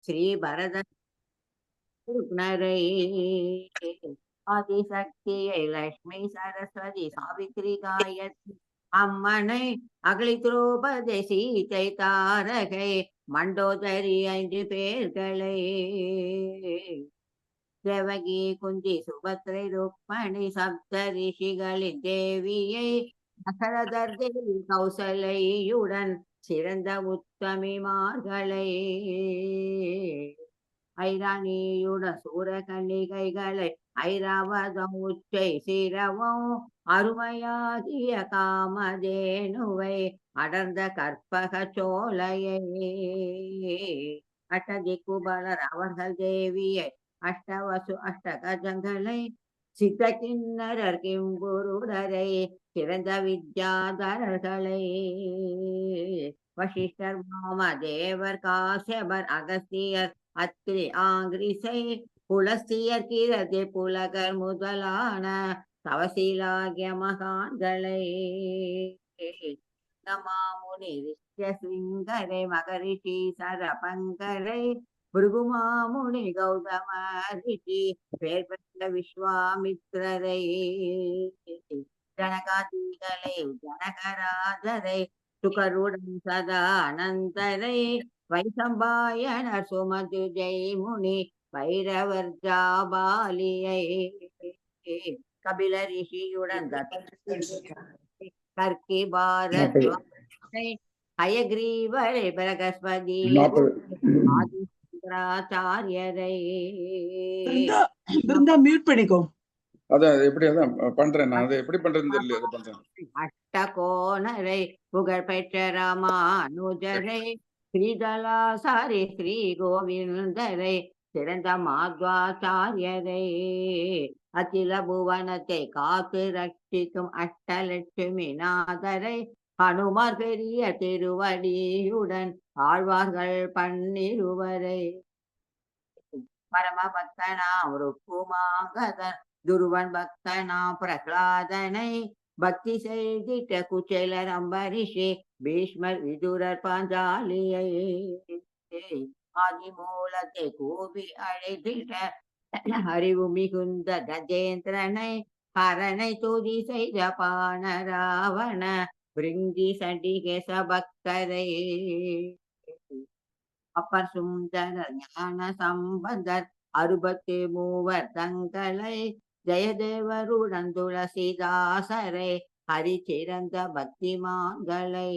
ஸ்ரீ பரத ருக்ணரை ஆதிசக்தியை லட்சுமி சரஸ்வதி சாவித்ரி காயத்ரி அம்மனை அகலி திரௌபதி சீதை தாரகை மண்டோதரி 5 பேர்களை தேவகி குந்தி சுபத்ரை ருக்மணி சப்த ரிஷிகளின் தேவியை தசரதர் தேவி கௌசலையுடன் சிறந்த உத்தமிமார்களை ஐராணியுடன் சூரகன்னிகைகளை ஐராவதம் உச்சை சிரவம் அருமையாகிய காமதேனுவை அடர்ந்த கற்பக சோலையை அட்டதிக்குபலர் அவர்கள் தேவியை அஷ்டவசு அஷ்டகஜங்களை சித்த கிண்ணரர் கிம்புருடரை சிறந்த வித்யாதரர்களை வசிஷ்டர் மாமதேவர் காசியபர் அகஸ்தியர் அத்ரி ஆங்கிரிசை புலஸ்தியர் கிரதி புலகர் முதலான தவசீலாகிய மகான்களை மாமுனி ரிஷ்யசிங்கரை மகரிஷி சரபங்கரை பிருகுமாமுனி கௌதம ரிஷி பேர் பெற்ற விஸ்வாமித்ரரை ஜனகாதிகளை ஜனகராஜரை சுகருடன் சதா அனந்தரை வைசம்பாயனர் சுமது ஜெய்முனி பைரவர் ஜாபாலியை கபில ரிஷியுடன் கர்க்கி பாரத் ஹயக்ரீவரை பிரகஸ்பதி ஆதிசங்கராச்சாரியரை மியூட் பண்ணிக்கோ. அதான் எப்படி அதான் பண்றேன் நான். அதை எப்படி பண்றேன்னு தெரியல. அதை பண்றேன். அஷ்டகோணரை புகழ்பெற்ற ராமானுஜரை ஸ்ரீதலாசாரி ஸ்ரீ கோவிந்தரை சிறந்த மாத்வாச்சாரியரை அகில புவனத்தை காத்து ரட்சிக்கும் அஷ்டலட்சுமி நாதரை ஹனுமார் பெரிய திருவடியுடன் ஆழ்வார்கள் 12 பரம பக்தனாம் ருக்குமாங்கதன் துருவன் பக்தனாம் பிரகலாதனை பக்தி செய்திட்ட குச்சேலர் அம்பரிஷி பீஷ்மர் விதுரர் பாஞ்சாலியை ஆதி மூலத்தை கூபி அழைத்திட்ட அறிவு மிகுந்த கஜேந்திரனை ஹரனை துதி செய்த பானராவண பிரிங்கி சண்டிகேச பக்தரை அப்பர் சுந்தரர் ஞான சம்பந்தர் 63 தங்களை ஜெயதேவருடன் துளசிதாசரை ஹரிச்சிறந்த பக்திமான்களை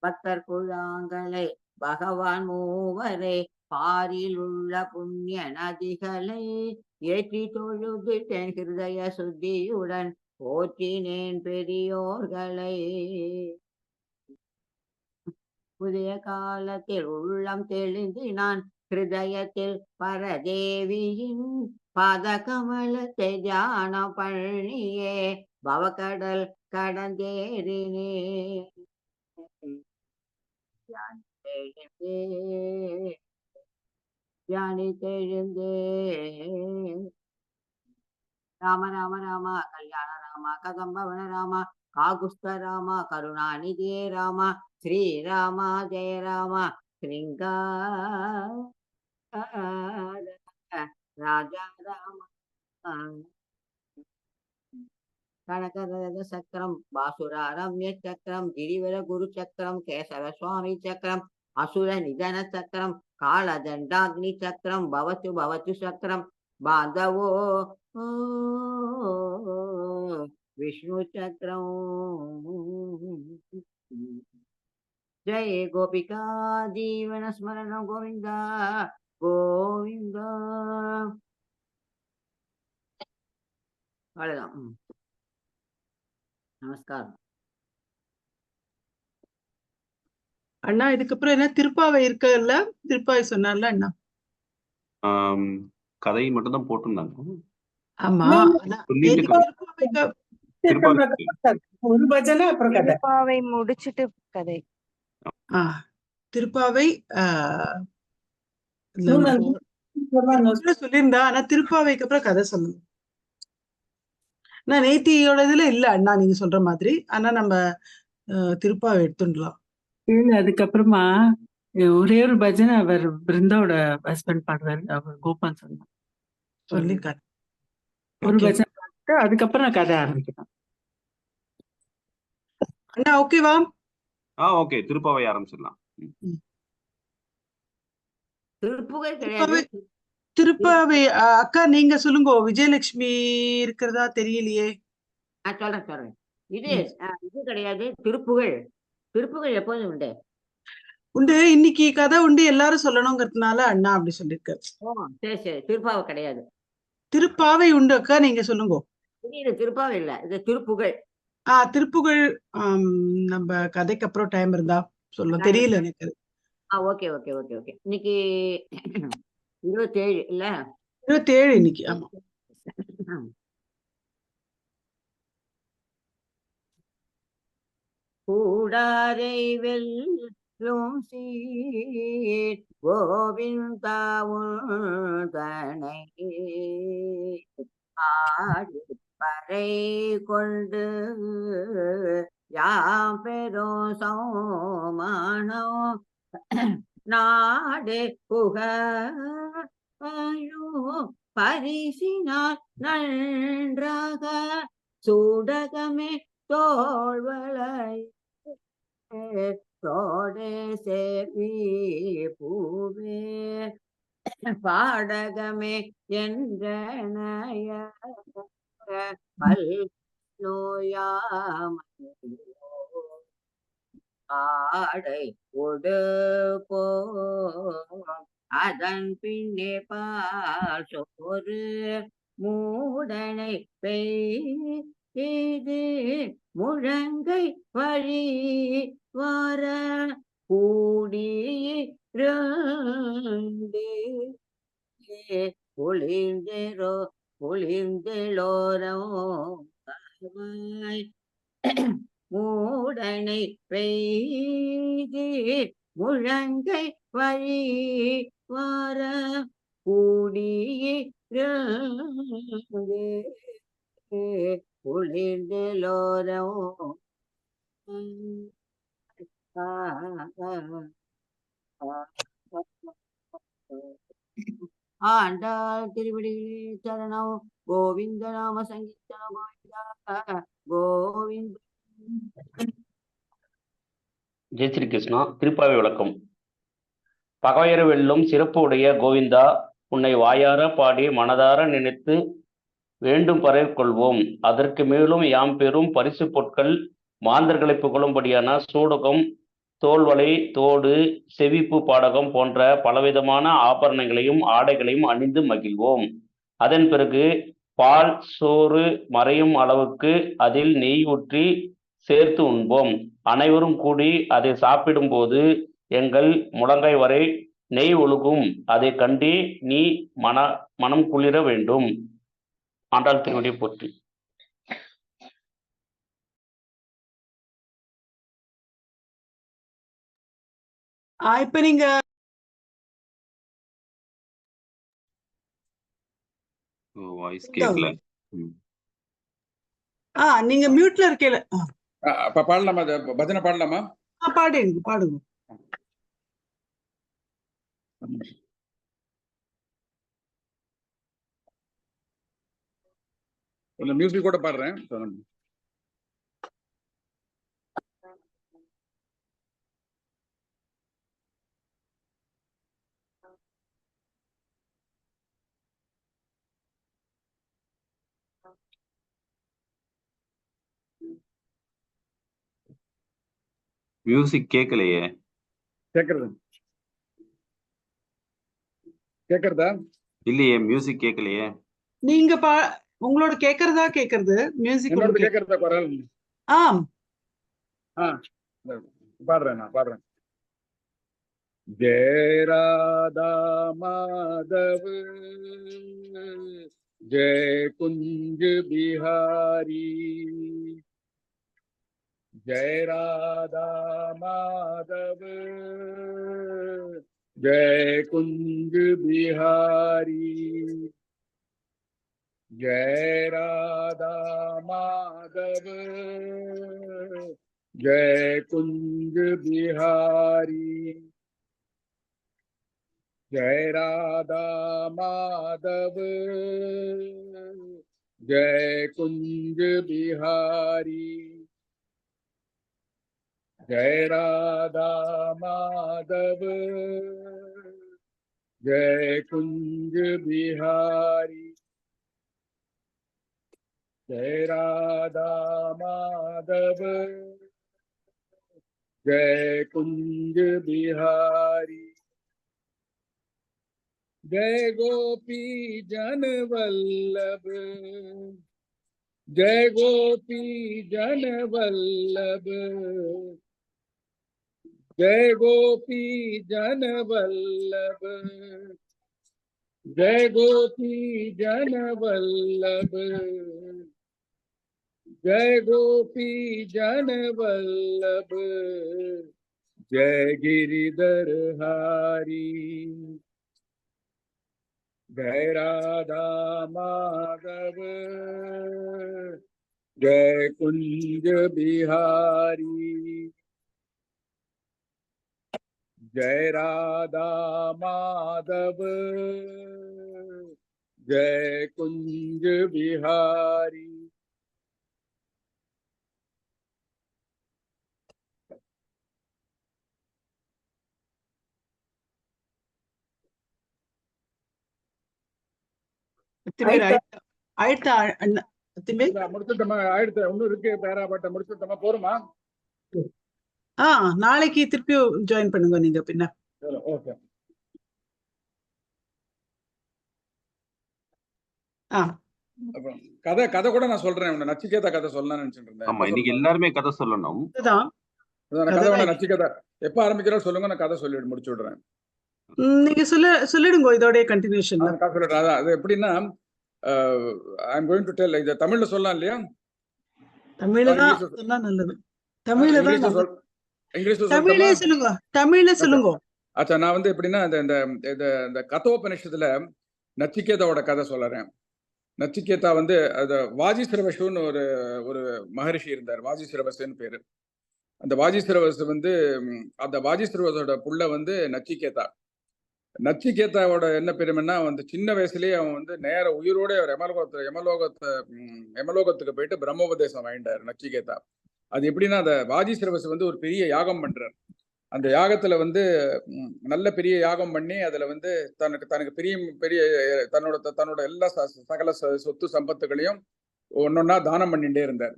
பக்தர் குழாங்களை பகவான் மூவரை பாரில் உள்ள புண்ணிய நதிகளை ஏற்றி தொழுதிட்டேன் ஹிருதய சுத்தியுடன் போற்றினேன் பெரியோர்களை புதிய காலத்தில் உள்ளம் தெளிந்தினான் ஹிருதயத்தில் பரதேவியின் பாத கமலத்தை தியானம் பண்ணியே பவக்கடல் கடந்தேறினே தியானித்தெழுந்தே ராம ராம ராம கல்யாண ராம கதம்பவன ராம காகுஸ்த ராம கருணாநிதியே ராம ஸ்ரீராம ஜெய ராம ஸ்ரீங்கா ராஜா ராம கனகரத சக்கரம் பாசுரம்ய சக்கரம் கிரிவர குரு சக்கரம் கேசவ சுவாமி சக்கரம் அசுர நிதன சக்கரம் காலதண்டாக்னி சக்கரம் பவத்து பவத்து சக்கரம் பாந்தவோ விஷ்ணு சக்கரம் ஜெய கோபிகா ஜீவன ஸ்மரணம் கோவிந்தா கோவிந்தா. அவ்வளவுதான். நமஸ்காரம் அண்ணா. இதுக்கப்புறம் என்ன திருப்பாவை இருக்கல? திருப்பாவை சொன்னார்ல அண்ணா. கதை மட்டும் தான் போட்டிருந்தாங்க. ஆமா, திருப்பாவை முடிச்சிட்டு கதை. திருப்பாவை சொல்லியிருந்தா. ஆனா திருப்பாவைக்கு அப்புறம் கதை சொல்லுங்க. நான் நேத்தியோட இதுல இல்ல அண்ணா நீங்க சொல்ற மாதிரி. ஆனா நம்ம திருப்பாவை எடுத்துடலாம். அதுக்கப்புறமா ஒரே ஒரு பஜனை அவர் பிருந்தாவோட ஹஸ்பண்ட் பாடுறாரு, அவர் கோபால் சொன்னார், சொல்லியிருக்காரு. ஒரு Okay. பஜனை பாடிட்டு அதுக்கப்புறம் நான் கதை ஆரம்பிக்கிறேன். அண்ணா ஓகேவா? ஓகே, திருப்பாவை ஆரம்பிச்சிடலாம். திருப்புகழ் கிடையாது. திருப்பாவை அக்கா நீங்க சொல்லுங்க. விஜயலட்சுமி இருக்கிறதா தெரியலையே. நான் சொல்றேன். இது இது கிடையாது. திருப்புகழ் எப்போதும் உண்டு. உண்டு, இன்னைக்கு கதை உண்டு எல்லாரும் சொல்லணுங்கிறதுனால அண்ணா அப்படி சொல்லியிருக்காரு. சரி. திருப்பாவை கிடையாது. திருப்பாவை உண்டு அக்கா, நீங்க சொல்லுங்க. இது திருப்பாவை இல்ல, இது திருப்புகழ். திருப்புகழ் நம்ம கதைக்கு அப்புறம் டைம் இருந்தா சொல்லலாம், தெரியல எனக்கு. ஓகே. இன்னைக்கு 27 இல்ல? 27 இன்னைக்கு. ஆமா. கூடாரை வெல்லும் சீர் கோவிந்தாவுள் தனை ஆடி பறை கொண்டு யாம் பெரும் சௌமானம் நாடு புக பரிசினால் நன்றாக சூடகமே தோள்வளை தோடே சேவி பூவே பாடகமே என்றனைய பல் ஆடை ஒடு போ அதன் பின்னே பால் சோறு மூடனை பெய்து முழங்கை வழி வர கூடியிருந்து குளிர்ந்தெழோரம் மூடனை பெய்து முழங்கை வழி வர கூடியிருந்து குளிர்ந்தெழோரம் ஆண்டாள் திருவடிகளே சரணம். கோவிந்த நாம சங்கீர்த்தனம் கோவிந்த. ஜெய் ஸ்ரீ கிருஷ்ணா. திருப்பாவை விளக்கம். பகையர் வெல்லும் சிறப்பு உடைய கோவிந்தா, உன்னை வாயார பாடி மனதார நினைத்து வேண்டும் பறை கொள்வோம். அதற்கு மேலும் யாம் பெறும் பரிசு பொருட்கள் மாந்தர்களை புகழும்படியான சூடகம், தோல்வளை, தோடு, செவிப்பு பாடகம் போன்ற பலவிதமான ஆபரணங்களையும் ஆடைகளையும் அணிந்து மகிழ்வோம். அதன் பிறகு பால் சோறு மறையும் அளவுக்கு அதில் நெய் ஊற்றி சேர்த்து உண்போம். அனைவரும் கூடி அதை சாப்பிடும்போது எங்கள் முழங்கை வரை நெய் ஒழுகும். அதை கண்டு நீ மனம் குளிர வேண்டும். ஆண்டாள் திருவடி போற்றி. இப்ப நீங்க வாய்ஸ் கேட்கல. நீங்க மியூட்ல இருக்கீல. பாடலாமா? பஜனை பாடலாமா? பாடுங்க. மியூசிக் கூட பாடுறேன். மியூசிக் கேட்கலையே. கேக்குறதா? இல்லையே, மியூசிக் கேட்கலையே. நீங்க உங்களோட கேக்குறது மியூசிக் கேக்குறதா? குரல் பாடுறேன். जय राधा माधव जय कुंज बिहारी, जय राधा माधव जय कुंज बिहारी, जय राधा माधव जय कुंज बिहारी, जय राधा माधव जय कुंज बिहारी, जय राधा माधव जय कुंज बिहारी, जय राधा माधव जय कुंज बिहारी, जय गोपी जन वल्लभ, जय गोपी जन वल्लभ, जय गोपी जन वल्लभ, जय गोपी जन वल्लभ, जय गोपी जन वल्लभ, जय गिरिधर हारी, जय राधा माधव जय कुंज बिहारी, जय राधा माधव जय कुंज बिहारी। முடிச்சுட்டோமா? ஆயிடுத்து. ஒன்னும் இருக்கு பேராபட்ட முடிச்சுட்டோமா? போருமா? நாளைக்கு திருப்பியும் ஜாயின் பண்ணுங்க நீங்க பின்ன. ஓகே. கதை கதை கூட நான் சொல்றேன். நச்சிகேதா கதை சொல்லணும்னு நினைச்சிட்டு இருந்தேன். ஆமா, இன்னைக்கு எல்லாருமே கதை சொல்லணும். கதை வேணா, நச்சிகேதா எப்ப ஆரம்பிக்கிறோம் சொல்லுங்க, நான் கதை சொல்லி முடிச்சு விடுறேன். நீங்க சொல்லிடுங்க இதோட கண்டினியூஷன். அதான் அது எப்படின்னா, ஐ அம் கோயிங் டு டெல். இத தமிழ்ல சொல்லலாம் இல்லையா? தமிழ்ல தான் சொன்னா நல்லது. தமிழ்ல தான் இங்கிலீஷ்ல தமிழ்ல சொல்லுங்க. தமிழ்ல சொல்லுங்க. அச்சா, நான் வந்து எப்படின்னா இந்த கதோபனிஷத்துல நச்சிகேதாவோட கதை சொல்றேன். நச்சிகேதா வந்து வாஜிஸ்ரவசுன்னு ஒரு மகரிஷி இருந்தார். வாஜிஸ்ரவசுன்னு பேரு. அந்த வாஜிஸ்ரவசு வந்து அந்த வாஜிஸ்ரவசோட புள்ள வந்து நச்சிகேதா. நச்சிகேதாவோட என்ன பெருமைன்னா, வந்து சின்ன வயசுலயே அவன் வந்து நேர உயிரோட யமலோகத்துக்கு போயிட்டு பிரம்மோபதேசம் வாங்கிட்டார் நச்சிகேதா. அது எப்படின்னா, அந்த வாஜிஸ்ரவசு வந்து ஒரு பெரிய யாகம் பண்றார். அந்த யாகத்துல வந்து நல்ல பெரிய யாகம் பண்ணி அதுல வந்து தனக்கு பெரிய தன்னோட எல்லா சகல சொத்து சம்பத்துகளையும் ஒன்னொன்னா தானம் பண்ணிட்டே இருந்தார்.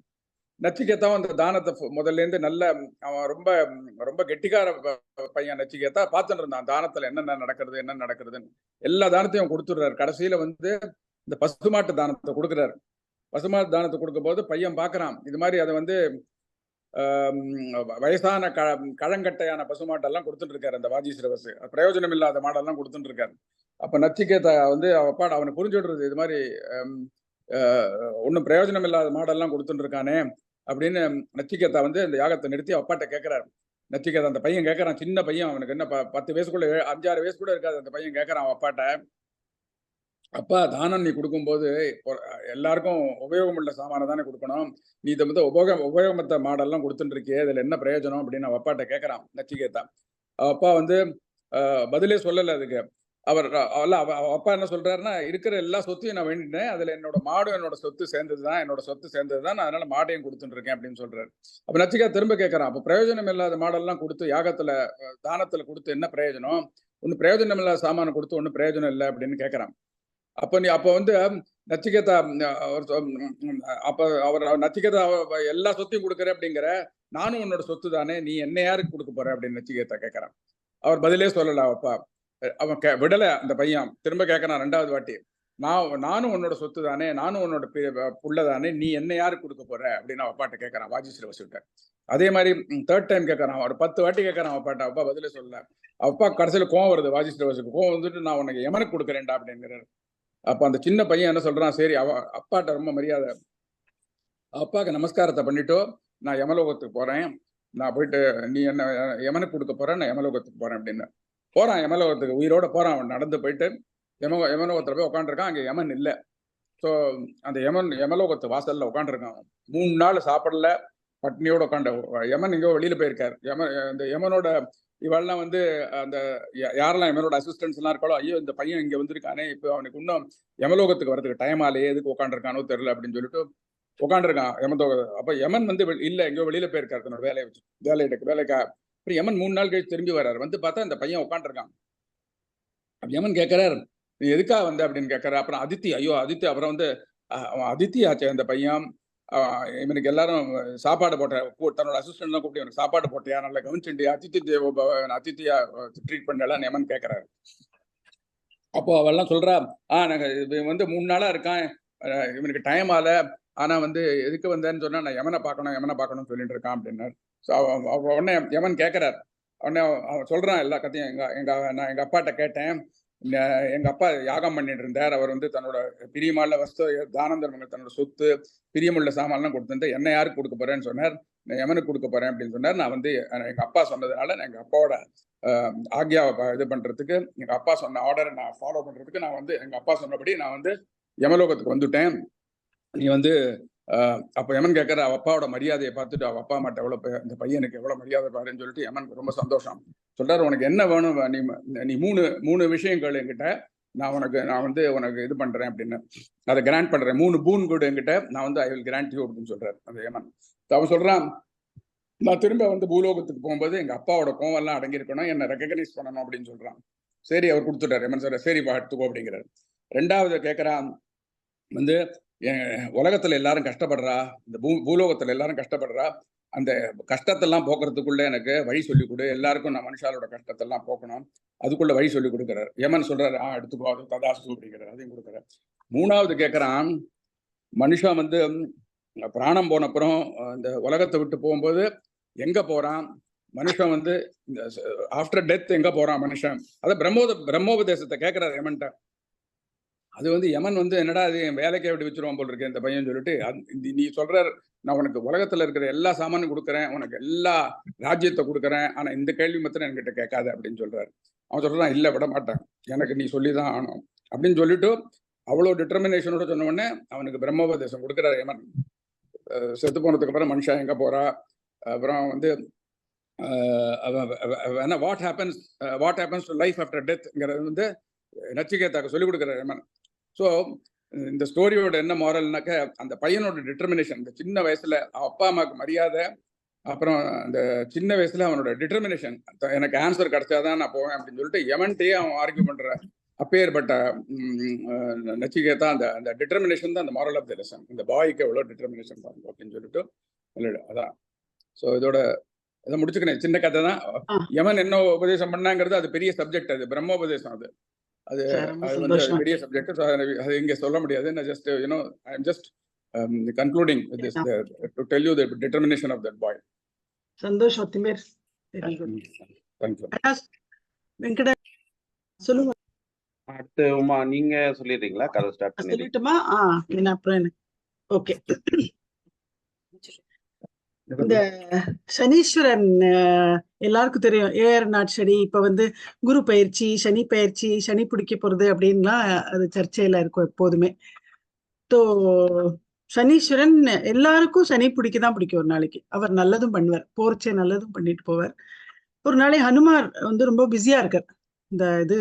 நச்சிகேதாவும் அந்த தானத்தை முதல்ல இருந்து நல்ல அவன் ரொம்ப ரொம்ப கெட்டிக்கார பையன். நச்சிகேதா பார்த்துட்டு இருந்தான் தானத்துல என்ன நடக்கிறதுன்னு. எல்லா தானத்தையும் கொடுத்துடுறாரு. கடைசியில வந்து இந்த பசுமாட்டு தானத்தை கொடுக்குறாரு. பசுமாட்டு தானத்தை கொடுக்கும் போது பையன் பாக்குறான், இது மாதிரி அதை வந்து வயசான கழங்கட்டையான பசுமாட்டெல்லாம் கொடுத்துட்டு இருக்காரு அந்த வாஜிஸ்ரவசு. பிரயோஜனம் இல்லாத மாடெல்லாம் கொடுத்துட்டு இருக்காரு. அப்ப நச்சிகேதா வந்து அவனுக்கு புரிஞ்சு விடுறது, இது மாதிரி ஒன்னும் பிரயோஜனம் இல்லாத மாடெல்லாம் கொடுத்துட்டு இருக்கானே அப்படின்னு. நச்சிகேதா வந்து இந்த யாகத்தை நிறுத்தி அப்பாட்ட கேட்கிறாரு. நச்சிகேதா அந்த பையன் கேட்கறான், சின்ன பையன், அவனுக்கு என்ன 10 வயசுக்குள்ள 5-6 வயசு கூட இருக்காது. அந்த பையன் கேட்கறான் அப்பாட்ட, அப்பா தானம் நீ கொடுக்கும்போது எல்லாருக்கும் உபயோகம் உள்ள சாமான தானே கொடுக்கணும், நீ இதை வந்து உபயோகமத்த மாடெல்லாம் கொடுத்துட்டு இருக்கியே, இதுல என்ன பிரயோஜனம் அப்படின்னு அப்பாட்ட கேட்கறான் நச்சிகேதா. அப்பா வந்து பதிலே சொல்லல அதுக்கு. அப்பா என்ன சொல்றாருன்னா, இருக்கிற எல்லா சொத்தையும் நான் வேண்டிட்டேன், அதுல என்னோட மாடும் என்னோட சொத்து சேர்ந்ததுதான், அதனால மாடையும் கொடுத்துட்டு இருக்கேன் அப்படின்னு சொல்றாரு. அப்ப நச்சிகேதா திரும்ப கேட்கறான், அப்ப பிரயோஜனம் இல்லாத மாடெல்லாம் கொடுத்து யாகத்துல தானத்துல கொடுத்து என்ன பிரயோஜனம், ஒன்னும் பிரயோஜனம் இல்லாத சாமான கொடுத்து ஒன்னும் பிரயோஜனம் இல்லை அப்படின்னு கேட்கறான். அப்ப வந்து நச்சிகேதா நச்சிகேதா எல்லா சொத்தையும் கொடுக்குற அப்படிங்கிற, நானும் உன்னோட சொத்து தானே, நீ என்ன யாருக்கு கொடுக்க போற அப்படின்னு நச்சிகேதா கேட்கறான். அவர் பதிலே சொல்லல. அப்பா அவன் விடல. அந்த பையன் திரும்ப கேட்கறான் 2வது வாட்டி, நானும் உன்னோட சொத்து தானே, நானும் உன்னோட புள்ள தானே, நீ என்ன யாருக்கு கொடுக்க போற அப்படின்னு அப்பாட்ட கேட்கறான் வாஜிஸ்ரவசுட்ட. அதே மாதிரி 3rd டைம் கேட்கறான். ஒரு 10 வாட்டி கேட்கறான் அப்பாட்ட. அப்பா பதிலே சொல்லல. அப்பா கடைசியில கோவம் வருது வாஜிஸ்ரவசுக்கு. கோவம் வந்துட்டு, நான் உனக்கு யமனுக்கு கொடுக்குறேன்டா அப்படிங்கிறாரு. அப்ப அந்த சின்ன பையன் என்ன சொல்றான், சரி அப்பாட்ட ரொம்ப மரியாதை, அப்பாவுக்கு நமஸ்காரத்தை பண்ணிட்டோ நான் யமலோகத்துக்கு போறேன், நான் போயிட்டு நீ என்ன யமனுக்கு கொடுக்க போறேன், நான் யமலோகத்துக்கு போறேன் அப்படின்னு போறான். யமலோகத்துக்கு உயிரோட போறான். அவன் நடந்து போயிட்டு யமலோகத்துல போய் உட்காந்துருக்கான். அங்க யமன் இல்லை. ஸோ அந்த யமலோகத்து வாசல்ல உட்காந்துருக்கான். 3 நாள் சாப்பிடல, பட்னியோட உட்காந்து. யமன் எங்கேயோ வெளியில போயிருக்காரு. இந்த யமனோட இவெல்லாம் வந்து அந்த யாரெல்லாம் எமனோட அசிஸ்டன்ஸ் எல்லாம் இருக்காளோ, ஐயோ இந்த பையன் இங்க வந்திருக்கானே, இப்போ அவனுக்கு இன்னும் யமலோகத்துக்கு வரதுக்கு டைம் ஆலையே, எதுக்கு உட்காந்துருக்கானோ தெரியல அப்படின்னு சொல்லிட்டு உட்காந்துருக்கான் யமலோக. அப்ப யமன் வந்து இல்ல எங்கேயோ வெளியில போயிருக்காரு தன்னோட வேலைக்கா. அப்புறம் யமன் 3 நாள் கழிச்சு திரும்பி வர்றாரு. வந்து பார்த்தா இந்த பையன் உட்காந்துருக்கான். யமன் கேட்கிறார், நீ எதுக்கா வந்த அப்படின்னு கேட்கறாரு. அப்புறம் அதித்தி, ஐயோ அதித்தி, அப்புறம் வந்து அவன் அதித்தி ஆச்சு அந்த பையன், இவனுக்கு எல்லாரும் சாப்பாடு போட்ட, தன்னோட அசிஸ்டன்ட் எல்லாம் கூப்பிட்டு இவனுக்கு சாப்பாடு போட்டியா, நல்லா கவனிச்சுண்டு அதித்தி அதித்தியா ட்ரீட் பண்ணலாம் யமன் கேட்கறாரு. அப்போ அவெல்லாம் சொல்றா, நாங்க இவன் வந்து 3 நாளா இருக்கான், இவனுக்கு டைம் ஆல, ஆனா வந்து எதுக்கு வந்தேன்னு சொன்னா நான் யமனை பார்க்கணும்னு சொல்லிட்டு இருக்கான் அப்படின்னாரு. ஸோ உடனே யமன் கேட்கறாரு. உடனே அவன் சொல்றான் எல்லா கதையும். நான் எங்க அப்பாட்ட கேட்டேன், எங்க அப்பா யாகம் பண்ணிட்டு இருந்தார், அவர் வந்து தன்னோட பிரியமால வஸ்து தானம் தர்மங்கள், தன்னோட சொத்து பிரியமுள்ள சாமான்லாம் கொடுத்துட்டு என்ன யாருக்கு கொடுக்க போறேன்னு சொன்னார். நான் யமனுக்கு கொடுக்க போறேன் அப்படின்னு சொன்னார். நான் வந்து எங்க அப்பா சொன்னதுனால நான் எங்க அப்பாவோட ஆக்யாவை இது பண்றதுக்கு, எங்க அப்பா சொன்ன ஆர்டரை நான் ஃபாலோ பண்றதுக்கு நான் வந்து எங்க அப்பா சொன்னபடி நான் வந்து யமலோகத்துக்கு வந்துட்டேன். நீ வந்து அப்போ யமன் கேட்கற, அவ அப்பாவோட மரியாதையை பார்த்துட்டு அவ அப்பா அம்மாட்ட எவ்வளவு, இந்த பையனுக்கு எவ்வளவு மரியாதை பாருன்னு சொல்லிட்டு யமனுக்கு ரொம்ப சந்தோஷம். சொல்றாரு, உனக்கு என்ன வேணும், நீ மூணு விஷயங்கள் என்கிட்ட நான் வந்து உனக்கு இது பண்றேன் அப்படின்னு, அதை கிராண்ட் பண்றேன். 3 பூன் கூட என்கிட்ட நான் வந்து ஐ வில் கிராண்ட் யூ அப்படின்னு சொல்றாரு அந்த யமன். அவன் சொல்றான், நான் திரும்ப வந்து பூலோகத்துக்கு போகும்போது எங்க அப்பாவோட கோவம் எல்லாம் அடங்கியிருக்கணும், என்னை ரெகக்னைஸ் பண்ணணும் அப்படின்னு சொல்றான். சரி அவர் கொடுத்துட்டாரு. யமன் சொல்ற, சரி எடுத்துக்கோ அப்படிங்கிறாரு. 2வது கேட்கறான் வந்து, உலகத்துல எல்லாரும் கஷ்டப்படுறா, இந்த பூலோகத்துல எல்லாரும் கஷ்டப்படுறா, அந்த கஷ்டத்தெல்லாம் போக்குறதுக்குள்ள எனக்கு வழி சொல்லி கொடு, எல்லாருக்கும் நான் மனுஷாலோட கஷ்டத்தெல்லாம் போக்கணும், அதுக்குள்ள வழி சொல்லி கொடுக்குறாரு. யமன் சொல்றாரு, எடுத்துக்கோ, அது ததாசு அப்படிங்கிறாரு, அதையும் கொடுக்குறாரு. 3வது கேட்கறான், மனுஷன் வந்து பிராணம் போன அப்புறம் இந்த உலகத்தை விட்டு போகும்போது எங்க போறான் மனுஷன், வந்து இந்த ஆஃப்டர் டெத் எங்க போறான் மனுஷன், அதை பிரம்மோபதேசத்தை கேட்கிறாரு யமன்ட்ட. அது வந்து யமன் வந்து, என்னடா அது என் வேலைக்கே எப்படி வச்சிருவான் போல் இருக்கு இந்த பையன் சொல்லிட்டு, நீ சொல்றாரு, நான் உனக்கு உலகத்துல இருக்கிற எல்லா சாமானும் கொடுக்குறேன், உனக்கு எல்லா ராஜ்யத்தை கொடுக்குறேன், ஆனா இந்த கேள்வி மாத்திரம் என்கிட்ட கேட்காத அப்படின்னு சொல்றாரு. அவன் சொல்றான், இல்ல விட மாட்டேன், எனக்கு நீ சொல்லிதான் ஆகணும் அப்படின்னு சொல்லிட்டு அவ்வளவு டிட்டர்மினேஷனோட சொன்ன உடனே அவனுக்கு பிரம்மோபதேசம் கொடுக்குறாரு யமன். செத்து போனதுக்கு அப்புறம் மனுஷன் எங்க போறா, அப்புறம் வந்து what happens to life after டெத்ங்கிறது வந்து நச்சிகேதாக்கு சொல்லிக் கொடுக்குறாரு யமன். ஸோ இந்த ஸ்டோரியோட என்ன மாரல்னாக்க, அந்த பையனோட டிட்டர்மினேஷன், இந்த சின்ன வயசுல அப்பா அம்மாவுக்கு மரியாதை, அப்புறம் அந்த சின்ன வயசுல அவனோட டிட்டர்மினேஷன், எனக்கு ஆன்சர் கிடைச்சாதான் நான் போவேன் அப்படின்னு சொல்லிட்டு யமன்ட்டே அவன் ஆர்கியூ பண்ற அப்பேற்பட்ட நச்சிகேதா. அந்த டிட்டர்மினேஷன் தான் அந்த மாரல் ஆஃப் த லெசன். இந்த பாய்க்கு எவ்வளவு டிட்டர்மினேஷன் பாருங்க அப்படின்னு சொல்லிட்டு அதான். ஸோ இதை முடிச்சுக்கிறேன், சின்ன கதை தான். யமன் என்ன உபதேசம் பண்ணாங்கிறது அது பெரிய சப்ஜெக்ட், அது பிரம்மோபதேசம், அது வந்து பெரிய சப்ஜெக்ட். அது இங்க சொல்ல முடியாது. நான் just I am just concluding with this to tell you the determination of that boy. Santhosh Athimer, very good. Thank you. Venkata சொல்லுங்க. அடுத்து உமா நீங்க சொல்லிடுறீங்களா, கதை ஸ்டார்ட் பண்ணிடுறீங்க? சொல்லட்டுமா? என்ன அப்புறம் என்ன? ஓகே. இந்த சனீஸ்வரன் எல்லாருக்கும் தெரியும், ஏஆர் சனி, இப்ப வந்து குரு பயிற்சி, சனி பிடிக்க போறது அப்படின்லாம் அது சர்ச்சையில இருக்கும் எப்போதுமே. ஸோ சனீஸ்வரன் எல்லாருக்கும் சனி பிடிக்கதான் பிடிக்கும். ஒரு நாளைக்கு அவர் நல்லதும் பண்ணுவார், போர்ச்சே நல்லதும் பண்ணிட்டு போவார். ஒரு நாளைக்கு ஹனுமார் வந்து ரொம்ப பிஸியா இருக்கார் இந்த இது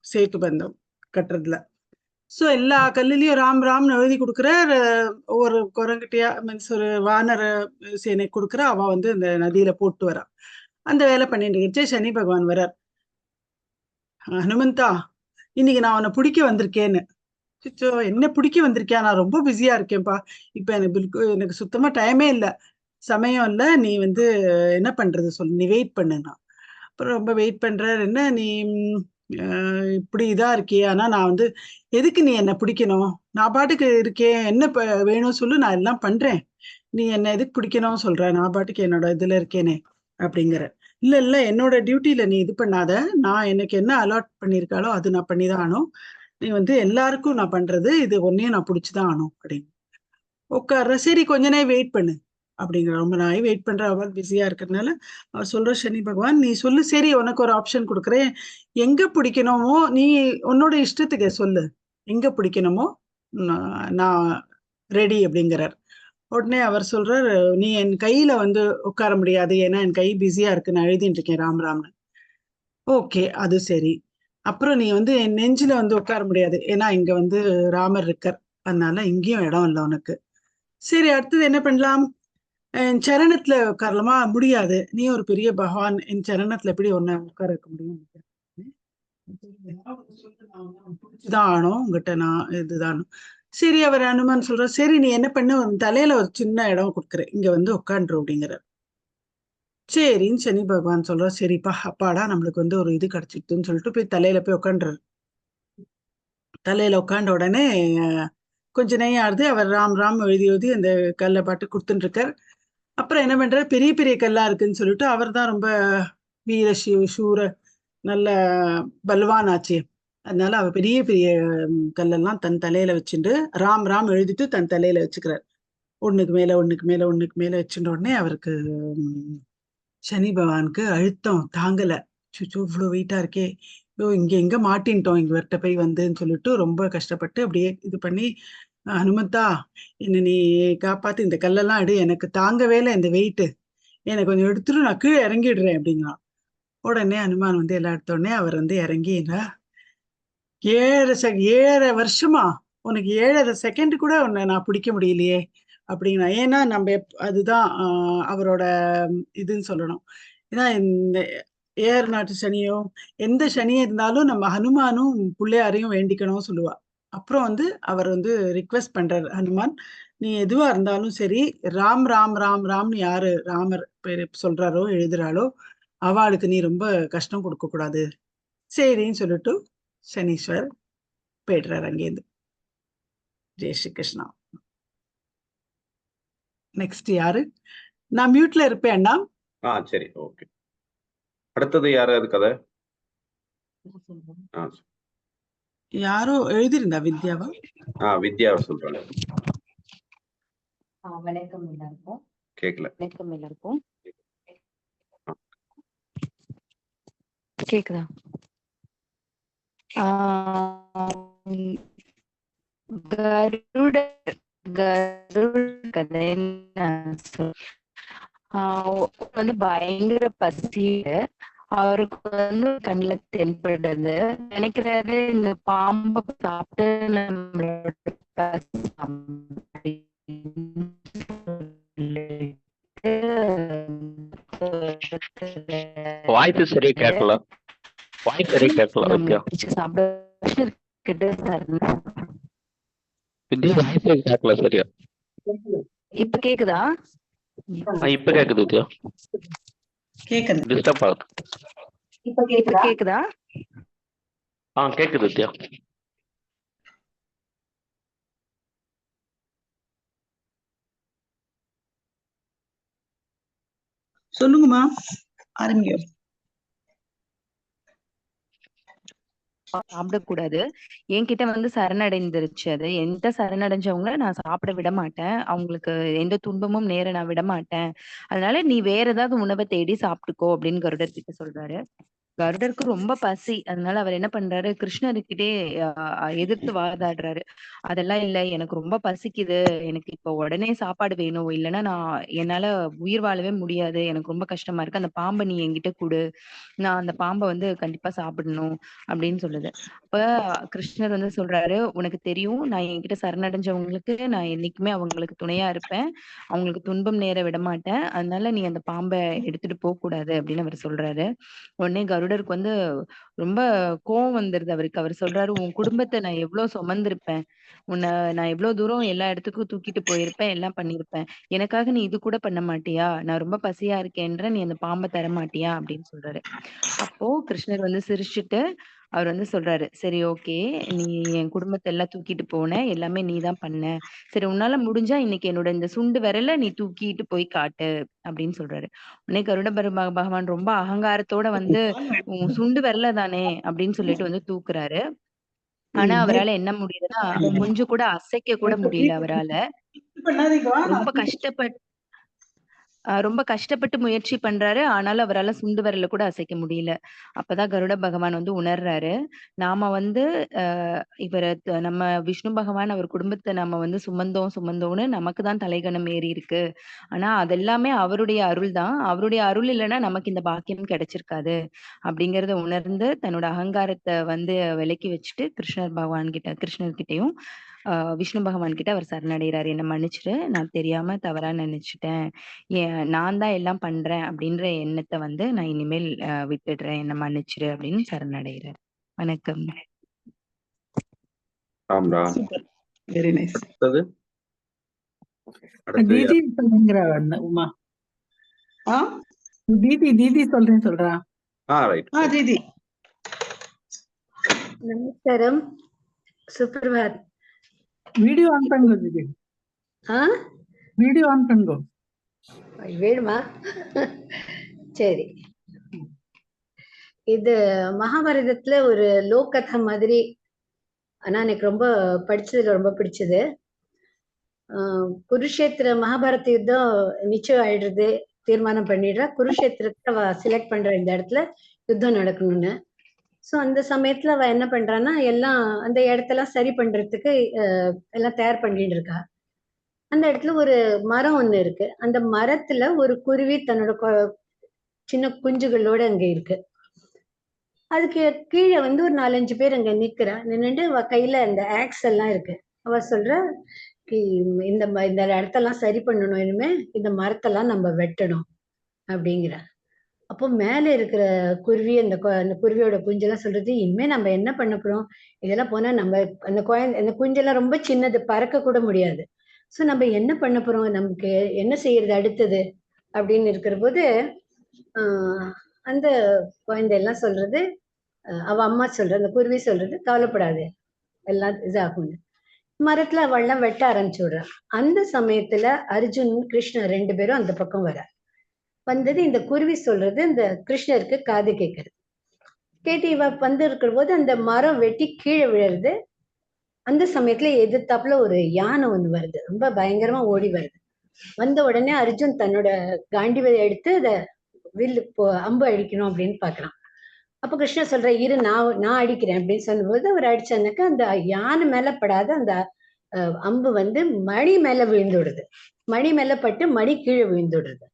சேட்டு பந்தம் கட்டுறதுல. ஸோ எல்லா கல்லுலயும் ராம் ராம்னு எழுதி கொடுக்குறார். ஒரு குரங்கிட்டியா மீன்ஸ் ஒரு வானர சேனை கொடுக்குற, அவ வந்து இந்த நதியில போட்டு வரா. அந்த வேலை பண்ணிட்டு இருந்துச்சு. சனி பகவான் வர்றார். ஹனுமந்தா, இன்னைக்கு நான் உன்னை பிடிக்க வந்திருக்கேன்னு. என்ன பிடிக்க வந்திருக்கியா? நான் ரொம்ப பிஸியா இருக்கேன்ப்பா, இப்ப எனக்கு சுத்தமா டைமே இல்லை, சமயம் இல்லை, நீ வந்து என்ன பண்றது சொல்லு, நீ வெயிட் பண்ணுனா. அப்புறம் ரொம்ப வெயிட் பண்றாரு. என்ன நீ இப்படி இதா இருக்கியே, ஆனா நான் வந்து எதுக்கு நீ என்ன பிடிக்கணும், நான் பாட்டுக்கு இருக்கேன், என்ன வேணும் சொல்லு, நான் எல்லாம் பண்றேன், நீ என்ன எதுக்கு பிடிக்கணும் சொல்ற, நான் பாட்டுக்கு என்னோட இதுல இருக்கேனே அப்படிங்கிற. இல்ல என்னோட டியூட்டியில நீ இது பண்ணாத, நான் எனக்கு என்ன அலாட் பண்ணியிருக்காளோ அது நான் பண்ணிதான் ஆகணும், நீ வந்து எல்லாருக்கும் நான் பண்றது இது ஒன்னையும் நான் பிடிச்சுதான் ஆகணும் அப்படின்னு உட்கார்ற. சரி கொஞ்ச நேரம் வெயிட் பண்ணு அப்படிங்கிற. ரொம்ப நாள் வெயிட் பண்ற, அவள் பிஸியா இருக்கிறதுனால அவர் சொல்ற, சனி பகவான் நீ சொல்லு, சரி உனக்கு ஒரு ஆப்ஷன் கொடுக்குறேன், எங்க பிடிக்கணுமோ நீ உன்னோட இஷ்டத்துக்கு சொல்லு, எங்க பிடிக்கணுமோ நான் ரெடி அப்படிங்கிறார். உடனே அவர் சொல்றாரு, நீ என் கையில வந்து உட்கார முடியாது, ஏன்னா என் கை பிஸியா இருக்கு, நான் எழுதிட்டு இருக்கேன் ராம் ராம்னு. ஓகே, அது சரி. அப்புறம் நீ வந்து என் நெஞ்சில வந்து உட்கார முடியாது, ஏன்னா இங்க வந்து ராமர் இருக்கார், அதனால இங்கேயும் இடம் இல்லை உனக்கு. சரி, அடுத்தது என்ன பண்ணலாம்? என் சரணத்துல உட்காரலாமா? முடியாது, நீ ஒரு பெரிய பகவான், என் சரணத்துல எப்படி உன்னை உட்கார வைக்க முடியும்? தான் ஆனோம் உங்ககிட்ட, நான் இதுதான். சரி, அவர் அனுமான் சொல்ற, சரி நீ என்ன பண்ணு, உன் தலையில ஒரு சின்ன இடம் கொடுக்குறேன், இங்க வந்து உட்காந்துரு அப்படிங்கிற. சரின்னு சனி பகவான் சொல்ற, சரிப்பா அப்பாடா நம்மளுக்கு வந்து ஒரு இது கிடைச்சிட்டுன்னு சொல்லிட்டு போய் தலையில போய் உட்காந்துறாரு. தலையில உட்காண்ட உடனே கொஞ்ச நேரம் ஆறுது, அவர் ராம் ராம் எழுதி எழுதி அந்த கல்லை பாட்டு கொடுத்துட்டு இருக்கார். அப்புறம் என்ன பண்றாரு, பெரிய பெரிய கல்லா இருக்குன்னு சொல்லிட்டு, அவர் தான் ரொம்ப வீர சூர நல்ல பல்வான் ஆச்சு, அதனால அவர் பெரிய பெரிய கல்லெல்லாம் தன் தலையில வச்சுட்டு ராம் ராம் எழுதிட்டு தன் தலையில வச்சுக்கிறார். ஒண்ணுக்கு மேல ஒண்ணுக்கு மேல ஒண்ணுக்கு மேல வச்சுட்ட உடனே அவருக்கு சனி பகவானுக்கு அழுத்தம் தாங்கல. சுச்சோ இவ்வளோ வெயிட்டா இருக்கே, ஐயோ இங்க எங்க மாட்டின்ட்டோம் இவர்கிட்ட போய் வந்துன்னு சொல்லிட்டு ரொம்ப கஷ்டப்பட்டு அப்படியே இது பண்ணி, ஹனுமந்தா என்ன நீ காப்பாத்து, இந்த கல்லெல்லாம் எடு, எனக்கு தாங்கவே இல்லை இந்த வெயிட்டு, எனக்கு கொஞ்சம் எடுத்துட்டு நான் கீழே இறங்கிடுறேன் அப்படிங்கிறான். உடனே ஹனுமான் வந்து எல்லா எடுத்த உடனே அவர் வந்து இறங்கி, 7 வருஷமா உனக்கு 7 செகண்ட் கூட உன்னை நான் பிடிக்க முடியலையே அப்படின்னா. ஏன்னா நம்ம அதுதான் அவரோட இதுன்னு சொல்லணும். ஏன்னா இந்த ஏர் நாட்டு சனியோ எந்த சனியும் இருந்தாலும் நம்ம ஹனுமானும் பிள்ளையாரையும் வேண்டிக்கணும் சொல்லுவா. அப்புறம் வந்து அவர் வந்து ரிக்வெஸ்ட் பண்றாரு, ஹனுமான் நீ எதுவா இருந்தாலும் சரி, ராம் ராம் ராம் ராம்னு யாரு ராமர் பேரு சொல்றாரோ எழுதுறாளோ அவளுக்கு நீ ரொம்ப கஷ்டம் கொடுக்க கூடாது. சரின்னு சொல்லிட்டு சனீஸ்வர் போயிடுறாரு அங்கேருந்து. ஜெய் ஸ்ரீ கிருஷ்ணா. நெக்ஸ்ட் யாரு? நான் மியூட்ல இருப்பேன் அண்ணா. சரி, ஓகே. அடுத்தது யாரு அது கதை? யாரோ எழுதிருந்தா, வித்யாவா? வித்யாவை சொல்றாங்க. வணக்கம் எல்லாருக்கும். கேட்கல. வணக்கம் எல்லாருக்கும். கேக்குதா? கருட கதை வந்து பயங்கர பசி, அவருக்கு வந்து கண்ணுல தென்படுது, நினைக்கிறாரு இந்த பாம்பை சாப்பிட்டு நம்மளோட வாய்ஸ் சரியா கேட்கல. வாய்ஸ் சரியா கேட்கல. சாப்பிட வாய்ஸ் கேட்கல சரியா. இப்ப கேக்குதா? இப்ப கேக்குது வித்யா. கேக்குது. டிஸ்டர்ப் ஆகுது. இப்ப கேக்குதா? கேக்குது வித்யா. சொல்லுங்கம்மா, ஆரம்பிங்க. சாப்பிடக்கூடாது, என்கிட்ட வந்து சரணடைந்துருச்சு. அது எந்த சரணடைஞ்சவங்கள நான் சாப்பிட விட மாட்டேன், அவங்களுக்கு எந்த துன்பமும் நேர நான் விட மாட்டேன், அதனால நீ வேற ஏதாவது உணவை தேடி சாப்பிட்டுக்கோ அப்படின்னு கருடர் கிட்ட சொல்றாரு. கருடருக்கு ரொம்ப பசி, அதனால அவர் என்ன பண்றாரு, கிருஷ்ணர்கிட்டே எதிர்த்து வாதாடுறாரு. அதெல்லாம் இல்ல, எனக்கு ரொம்ப பசிக்குது, எனக்கு இப்ப உடனே சாப்பாடு வேணும், இல்லைன்னா நான் என்னால உயிர் வாழவே முடியாது, எனக்கு ரொம்ப கஷ்டமா இருக்கு, அந்த பாம்பை நீ என்கிட்ட கொடு, நான் அந்த பாம்பை வந்து கண்டிப்பா சாப்பிடணும் அப்படின்னு சொல்லுது. அப்ப கிருஷ்ணர் வந்து சொல்றாரு, உனக்கு தெரியும் நான் என்கிட்ட சரணடைஞ்சவங்களுக்கு நான் என்னைக்குமே அவங்களுக்கு துணையா இருப்பேன், அவங்களுக்கு துன்பம் நேர விட மாட்டேன், அதனால நீ அந்த பாம்பை எடுத்துட்டு போக கூடாது அப்படின்னு அவர் சொல்றாரு. உடனே கருடருக்கு வந்து ரொம்ப கோவம் வந்துருது அவருக்கு. அவர் சொல்றாரு, உன் குடும்பத்தை நான் எவ்வளவு சுமந்திருப்பேன், உன்னை நான் எவ்வளவு தூரம் எல்லா இடத்துக்கும் தூக்கிட்டு போயிருப்பேன், எல்லாம் பண்ணிருப்பேன், எனக்காக நீ இது கூட பண்ண மாட்டியா, நான் ரொம்ப பசியா இருக்கேன்ற, நீ அந்த பாம்பை தர மாட்டியா அப்படின்னு சொல்றாரு. அப்போ கிருஷ்ணர் வந்து சிரிச்சுட்டு அவர் வந்து சொல்றாரு, சரி ஓகே, நீ என் குடும்பத்தை எல்லாம் தூக்கிட்டு போன, எல்லாமே நீ தான் பண்ண, சரி உன்னால முடிஞ்சா இன்னைக்கு என்னோட இந்த சுண்டு விரல நீ தூக்கிட்டு போய் காட்டு அப்படின்னு சொல்றாரு. உடனே கருட பகவான் ரொம்ப அகங்காரத்தோட வந்து உன் சுண்டு விரல தானே அப்படின்னு சொல்லிட்டு வந்து தூக்குறாரு. ஆனா அவரால என்ன முடியுதுன்னா, கொஞ்சம் கூட அசைக்க கூட முடியல அவரால. ரொம்ப கஷ்டப்பட்டு ரொம்ப கஷ்டப்பட்டு முயற்சி பண்றாரு. ஆனாலும் அவரால சுண்டு விரல கூட அசைக்க முடியல. அப்பதான் கருட பகவான் வந்து உணர்றாரு. நாம வந்து நம்ம விஷ்ணு பகவான் அவர் குடும்பத்த நம்ம வந்து சுமந்தோம்னு நமக்கு தான் தலைகணம் ஏறி இருக்கு. ஆனா அதெல்லாமே அவருடைய அருள் தான். அவருடைய அருள் இல்லைன்னா நமக்கு இந்த பாக்கியம் கிடைச்சிருக்காது. அப்படிங்கிறத உணர்ந்து தன்னோட அகங்காரத்த வந்து விலக்கி வச்சுட்டு கிருஷ்ணர்கிட்டயும் விஷ்ணு பகவான் கிட்ட அவர் சரணடைகிறார். என்ன மன்னிச்சிரு, நான் தெரியாம தவறா நினைச்சிட்டேன். நான் தான் எல்லாம் பண்றேன் அப்படின்ற எண்ணத்தை வந்து நான் இனிமேல் விட்டுடுறேன், என்ன மன்னிச்சிரு அப்படின்னு சரணடைகிறார். வணக்கம். Very nice. தீதி சொல்றேங்கிற உமா. தீதி சொல்றேன்னு சொல்றா. தீதி நமஸ்காரம். சுப்ரபாத். வீடியோ ஆன் பண்ணுங்க தீதி. வீடியோ ஆன் பண்ணுங்க. வேணுமா? சரி. இது மகாபாரதத்துல ஒரு லோக்கதை மாதிரி. ஆனா எனக்கு ரொம்ப படிச்சதுல ரொம்ப பிடிச்சது. குருஷேத்திர மகாபாரத யுத்தம் நிச்சயம் ஆயிடுறது, தீர்மானம் பண்ணிடுறா. குருஷேத்திரத்தை அவ செலக்ட் பண்ற இந்த இடத்துல யுத்தம் நடக்கணும்னு. சோ அந்த சமயத்துல அவ என்ன பண்றான்னா எல்லாம் அந்த இடத்தெல்லாம் சரி பண்றதுக்கு எல்லாம் தயார் பண்ணிட்டு இருக்கா. அந்த இடத்துல ஒரு மரம் ஒண்ணு இருக்கு. அந்த மரத்துல ஒரு குருவி தன்னோட சின்ன குஞ்சுகளோட அங்க இருக்கு. அதுக்கு கீழே வந்து ஒரு 4-5 பேர் அங்க நிக்கிறா. நின்னுட்டு அவ கையில அந்த ஆக்ஸ் எல்லாம் இருக்கு. அவ சொல்ற இந்த இடத்தெல்லாம் சரி பண்ணணும், இனிமே இந்த மரத்தெல்லாம் நம்ம வெட்டணும் அப்படிங்கிற. அப்போ மேல இருக்கிற குருவி அந்த குருவியோட குஞ்செல்லாம் சொல்றது, இனிமே நம்ம என்ன பண்ண போறோம், இதெல்லாம் போனா நம்ம அந்த குஞ்செல்லாம் ரொம்ப சின்னது, பறக்க கூட முடியாது. சோ நம்ம என்ன பண்ண போறோம், நமக்கு என்ன செய்யறது அடுத்தது அப்படின்னு இருக்கிற போது அந்த குழந்தை எல்லாம் சொல்றது, அவ அம்மா சொல்ற அந்த குருவி சொல்றது, கவலைப்படாது எல்லாம் இதாகும். மரத்துல அவள்லாம் வெட்ட ஆரம்பிச்சு விடுறா. அந்த சமயத்துல அர்ஜுன் கிருஷ்ணர் 2 பேரும் அந்த பக்கம் வர வந்தது. இந்த குருவி சொல்றது இந்த கிருஷ்ணருக்கு காது கேட்கறது. கேட்டு இவ வந்து இருக்கிற போது அந்த மரம் வெட்டி கீழே விழுறது. அந்த சமயத்துல எதிர்த்தாப்புல ஒரு யானை ஒண்ணு வருது, ரொம்ப பயங்கரமா ஓடி வருது. வந்த உடனே அர்ஜுன் தன்னோட காண்டிவை எடுத்து அத அம்பு அடிக்கணும் அப்படின்னு பாக்குறான். அப்ப கிருஷ்ணர் சொல்ற, இரு நான் அடிக்கிறேன் அப்படின்னு சொல்லும்போது அவர் அடிச்சானாக்கா அந்த யானை மேல படாத அந்த அம்பு வந்து மணி மேல விழுந்துடுது. மணி மேல பட்டு மணி கீழே விழுந்துடுது.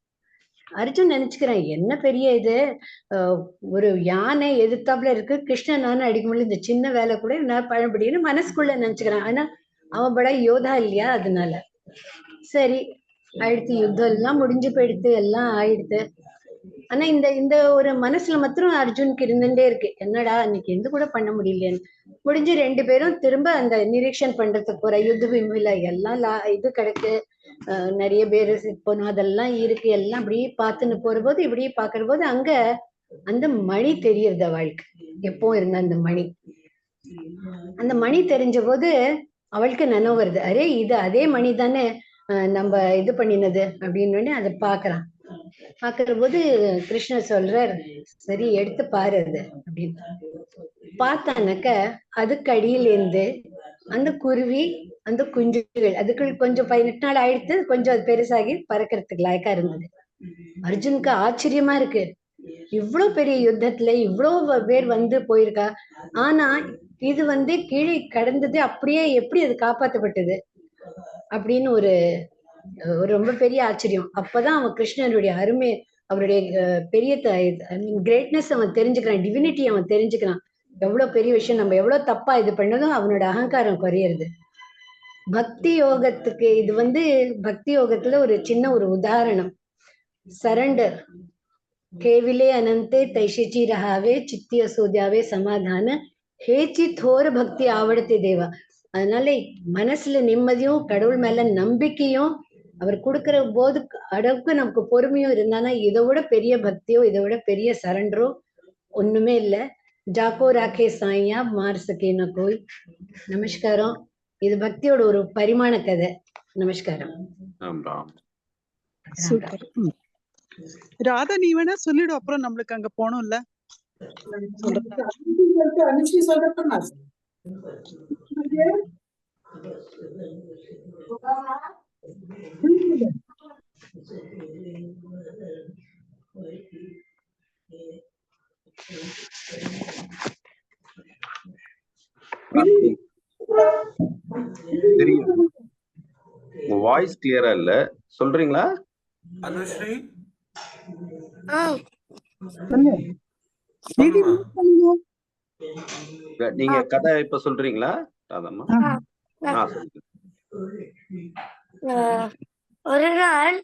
அர்ஜுன் நினைச்சுக்கிறான், என்ன பெரிய இது, ஒரு யானை எதிர்த்தாப்புல இருக்கு, கிருஷ்ணன் நானும் அடிக்க முடியல, இந்த சின்ன வேலை கூட நான் பழம்படின்னு மனசுக்குள்ள நினைச்சுக்கிறான். ஆனா அவன் பட யோதா இல்லையா, அதனால சரி ஆயிடுத்து. யுத்தம் எல்லாம் முடிஞ்சு போயிடுத்து, எல்லாம் ஆயிடுத்து. ஆனா இந்த ஒரு மனசுல மாத்திரம் அர்ஜுனுக்கு இருந்துட்டே இருக்கு, என்னடா அன்னைக்கு எந்த கூட பண்ண முடியலன்னு. முடிஞ்சு 2 பேரும் திரும்ப அந்த நிரீக்ஷன் பண்றதுக்கு போற. யுத்த பூமியில எல்லாம் இது கிடக்கு, நிறைய பேரு போனோம், அதெல்லாம் இருக்கு, எல்லாம் இப்படி பார்த்துன்னு போற போது இப்படி பாக்குற போது அங்க அந்த மணி தெரியறது அவளுக்கு. எப்போ இருந்த அந்த மணி தெரிஞ்ச போது அவளுக்கு நினைவு வருது, அரே இது அதே மணி தானே நம்ம இது பண்ணினது அப்படின்னு. அதை பாக்குறான். பாக்குற போது கிருஷ்ணர் சொல்றார், சரி எடுத்து பாரு அது அப்படின்னு. பார்த்தானாக்க அதுக்கு அடியிலேருந்து அந்த குருவி அந்த குஞ்சுகள், அதுக்கு கொஞ்சம் 18 நாள் ஆயிடுத்து, கொஞ்சம் அது பெருசாகி பறக்கிறதுக்கு லாயக்கா இருந்தது. அர்ஜுனுக்கு ஆச்சரியமா இருக்கு, இவ்வளவு பெரிய யுத்தத்துல இவ்வளவு பேர் வந்து போயிருக்கா, ஆனா இது வந்து கீழே கடந்தது, அப்படியே எப்படி அது காப்பாற்றப்பட்டது அப்படின்னு ஒரு ரொம்ப பெரிய ஆச்சரியம். அப்பதான் அவன் கிருஷ்ணனுடைய அருமை, அவருடைய பெரிய கிரேட்னஸ் அவன் தெரிஞ்சுக்கிறான், டிவினிட்டி அவன் தெரிஞ்சுக்கிறான். எவ்வளவு பெரிய விஷயம், நம்ம எவ்வளவு தப்பா இது பண்ணதும் அவனோட அகங்காரம் குறையிறது. பக்தி யோகத்துக்கு இது வந்து பக்தி யோகத்துல ஒரு சின்ன ஒரு உதாரணம். சரண்டர். கேவிலே அனந்தே தைஷிச்சி ரஹாவே சித்தி அசோத்யாவே சமாதான ஹேச்சி தோர பக்தி ஆவடத்தே தேவா. அதனால மனசுல நிம்மதியும் கடவுள் மேல நம்பிக்கையும் அவர் கொடுக்கிற போது அளவுக்கு நமக்கு பொறுமையும் இருந்தானா இதை விட பெரிய பக்தியோ இதை விட பெரிய சரண்டரோ ஒண்ணுமே இல்லை. ஜாக்கோ ராகே சாயா மார் சகேனா கோய். நமஸ்காரம். இது பக்தியோட ஒரு பரிமாண கதை. நமஸ்காரம். சூப்பர். ராதா நீ வேணா சொல்லிடு, அப்புறம் நம்மளுக்கு அங்க போனோம்ல. தெரியும். உங்க வாய்ஸ் கிளியரா இல்ல, சொல்றீங்களா? அனுஸ்ரீ சொல்லுமா. நீங்க கதை இப்ப சொல்றீங்களா ராதம்மா? சொல்லுங்க. ஒரு நாள்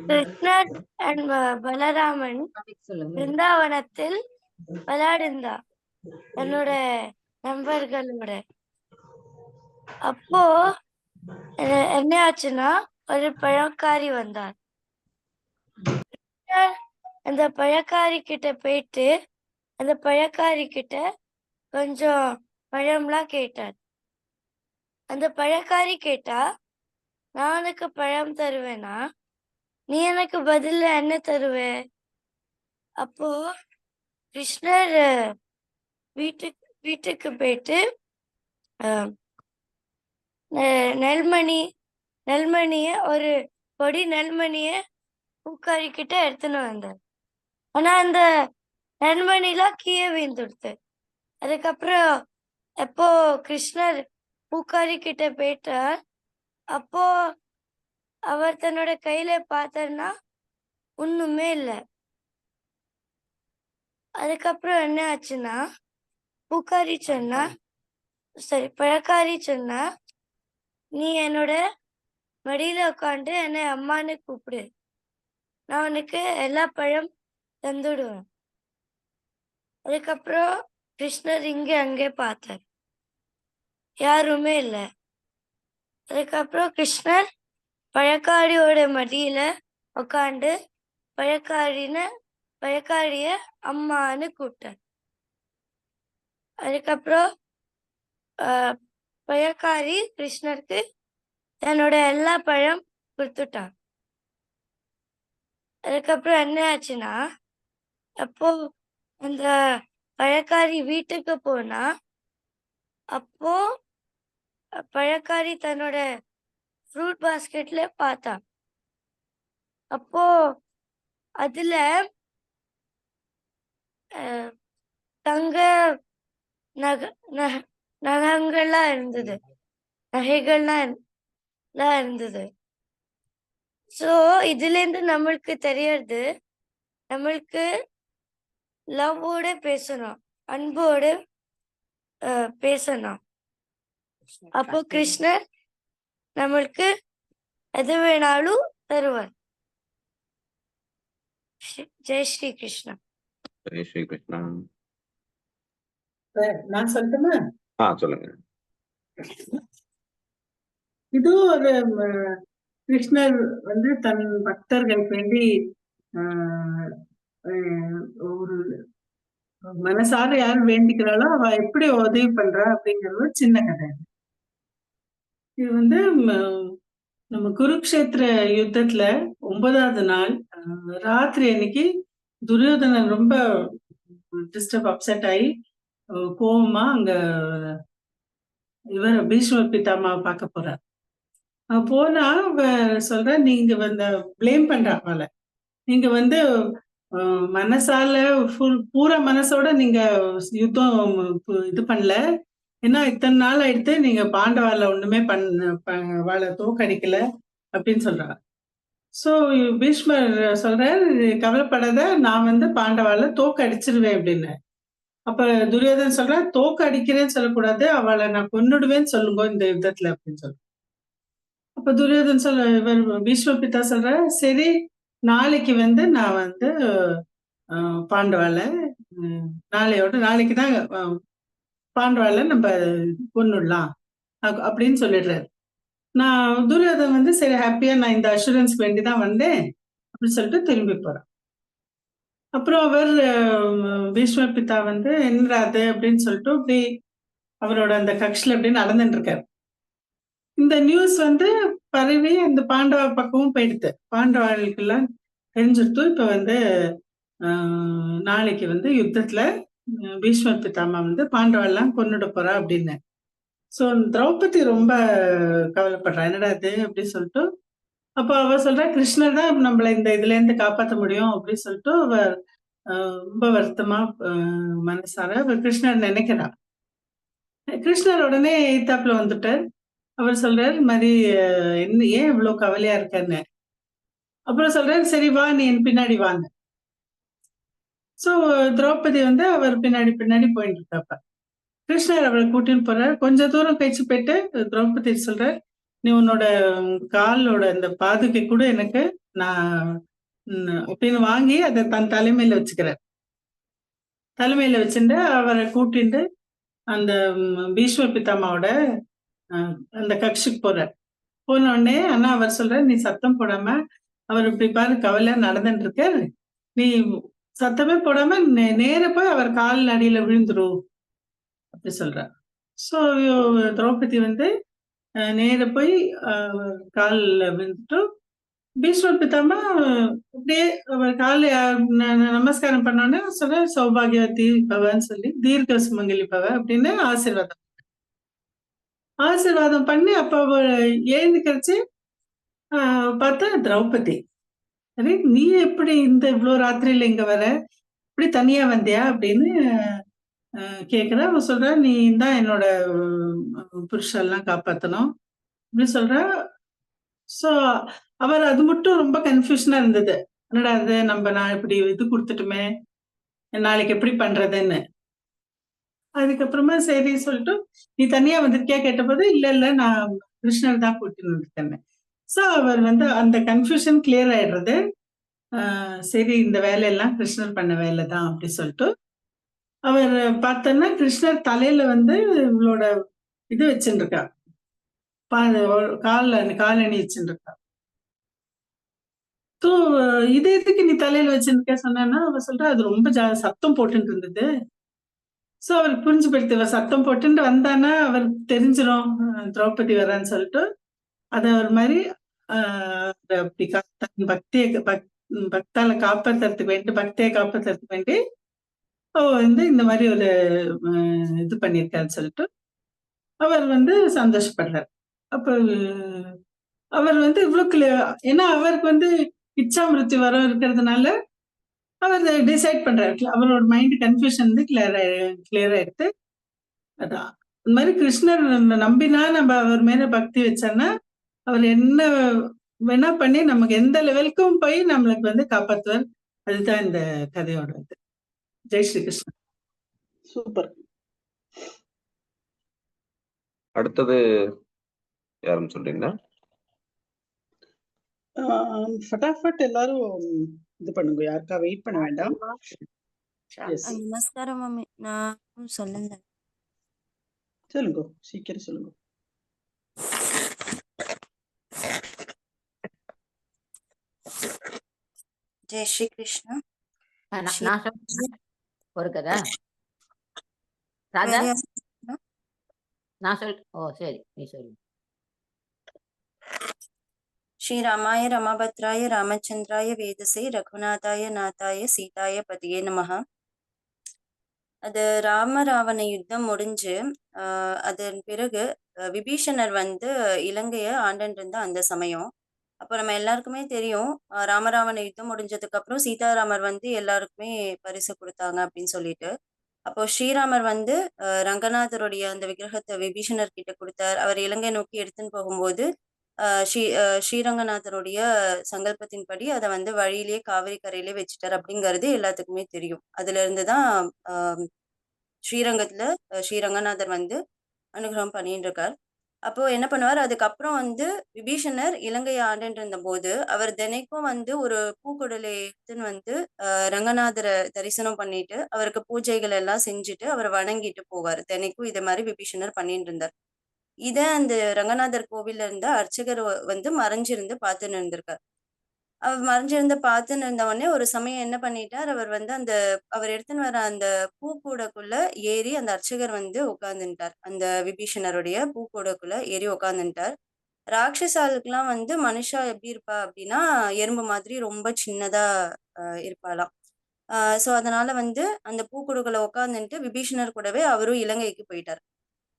கிருஷ்ணர் and பலராமன் பிருந்தாவனத்தில் விளையாடிந்தா என்னோட நண்பர்களோட. அப்போ என்ன ஆச்சுன்னா ஒரு பழக்காரி வந்தார். அந்த பழக்காரி கிட்ட போயிட்டு அந்த பழக்காரி கிட்ட கொஞ்சம் பழம்லாம் கேட்டார். அந்த பழக்காரி கேட்டா, நான் உனக்கு பழம் தருவேனா, நீ எனக்கு பதில்ல என்ன தருவ? அப்போ கிருஷ்ணர் வீட்டுக்கு போயிட்டு நெல்மணிய ஒரு பொடி நெல்மணிய பூக்காரி கிட்ட எடுத்துன்னு வந்தார். ஆனா அந்த நெல்மணிலாம் கீழே வீழ்ந்துடுத்து. அதுக்கப்புறம் எப்போ கிருஷ்ணர் பூக்காரி கிட்ட போயிட்டார், அப்போ அவர் தன்னோட கையில பார்த்தார்னா ஒண்ணுமே இல்லை. அதுக்கப்புறம் என்ன ஆச்சுன்னா பழக்காரி சொன்னா, நீ என்னோட மடியில உட்காந்து என்னை அம்மான்னு கூப்பிடு, நான் உனக்கு எல்லா பழம் தந்துடுவேன். அதுக்கப்புறம் கிருஷ்ணர் அங்கே பார்த்தார், யாருமே இல்லை. அதுக்கப்புறம் கிருஷ்ணர் பழக்காரியோட மடியில உட்காந்து பழக்காரிய அம்மான்னு கூப்பிட்டார். அதுக்கப்புறம் பழக்காரி கிருஷ்ணருக்கு தன்னோட எல்லா பழம் கொடுத்துட்டான். அதுக்கப்புறம் என்ன ஆச்சுன்னா, அப்போ அந்த பழக்காரி வீட்டுக்கு போனா, அப்போ பழக்காரி தன்னோட ஃப்ரூட் பாஸ்கெட்ல பார்த்தா. அப்போ அதுல தங்க நகைகள்லாம் இருந்தது. ஸோ இதுல இருந்து நம்மளுக்கு தெரியறது, நம்மளுக்கு லவ்வோட பேசணும், அன்போட பேசணும். அப்போ கிருஷ்ணர் நம்மளுக்கு எது வேணாலும் தருவார். ஜெய் ஸ்ரீ கிருஷ்ணா. ஜெய் ஸ்ரீ கிருஷ்ணா. நான் சொல்லட்டுமா? சொல்லுங்க. இது ஒரு கிருஷ்ணர் தன் பக்தர்கள் வேண்டி ஒரு மனசார யார் வேண்டிக்கிறாளோ அவ எப்படி உதவி பண்றா அப்படிங்கிற ஒரு சின்ன கதை. இது நம்ம குருக்ஷேத்திர யுத்தத்துல 9வது நாள் ராத்திரி அன்னைக்கு துரியோதனன் ரொம்ப அப்செட் ஆகி கோவமா அங்க இவர் பீஷ்ம பிதாமாவை பார்க்க போறார். போனா சொல்ற, நீங்க பிளேம் பண்றா அவளை, நீங்க மனசால பூரா மனசோட நீங்க யுத்தம் இது பண்ணல, ஏன்னா இத்தனை நாள் ஆயிடுத்து நீங்க பாண்டவால ஒண்ணுமே வாழை தோக்கடிக்கல அப்படின்னு சொல்றாங்க. சோ பீஷ்மர் சொல்றாரு, கவலைப்படாத, நான் பாண்டவால தோக்கடிச்சிருவேன் அப்படின்னு. அப்ப துரியோதனன் சொல்ற, தோக்க அடிக்கிறேன்னு சொல்லக்கூடாது, அவளை நான் கொன்னுடுவேன்னு சொல்லுங்க இந்த யுத்தத்துல அப்படின்னு சொல்ற. அப்ப துரியோதனன் இவர் பீஷ்ம பிதா சொல்ற, சரி நாளைக்கு நான் பாண்டவால நாளைக்குதான் பாண்டவால நம்ம கொன்னுடலாம் அப்படின்னு சொல்லிடுறாரு. நான் துரியோதனன் சரி ஹாப்பியா நான் இந்த அஷூரன்ஸ் வேண்டிதான் வந்தேன் அப்படின்னு சொல்லிட்டு திரும்பி போறேன். அப்புறம் அவர் பீஷ்ம பிதா என்னது அப்படின்னு சொல்லிட்டு அப்படி அவரோட அந்த கட்சியில அப்படி நடந்துட்டு இருக்காரு. இந்த நியூஸ் பரவி அந்த பாண்டவ பக்கமும் போயிடுது. பாண்டவாளுக்கெல்லாம் தெரிஞ்சிருத்தோம் இப்ப நாளைக்கு யுத்தத்துல பீஷ்ம பிதாமா பாண்டவாள்லாம் கொன்னுட போறா அப்படின்னு. சோ திரௌபதி ரொம்ப கவலைப்படுறா, என்னடா அது அப்படின்னு சொல்லிட்டு அப்போ அவ சொல்றா கிருஷ்ணர் தான் நம்மள இந்த இதுல இருந்து காப்பாற்ற முடியும் அப்படின்னு சொல்லிட்டு அவ ரொம்ப வருத்தமா மனசார அவர் கிருஷ்ணர் நினைக்கிறா. கிருஷ்ணர் உடனே எய்தாப்புல வந்துட்டார். அவர் சொல்றாரு இந்த மாதிரி என்ன ஏன் இவ்வளவு கவலையா இருக்கன்னு. அப்புறம் சொல்றாரு சரி வா நீ என் பின்னாடி வாங்க. சோ திரௌபதி வந்து அவர் பின்னாடி பின்னாடி போயிட்டு இருக்காப்ப கிருஷ்ணர் அவரை கூட்டின்னு போறாரு. கொஞ்ச தூரம் கழிச்சு போயிட்டு திரௌபதி சொல்றாரு நீ உன்னோட காலோட அந்த பாதுகை கூட எனக்கு நான் அப்படின்னு வாங்கி அதை தன் தலைமையில வச்சுக்கிறார். தலைமையில வச்சுட்டு அவரை கூட்டிட்டு அந்த பீஷ்ம பிதாமாவோட அந்த கட்சிக்கு போறார். போன உடனே ஆனா அவர் சொல்ற நீ சத்தம் போடாம அவர் இப்படி பாரு கவலை நடந்துட்டு இருக்காரு, நீ சத்தமே போடாம நேர போய் அவர் கால் அடியில விழுந்துரும் அப்படி சொல்றார். சோ திரௌபதி வந்து நேர போய் காலில் விழுந்துட்டு பீஷ்ம பிதாமா அப்படியே அவர் கால நமஸ்காரம் பண்ணோன்னே சொல்ற சௌபாகியவதி பவன்னு சொல்லி தீர்க்க சுமங்கலி பவ அப்படின்னு ஆசீர்வாதம் பண்ணி அப்ப எழுந்துக்கிறச்சு பார்த்தா திரௌபதி அரே நீ எப்படி இந்த இவ்வளவு ராத்திரியில இங்க வர, இப்படி தனியா வந்தியா அப்படின்னு கேக்குற. அவ சொல்ற நீ தான் என்னோட புருஷெல்லாம் காப்பாத்தணும் அப்படி சொல்ற. சோ அவர் அது மட்டும் ரொம்ப கன்ஃபியூஷனா இருந்தது. என்னடா அது நான் இப்படி இது கொடுத்துட்டுமே நாளைக்கு எப்படி பண்றதுன்னு. அதுக்கப்புறமா சரி சொல்லிட்டு நீ தனியா வந்திருக்கியா கேட்டபோது இல்ல நான் கிருஷ்ணர் தான் கூட்டின்னு வந்திருக்கேன். சோ அவர் வந்து அந்த கன்ஃபியூஷன் கிளியர் ஆயிடுறது. சரி இந்த வேலையெல்லாம் கிருஷ்ணர் பண்ண வேலை தான் அப்படி சொல்லிட்டு அவர் பார்த்தோன்னா கிருஷ்ணர் தலையில வந்து இவளோட இது வச்சுட்டு இருக்கா, காலணி வச்சுட்டு இருக்கா. இது எதுக்கு நீ தலையில வச்சிருக்க சொன்னா அவ சொல்றா அது ரொம்ப சத்தம் போட்டுட்டு இருந்தது. சோ அவருக்கு புரிஞ்சு போயிடுது இவ சத்தம் போட்டுட்டு வந்தானா அவருக்கு தெரிஞ்சிடும் திரௌபதி வரான்னு சொல்லிட்டு அத ஒரு மாதிரி அப்படி பக்தியை பக்தால காப்பாத்துறதுக்கு வேண்டி பக்தியை காப்பாத்துறதுக்கு வேண்டி வந்து இந்த மாதிரி ஒரு இது பண்ணியிருக்காருன்னு சொல்லிட்டு அவர் வந்து சந்தோஷப்படுறார். அப்ப அவர் வந்து இவ்வளவு ஏன்னா அவருக்கு வந்து இச்சாமிருத்தி வரம் இருக்கிறதுனால அவர் டிசைட் பண்றாரு. அவரோட மைண்ட் கன்ஃபியூஷன் வந்து கிளியர் ஆயிடுத்து. அதான் இந்த மாதிரி கிருஷ்ணர் நம்பினா நம்ம அவர் மேல பக்தி வச்சோன்னா அவர் என்ன வேணா பண்ணி நமக்கு எந்த லெவலுக்கும் போய் நம்மளுக்கு வந்து காப்பாற்றுவார். அதுதான் இந்த கதையோட இது. ஜெய் ஸ்ரீ கிருஷ்ணா. சூப்பர். அடுத்தது யாரும் சொல்றீங்களா? ஃபட்டாஃபட் எல்லாரும் இது பண்ணுங்க, யாருக்கா வெயிட் பண்ண வேண்டாம். நமஸ்காரம் மம்மி, நான் சொல்லுங்க. சொல்லுங்க, சீக்கிரம் சொல்லுங்க. ஜெய் ஸ்ரீ கிருஷ்ணா. ஒரு கதை ராதா நான் சொல். ஓ சரி நீ சொல்லு. ஸ்ரீராமாய ரமபத்ராய ராமச்சந்திராய வேதசே ரகுநாதாய நாதாய சீதாய பதியே நமஹ. அது ராவண யுத்தம் முடிஞ்சு அதன் பிறகு விபீஷணர் வந்து இலங்கைய ஆண்டுட்டு இருந்த அந்த சமயம். அப்போ நம்ம எல்லாருக்குமே தெரியும் ராமராவண யுத்தம் முடிஞ்சதுக்கு அப்புறம் சீதாராமர் வந்து எல்லாருக்குமே பரிசு கொடுத்தாங்க அப்படின்னு சொல்லிட்டு. அப்போ ஸ்ரீராமர் வந்து ரங்கநாதருடைய அந்த விக்கிரகத்தை விபீஷணர் கிட்ட கொடுத்தார். அவர் இலங்கை நோக்கி எடுத்துன்னு போகும்போது ஸ்ரீரங்கநாதருடைய சங்கல்பத்தின்படி அதை வந்து வழியிலேயே காவிரி கரையிலே வச்சுட்டார் அப்படிங்கிறது எல்லாத்துக்குமே தெரியும். அதுல இருந்துதான் ஸ்ரீரங்கத்துல ஸ்ரீரங்கநாதர் வந்து அனுகிரகம் பண்ணிட்டு இருக்கார். அப்போ என்ன பண்ணுவார், அதுக்கப்புறம் வந்து விபீஷணர் இலங்கையை ஆண்டுட்டு இருந்த போது அவர் தினைக்கும் வந்து ஒரு பூக்குடலை எடுத்துன்னு வந்து ரங்கநாதரை தரிசனம் பண்ணிட்டு அவருக்கு பூஜைகள் எல்லாம் செஞ்சுட்டு அவர் வணங்கிட்டு போவார். தினைக்கும் இதை மாதிரி விபீஷணர் பண்ணிட்டு இருந்தார். இத அந்த ரங்கநாதர் கோவில்ல இருந்த அர்ச்சகர் வந்து மறைஞ்சிருந்து பார்த்துன்னு இருந்திருக்கார். அவர் மறைஞ்சிருந்து பார்த்துன்னு இருந்தவொடனே ஒரு சமயம் என்ன பண்ணிட்டார், அவர் வந்து அவர் எடுத்துன்னு வர அந்த பூக்கூடக்குள்ள ஏறி அந்த அர்ச்சகர் வந்து உட்கார்ந்துட்டார். அந்த விபீஷணருடைய பூக்கூடக்குள்ள ஏறி உட்கார்ந்துட்டார். ராட்சசாளுக்கெல்லாம் வந்து மனுஷா எப்படி இருப்பா அப்படின்னா எறும்பு மாதிரி ரொம்ப சின்னதா இருப்பாளாம். சோ அதனால வந்து அந்த பூக்கூடுக்குள்ள உட்கார்ந்துட்டு விபீஷணர் கூடவே அவரும் இலங்கைக்கு போயிட்டார்.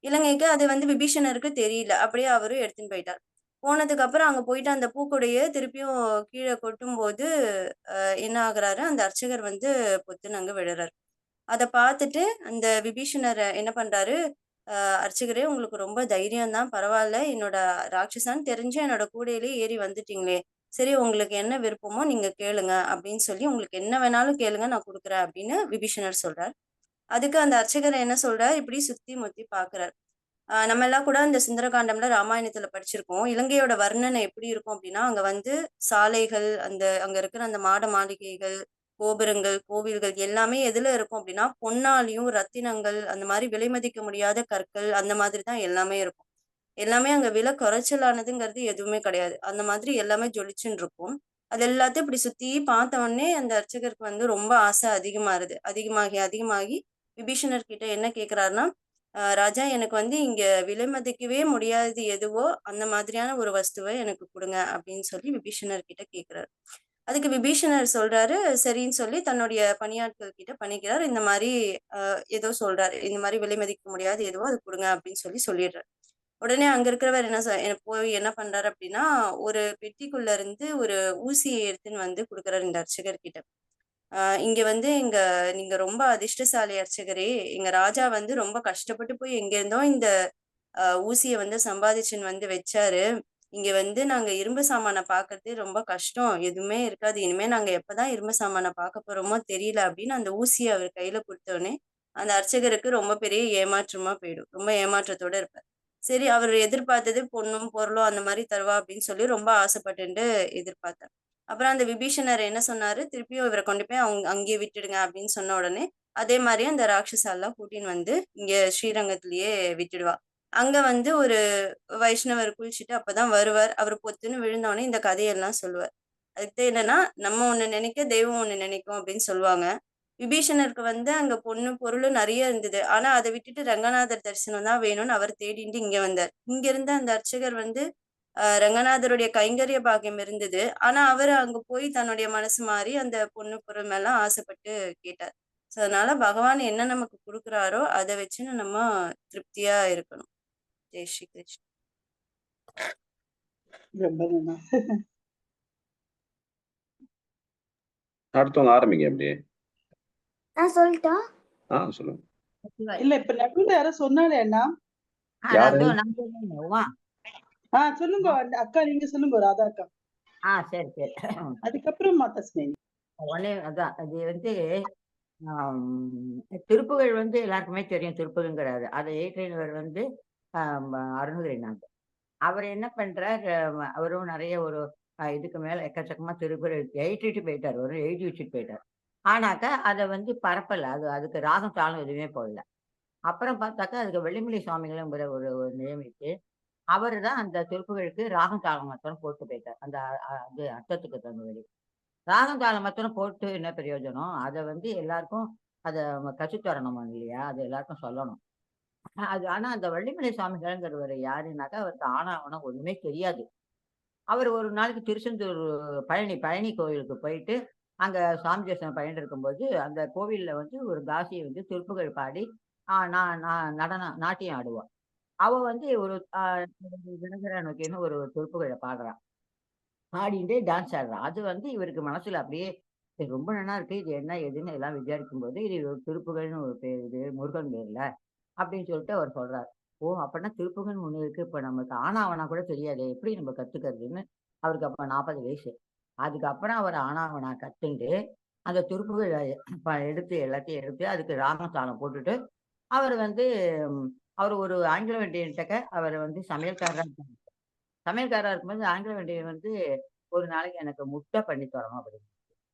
இலங்கைக்கு அது வந்து விபீஷணருக்கு தெரியல, அப்படியே அவரும் எடுத்துன்னு போயிட்டார். போனதுக்கு அப்புறம் அங்க போயிட்டு அந்த பூக்குடைய திருப்பியும் கீழே கொட்டும்போது என்ன ஆகுறாரு, அந்த அர்ச்சகர் வந்து பொத்துன்னு அங்க விழுறாரு. அத பார்த்துட்டு அந்த விபீஷணர் என்ன பண்றாரு, அர்ச்சகரே உங்களுக்கு ரொம்ப தைரியம் தான், பரவால்ல. என்னோட ராட்சசான்னு தெரிஞ்சு என்னோட கூடையிலேயே ஏறி வந்துட்டீங்களே! சரி உங்களுக்கு என்ன விருப்பமோ நீங்க கேளுங்க அப்படின்னு சொல்லி, உங்களுக்கு என்ன வேணாலும் கேளுங்க நான் குடுக்குறேன் அப்படின்னு விபீஷணர் சொல்றார். அதுக்கு அந்த அர்ச்சகர் என்ன சொல்றார், இப்படி சுத்தி முத்தி பார்க்குறார். நம்ம எல்லாம் கூட இந்த சுந்தரகாண்டம்ல ராமாயணத்துல படிச்சிருக்கோம். இலங்கையோட வர்ணனை எப்படி இருக்கும் அப்படின்னா, அங்க வந்து சாலைகள், அங்க இருக்கிற அந்த மாட மாளிகைகள், கோபுரங்கள், கோவில்கள் எல்லாமே எதுல இருக்கும் அப்படின்னா, பொன்னாலையும், ரத்தினங்கள் அந்த மாரி விலை மதிக்க முடியாத கற்கள் அந்த மாதிரி தான் எல்லாமே இருக்கும். எல்லாமே அங்க விலை குறைச்சலானதுங்கிறது எதுவுமே கிடையாது. அந்த மாதிரி எல்லாமே ஜொலிச்சுன்னு இருக்கும். அது எல்லாத்தையும் இப்படி சுத்தி பார்த்த உடனே அந்த அர்ச்சகருக்கு வந்து ரொம்ப ஆசை அதிகமாருது. அதிகமாகி, அதிகமாகி விபீஷணர் கிட்ட என்ன கேட்கிறாருன்னா, ராஜா எனக்கு வந்து இங்க விலை மதிக்கவே முடியாதது எதுவோ, அந்த மாதிரியான ஒரு வஸ்துவ எனக்கு குடுங்க அப்படின்னு சொல்லி விபீஷணர் கிட்ட கேட்கிறாரு. அதுக்கு விபீஷணர் சொல்றாரு, சரின்னு சொல்லி தன்னுடைய பணியாட்கள் கிட்ட பணிக்கிறார். இந்த மாரி ஏதோ சொல்றாரு. இந்த மாரி விலை மதிக்க முடியாத எதுவோ அது குடுங்க அப்படின்னு சொல்லிடுறாரு. உடனே அங்க இருக்கிறவர் போய் என்ன பண்றாரு அப்படின்னா, ஒரு பெட்டிக்குள்ள இருந்து ஒரு ஊசிய எடுத்துன்னு வந்து குடுக்குறாரு இந்த அர்ச்சகர்கிட்ட. இங்க வந்து நீங்க ரொம்ப அதிர்ஷ்டசாலி அர்ச்சகரே. எங்க ராஜா வந்து ரொம்ப கஷ்டப்பட்டு போய் எங்கேருந்தோ இந்த ஊசிய வந்து சம்பாதிச்சுன்னு வந்து வச்சாரு. இங்க வந்து நாங்க இரும்பு சாமான பார்க்கறதே ரொம்ப கஷ்டம். எதுவுமே இருக்காது. இனிமே நாங்க எப்பதான் இரும்பு சாமான பார்க்க போறோமோ தெரியல அப்படின்னு அந்த ஊசிய அவர் கையில குடுத்தோனே, அந்த அர்ச்சகருக்கு ரொம்ப பெரிய ஏமாற்றமா போயிடும். ரொம்ப ஏமாற்றத்தோட இருப்பார். சரி அவர் எதிர்பார்த்தது பொன்னும், பொருளும் அந்த மாரி தருவா அப்படின்னு சொல்லி ரொம்ப ஆசைப்பட்டுண்டு எதிர்பார்த்தார். அப்புறம் அந்த விபீஷணர் என்ன சொன்னாரு, திருப்பியும் இவர கொண்டு போய் அங்கேயே விட்டுடுங்க அப்படின்னு சொன்ன உடனே, அதே மாரி அந்த ராட்சசாலாம் கூட்டின்னு வந்து இங்க ஸ்ரீரங்கத்திலேயே விட்டுடுவா. அங்க வந்து ஒரு வைஷ்ணவர் குளிச்சுட்டு அப்பதான் வருவார். அவரு பொத்துன்னு விழுந்தோனே இந்த கதையெல்லாம் சொல்லுவார். அதுக்கு என்னன்னா, நம்ம ஒண்ணு நினைக்க, தெய்வம் ஒண்ணு நினைக்கும் அப்படின்னு சொல்லுவாங்க. விபீஷணருக்கு வந்து அங்க பொண்ணு, பொருளு நெறைய இருந்தது. ஆனா அத விட்டுட்டு ரங்கநாதர் தரிசனம் தான் வேணும்னு அவர் தேடிண்டு இங்க வந்தார். இங்க இருந்த அந்த அர்ச்சகர் வந்து ரங்கநாதருடைய கைங்கரிய பாக்கியம் இருந்தது. ஆனா அவரு அங்க போய் தன்னுடைய மனசு மாறி அந்த பொண்ணு, பொருள் மேல ஆசைப்பட்டு கேட்டார். ஸோ அதனால பகவான் என்ன நமக்கு குடுக்குறாரோ, அத வச்சுன்னு நம்ம திருப்தியா இருக்கணும். ஜெய் ஸ்ரீ கிருஷ்ணா. ரொம்ப நல்லா. அடுத்தவங்க ஆரம்பிங்க அப்படியே. நான் சொல்லிட்டா? சொல்லுங்க. இல்ல இப்ப நடுவுல யாரோ சொன்னாலே அண்ணா. யாரு? சொல்லுங்க அக்கா, நீங்க சொல்லுங்க ராதா அக்கா. சரி சரி. அதுக்கப்புறம் தஸ்மினி. உடனே அதான் அது வந்து திருப்புகழ் வந்து எல்லாருக்குமே தெரியும். திருப்புகழ்ங்கிறாரு அதை இயற்றினவர் வந்து அருணகிரிநாதர். அவர் என்ன பண்றார், அவரும் நிறைய ஒரு இதுக்கு மேல எக்கச்சக்கமா திருக்குறள் எழுதிட்டு போயிட்டார். ஒரு எழுதி வச்சுட்டு போயிட்டார். ஆனாக்கா அதை வந்து பரப்பல. அதுக்கு ராகம் தாளம் எதுவுமே போடல. அப்புறம் பார்த்தாக்கா அதுக்கு வெள்ளிமலை சுவாமிகளுங்கிற ஒரு நியமித்து அவர் தான் அந்த திருப்புகழுக்கு ராகம் தாளம் மாத்திரம் போட்டு போயிட்டார். அந்த அது அர்த்தத்துக்கு தகுந்தபடி ராகம் தாளம் மாத்திரம் போட்டு என்ன பிரயோஜனம்? அதை வந்து எல்லாருக்கும் அதை கற்றுத்தரணும் இல்லையா? அது எல்லாருக்கும் சொல்லணும். அது ஆனா அந்த வள்ளிமலை சுவாமிகள்ங்கிறவர் யாருன்னாக்கா அவருக்கு ஆனாவனம் ஒண்ணுமே தெரியாது. அவர் ஒரு நாளைக்கு திருச்செந்தூர் பழனி கோவிலுக்கு போயிட்டு அங்க சாமி தரிசனம் பண்ணிட்டு இருக்கும்போது அந்த கோவில்ல வந்து ஒரு தாசியை வந்து திருப்புகழ் பாடி நாட்டியம் ஆடுவா. அவ வந்து ஒரு வினகர நோக்கின்னு ஒரு திருப்புகழை பாடுறான். பாடிட்டு டான்ஸ் ஆடுறான். அது வந்து இவருக்கு மனசுல அப்படியே ரொம்ப நல்லா இருக்கு. இது என்ன ஏதுன்னு எல்லாம் விசாரிக்கும் போது இது ஒரு திருப்புகழ்னு ஒரு பேர், இது முருகன் பேர்ல அப்படின்னு சொல்லிட்டு அவர் சொல்றாரு. ஓ அப்படின்னா திருப்புகழ் ஒண்ணு இருக்கு. இப்ப நமக்கு ஆனாவனா கூட தெரியாது, எப்படி நம்ம கத்துக்கிறதுன்னு. அவருக்கு அப்ப 40 வயசு. அதுக்கப்புறம் அவர் ஆனாவனா கத்துண்டு அந்த திருப்புகழை எல்லாத்தையும் எடுத்து அதுக்கு ராகம் தாளம் போட்டுட்டு அவர் வந்து அவர் ஒரு ஆங்கில வண்டியன்ட்டக்க அவர் வந்து சமையல்காரரா இருக்கும்போது ஆங்கில வண்டியன் வந்து ஒரு நாளைக்கு எனக்கு முட்டை பண்ணி தரணும் அப்படின்னு.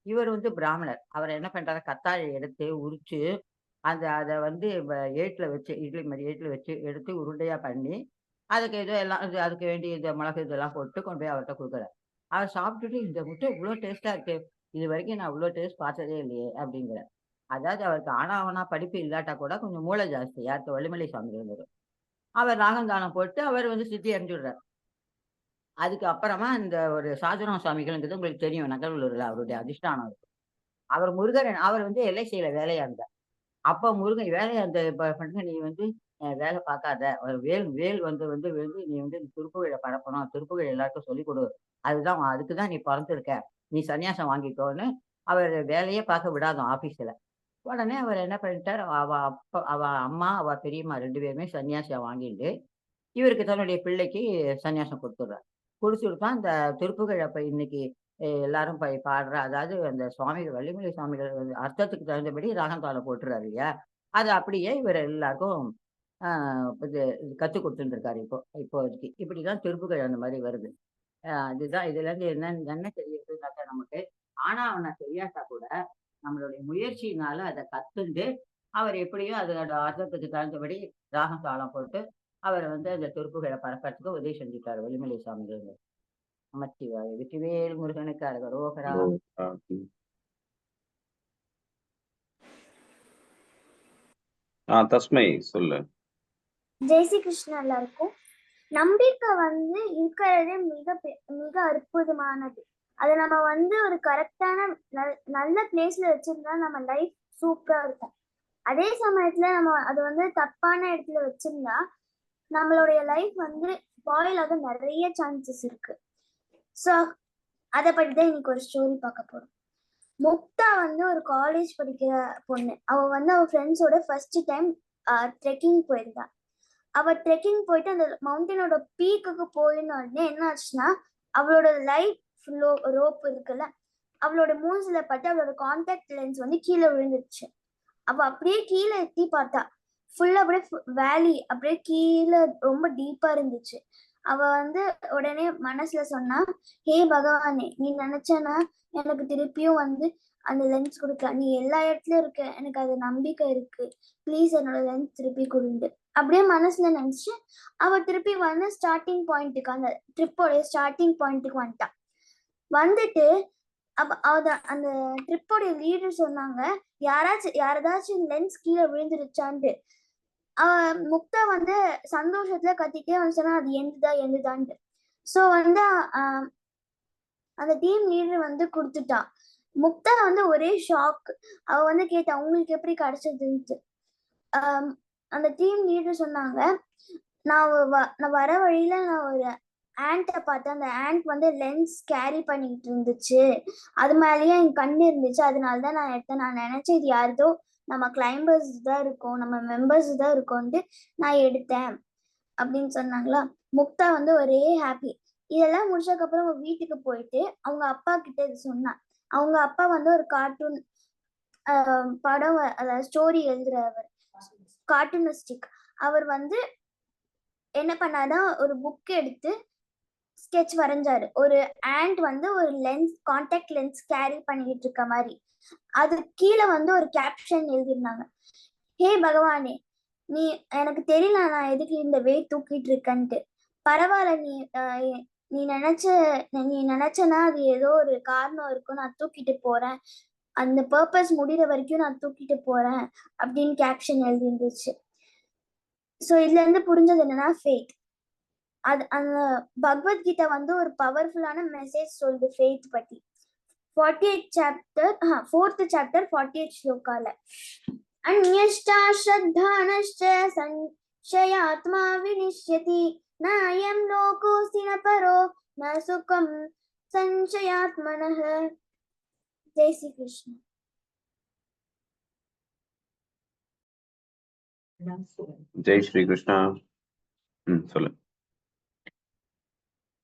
இவர் வந்து பிராமணர். அவர் என்ன பண்றாரு, கத்தாழை எடுத்து உரிச்சு அதை வந்து ஏட்டுல வச்சு இட்லி மாதிரி ஏட்டுல வச்சு எடுத்து உருண்டையா பண்ணி அதுக்கு ஏதோ எல்லாம் அதுக்கு வேண்டிய இந்த மிளகு இதெல்லாம் போட்டு கொண்டு போய் அவர்கிட்ட கொடுக்குறாரு. அவர் சாப்பிட்டுட்டு இந்த முட்டை இவ்வளோ டேஸ்டா இருக்கு, இது வரைக்கும் நான் இவ்வளோ டேஸ்ட் பார்த்ததே இல்லையே அப்படிங்கிற. அதாவது அவருக்கு ஆனாவனா படிப்பு இல்லாட்டா கூட கொஞ்சம் மூளை ஜாஸ்தி. யாருக்கு? வள்ளிமலை சுவாமி இருந்தாரு. அவர் ராகந்தானம் போட்டு அவர் வந்து சித்தி அடைஞ்சுடுறார். அதுக்கு அப்புறமா இந்த ஒரு சாதுராம சுவாமிகள்ங்கிறது உங்களுக்கு தெரியும், நகர்வலூர்ல அவருடைய அதிஷ்டானம் இருக்கு. அவர் முருகர். அவர் வந்து எல்ஐசியில வேலையா இருந்தார். அப்ப முருகன் வேலைய அந்த பண்ணுங்க நீ வந்து வேலை பார்க்காத. வேல் வேல் வந்து வந்து வந்து நீ வந்து திருப்புகழ பரப்பணும். திருப்புகழ எல்லாருக்கும் சொல்லிக் குடு. அதுக்கு தான் நீ பொறந்திருக்க. நீ சன்னியாசம் வாங்கிக்கோன்னு அவர் வேலையே பார்க்க விடாதாம் ஆபீஸ்ல. உடனே அவர் என்ன பண்ணிட்டார், அவ அம்மா, அவ பெரியம்மா 2 பேருமே சன்னியாசியா வாங்கிட்டு, இவருக்கு தன்னுடைய பிள்ளைக்கு சன்னியாசம் குடுத்துடுறார். குடுத்துட்டு தான் இந்த திருப்புகழ இப்ப இன்னைக்கு எல்லாரும் பாடுற அதாவது அந்த சுவாமிகள் வள்ளிமலை சுவாமிகள் வந்து அர்த்தத்துக்கு தகுந்தபடி ராகம் தாளம் போட்டுறாரு இல்லையா? அது அப்படியே இவர் எல்லாருக்கும் ஆ இது கத்துக் குடுத்துட்டுருக்காரு இப்போதைக்கு. இப்படிதான் திருப்புகழ் அந்த மாரி வருது. அதுதான் இதுலேருந்து என்ன தெரியுதுனாக்கா நமக்கு, ஆனா ஆவன்னா தெரியாட்டா கூட, நம்மளுடைய முயற்சியினால அத கத்துண்டு, அவர் எப்படியோ அதோட அர்த்தத்துக்கு தகுந்தபடி ராகம் தாளம் போட்டு, அவர் வந்து அந்த திருப்புகழ பரப்பறதுக்கு உதவி செஞ்சுட்டாரு வள்ளிமலை சுவாமிகள். நமச்சிவாய! வெற்றிவேல் முருகனுக்கு அரகரோகரா! தஸ்மை சொல்லு. ஜெய் ஸ்ரீ கிருஷ்ணா எல்லாருக்கும். நம்பிக்கை வந்து இருக்கிறதே மிக அற்புதமானது. அதை நம்ம வந்து ஒரு கரெக்டான நல்ல பிளேஸ்ல வச்சிருந்தா நம்ம லைஃப் சூப்பரா இருக்கும். அதே சமயத்துல நம்ம அது வந்து தப்பான இடத்துல வச்சிருந்தா நம்மளுடைய லைஃப் வந்து ஸ்பாயில் ஆக நிறைய சான்சஸ் இருக்கு. ஸோ அதை பத்தி தான் இன்னைக்கு ஒரு ஸ்டோரி பார்க்க போறோம். முக்தா வந்து ஒரு காலேஜ் படிக்கிற பொண்ணு. அவ வந்து அவ ஃப்ரெண்ட்ஸோட ஃபர்ஸ்ட் டைம் ட்ரெக்கிங் போயிருந்தா. அவ ட்ரெக்கிங் போயிட்டு அந்த மவுண்டனோட பீக்குக்கு போயின உடனே என்ன ஆச்சுன்னா, அவளோட லைஃப் ரோப் இருக்குல்ல, அவளோட மூஞ்சில பட்டு அவளோட கான்டாக்ட் லென்ஸ் வந்து கீழே விழுந்துருச்சு. அவ அப்படியே கீழே எத்தி பார்த்தா, ஃபுல்லா அப்படியே வேலி அப்படியே கீழே ரொம்ப டீப்பா இருந்துச்சு. அவ வந்து உடனே மனசுல சொன்னா, ஹே பகவானே, நீ நினைச்சனா எனக்கு திருப்பியும் வந்து அந்த லென்ஸ் கொடுக்க, நீ எல்லா இடத்துலயும் இருக்க, எனக்கு அது நம்பிக்கை இருக்கு, ப்ளீஸ் என்னோட லென்ஸ் திருப்பி கொடுண்டு அப்படியே மனசுல நினைச்சு அவ திருப்பி வந்து ஸ்டார்டிங் பாயிண்ட்டுக்கு, அந்த ட்ரிப்போட ஸ்டார்டிங் பாயிண்ட்டுக்கு வந்துட்டான். வந்துட்டு அந்த ட்ரிப்போட லீடர் சொன்னாங்க, யாரதாச்சும் லென்ஸ் கீழே விழுந்துருச்சான்ட்டு. முக்தா வந்து சந்தோஷத்துல கத்திட்டே வந்து சொன்னா, அது எந்துதான்ட்டு. ஸோ வந்து அந்த டீம் லீடர் வந்து கொடுத்துட்டான். முக்தா வந்து ஒரே ஷாக். அவ வந்து கேட்டா, உங்களுக்கு எப்படி கிடைச்சதுன்ட்டு. அந்த டீம் லீடர் சொன்னாங்க, நான் வர வழியில நான் ஒரு ஆண்ட்டை பார்த்தேன். அந்த ஆண்ட் வந்து லென்ஸ் கேரி பண்ணிட்டு இருந்துச்சு, அது மேலேயே என் கண்ணு இருந்துச்சு, அதனாலதான் நான் எடுத்தேன். நான் நினைச்சேன் இது யாருதோ நம்ம கிளைம்பர்ஸ் தான் இருக்கோம், நம்ம மெம்பர்ஸ் தான் இருக்கோன்ட்டு நான் எடுத்தேன் அப்படின்னு சொன்னாங்களா. முக்தா வந்து ஒரே ஹாப்பி. இதெல்லாம் முடிச்சதுக்கு அப்புறம் அவங்க வீட்டுக்கு போயிட்டு அவங்க அப்பா கிட்ட இது சொன்னான். அவங்க அப்பா வந்து ஒரு கார்ட்டூன் படம், அதாவது ஸ்டோரி எழுதுறவர், கார்ட்டூனிஸ்டிக். அவர் வந்து என்ன பண்ணாதான் ஒரு புக் எடுத்து ஸ்கெட்ச் வரைஞ்சாரு. ஒரு ஆண்ட் வந்து ஒரு லென்ஸ், கான்டாக்ட் லென்ஸ் கேரி பண்ணிட்டு இருக்க மாதிரி. அது கீழே வந்து ஒரு கேப்ஷன் எழுதிருந்தாங்க, ஹே பகவானே, நீ எனக்கு தெரியல நான் எதுக்கு இந்த வெயிட் தூக்கிட்டு இருக்கன்ட்டு. பரவாயில்ல, நீ நினைச்சனா அது ஏதோ ஒரு காரணம் இருக்கும், நான் தூக்கிட்டு போறேன், அந்த பர்பஸ் முடிகிற வரைக்கும் நான் தூக்கிட்டு போறேன் அப்படின்னு கேப்ஷன் எழுதி இருந்துச்சு. ஸோ இதுல இருந்து புரிஞ்சது என்னன்னா, ஃபெய்த். அது அந்த பகவத்கீதை வந்து ஒரு பவர்ஃபுல்லான மெசேஜ் சொல்லுது ஃபெய்த் பத்தி. 48 சாப்டர் 4th சாப்டர் 48 ஸ்லோகால, அன்யஷ்டா ஸ்ரத்தானஷ்ட சஞ்சயாத்மா வினிஷ்யதி நாயம் லோகோஸ்தி ந பரோ ந சுகம் சஞ்சயாத்மனஹ. ஜெய் ஸ்ரீ கிருஷ்ணா. ஜெய் ஸ்ரீ கிருஷ்ணா. சொல்லு.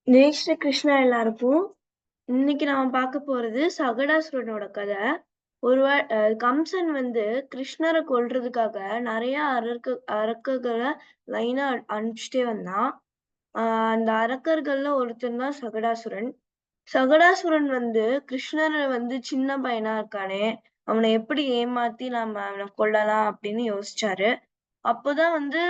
ஜெய் ஸ்ரீ கிருஷ்ணா எல்லாருக்கும். இன்னைக்கு நாம பார்க்க போறது சகடாசுரனோட கதை. கம்சன் வந்து கிருஷ்ணரை கொல்றதுக்காக நிறைய அரக்கர்களை லைனா அனுப்பிச்சுட்டே வந்தான். அந்த அரக்கர்கள்ல ஒருத்தன் தான் சகடாசுரன். சகடாசுரன் வந்து கிருஷ்ணரை வந்து சின்ன பையனா இருக்கானே, அவனை எப்படி ஏமாத்தி நாம அவனை கொல்லலாம் அப்படின்னு யோசிச்சாரு. அப்போதான் வந்து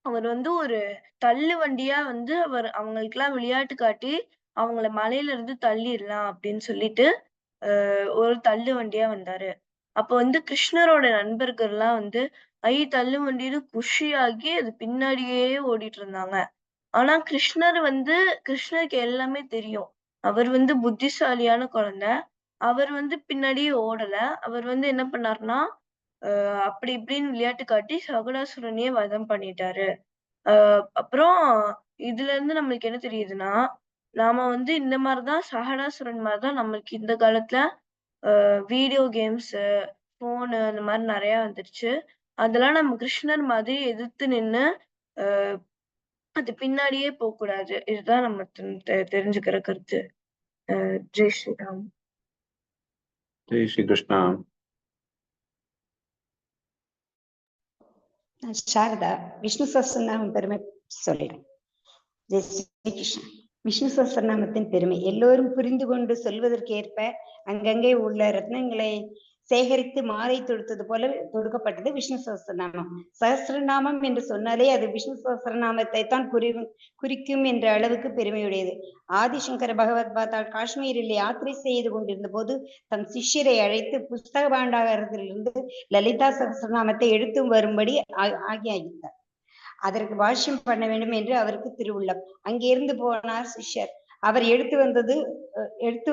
அவர் வந்து ஒரு தள்ளு வண்டியா வந்து அவங்களுக்கெல்லாம் விளையாட்டு காட்டி அவங்கள மலையில இருந்து தள்ளிடலாம் அப்படின்னு சொல்லிட்டு ஒரு தள்ளு வண்டியா வந்தாரு. அப்ப வந்து கிருஷ்ணரோட நண்பர்கள்லாம் வந்து தள்ளு வண்டின்னு குஷியாகி அது பின்னாடியே ஓடிட்டு இருந்தாங்க. ஆனா கிருஷ்ணருக்கு எல்லாமே தெரியும். அவர் வந்து புத்திசாலியான குழந்தை. அவர் வந்து பின்னாடியே ஓடல. அவர் வந்து என்ன பண்ணாருன்னா, அப்படி இப்படின்னு விளையாட்டு காட்டி சகுடாசுரனையே வதம் பண்ணிட்டாரு. அப்புறம் இதுல இருந்து நம்மளுக்கு என்ன தெரியுதுன்னா, நாம வந்து இந்த மாதிரிதான் சகடாசுரன் மாதிரிதான் நம்மளுக்கு இந்த காலத்துல வீடியோ கேம்ஸ், போனு அந்த மாதிரி நிறைய வந்துருச்சு. அதெல்லாம் நம்ம கிருஷ்ணர் மாதிரி எதிர்த்து நின்னு அது பின்னாடியே போக கூடாது. இதுதான் நம்ம தெரிஞ்சுக்கிற கருத்து. ஜெய் ஸ்ரீராம். ஜெய் ஸ்ரீ கிருஷ்ணா. சாரதா, விஷ்ணு சஹஸ்ரநாமம் பெருமை சொல்றேன். ஜெய் ஸ்ரீ கிருஷ்ணா. விஷ்ணு சஹஸ்ரநாமத்தின் பெருமை எல்லோரும் புரிந்து கொண்டு சொல்வதற்கேற்ப அங்கங்கே உள்ள ரத்னங்களை சேகரித்து மாலை தொடுத்தது போல தொடுக்கப்பட்டது விஷ்ணு சஹஸ்ரநாமம். சஹஸ்ரநாமம் என்று சொன்னாலே அது விஷ்ணு சஹஸ்ரநாமத்தை தான் குறிக்கும் என்ற அளவுக்கு பெருமையுடையது. ஆதிசங்கர பகவத் பாதால் காஷ்மீரில் யாத்திரை செய்து கொண்டிருந்த போது தம் சிஷ்யரை அழைத்து புஸ்தக பாண்டாகரத்திலிருந்து லலிதா சஹஸ்ரநாமத்தை எடுத்து வரும்படி ஆகியாகித்தார். அதற்கு பாஷ்யம் பண்ண வேண்டும் என்று அவருக்கு திருவுள்ளம். அங்கிருந்து போனார் சிஷ்யர். அவர் எடுத்து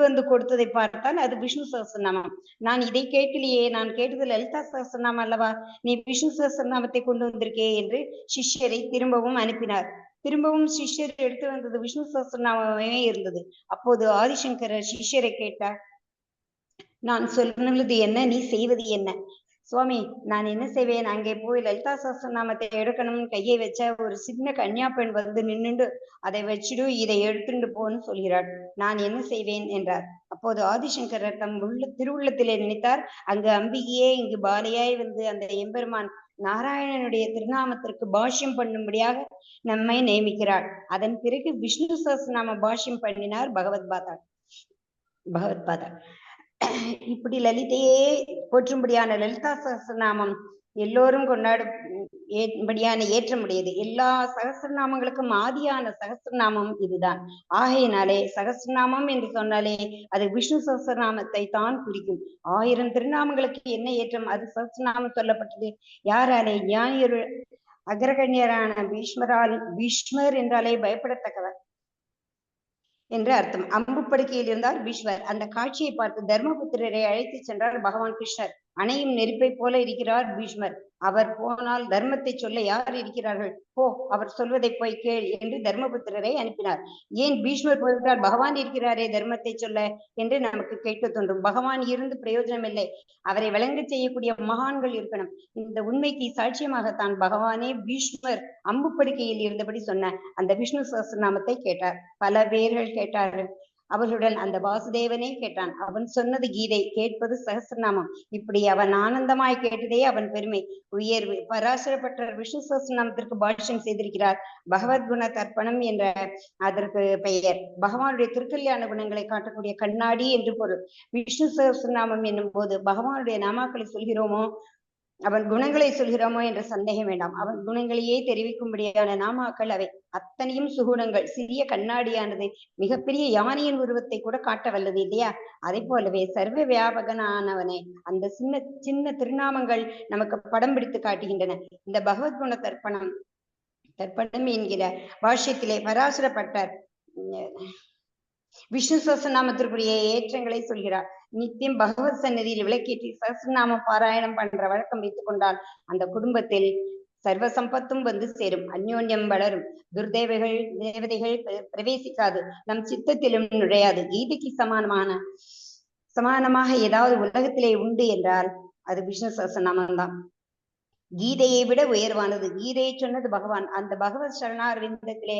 வந்து கொடுத்ததை பார்த்தால் அது விஷ்ணு சஹஸ்ரநாமம். நான் இதை கேட்கலையே, நான் கேட்டது லலிதா சஹஸ்ரநாமம் அல்லவா, நீ விஷ்ணு சஹஸ்ரநாமத்தை கொண்டு வந்திருக்கே என்று சிஷ்யரை திரும்பவும் அனுப்பினார். திரும்பவும் சிஷ்யர் எடுத்து வந்தது விஷ்ணு சஹஸ்ரநாமமே இருந்தது. அப்போது ஆதிசங்கரர் சிஷ்யரை கேட்டார், நான் சொல்லுவது என்ன, நீ செய்வது என்ன? சுவாமி, நான் என்ன செய்வேன்? அங்கே போய் லலிதா சஹஸ்ரநாமத்தை எடுக்கணும்னு கையை வச்ச ஒரு சின்ன கன்யா பெண் வந்து நின்னுண்டு அதை வச்சுடு, இதை எடுத்துட்டு போன்னு சொல்கிறாள். நான் என்ன செய்வேன் என்றார். அப்போது ஆதிசங்கரர் தம் திருவுள்ளத்திலே நினைத்தார், அங்கு அம்பிகையே இங்கு பாலையாய் வந்து அந்த எம்பெருமான் நாராயணனுடைய திருநாமத்திற்கு பாஷ்யம் பண்ணும்படியாக நம்மை நியமிக்கிறாள். அதன் பிறகு விஷ்ணு சஹஸ்ரநாம பாஷ்யம் பண்ணினார் பகவத் பாதா. இப்படி லலிதையே போற்றும்படியான லலிதா சஹஸ்ரநாமம் எல்லோரும் கொண்டாடும்படியான ஏற்றமுடையது. எல்லா சகஸ்ரநாமங்களுக்கும் ஆதியான சகஸ்ரநாமம் இதுதான். ஆகையினாலே சகஸ்ரநாமம் என்று சொன்னாலே அது விஷ்ணு சஹஸ்ரநாமத்தை தான் குறிக்கும். 1000 திருநாமங்களுக்கு என்ன ஏற்றம்? அது சஹஸ்ரநாமம் சொல்லப்பட்டது. யாராலே? ஞானியர் அக்ரகண்யரான பீஷ்மர் என்றாலே பயப்படத்தக்கவர் என்று அர்த்தம். அம்பு படுக்கையில் இருந்தார் பீஷ்மர். அந்த காட்சியை பார்த்து தர்மபுத்திரரை அழைத்து சென்றார் பகவான் கிருஷ்ணர். அணையும் நெருப்பை போல இருக்கிறார் பீஷ்மர். அவர் போனால் தர்மத்தை சொல்ல யார் இருக்கிறார்கள்? போ, அவர் சொல்வதை போய் கேள் என்று தர்மபுத்திரரை அனுப்பினார். ஏன் பீஷ்மர் போய்விட்டால் பகவான் இருக்கிறாரே தர்மத்தை சொல்ல என்று நமக்கு கேட்க தோன்றும். பகவான் இருந்து பிரயோஜனம் இல்லை, அவரை விளங்க செய்யக்கூடிய மகான்கள் இருக்கணும். இந்த உண்மைக்கு சாட்சியமாகத்தான் பகவானே பீஷ்மர் அம்பு படுக்கையில் இருந்தபடி சொன்ன அந்த விஷ்ணு சஹஸ்ரநாமத்தை கேட்டார். பல பேர்கள் கேட்டார்கள். அவர்களுடன் அந்த வாசுதேவனே கேட்டான். அவன் சொன்னது கீதை, கேட்பது சஹஸ்ரநாமம். இப்படி அவன் ஆனந்தமாய் கேட்டதே அவன் பெருமை, உயர்வு. பராசரப்பட்டர் விஷ்ணு சஹஸ்ரநாமத்திற்கு பாஷ்யம் செய்திருக்கிறார். பகவத்குண தர்ப்பணம் என்ற அதற்கு பெயர். பகவானுடைய திருக்கல்யாண குணங்களை காட்டக்கூடிய கண்ணாடி என்று பொருள். விஷ்ணு சஹஸ்ரநாமம் என்னும் போது பகவானுடைய நாமாக்களை சொல்கிறோமோ, அவன் குணங்களை சொல்கிறோமோ என்ற சந்தேகம் வேண்டாம். அவன் குணங்களையே தெரிவிக்கும்படியான நாமாக்கள் அவை. அத்தனையும் சுகுணங்கள். சிறிய கண்ணாடியானது மிகப்பெரிய யானையின் உருவத்தை கூட காட்ட வல்லது இல்லையா? அதை போலவே சர்வ வியாபகனானவனை அந்த சின்ன சின்ன திருநாமங்கள் நமக்கு படம் பிடித்து காட்டுகின்றன. இந்த பகவத்குண தர்ப்பணம் என்கிற பாஷ்யத்திலே பராசரப்பட்டார் விஷ்ணு சஹஸ்ரநாமத்திற்குரிய ஏற்றங்களை சொல்கிறார். நித்தியம் பகவத் சன்னதியில் விளக்கேற்றி சஹஸ்ரநாம பாராயணம் பண்ற வழக்கம் வைத்துக் கொண்டால் அந்த குடும்பத்தில் சர்வ சம்பத்தும் வந்து சேரும், அந்யோன்யம் வளரும், தேவதைகள் பிரவேசிக்காது, நம் சித்தத்திலும் நுழையாது. கீதைக்கு சமானமாக ஏதாவது உலகத்திலே உண்டு என்றால் அது விஷ்ணு சஹஸ்ரநாமம் தான். கீதையை விட உயர்வானது. கீதையை சொன்னது பகவான். அந்த பகவத் சரணாரவிந்தத்திலே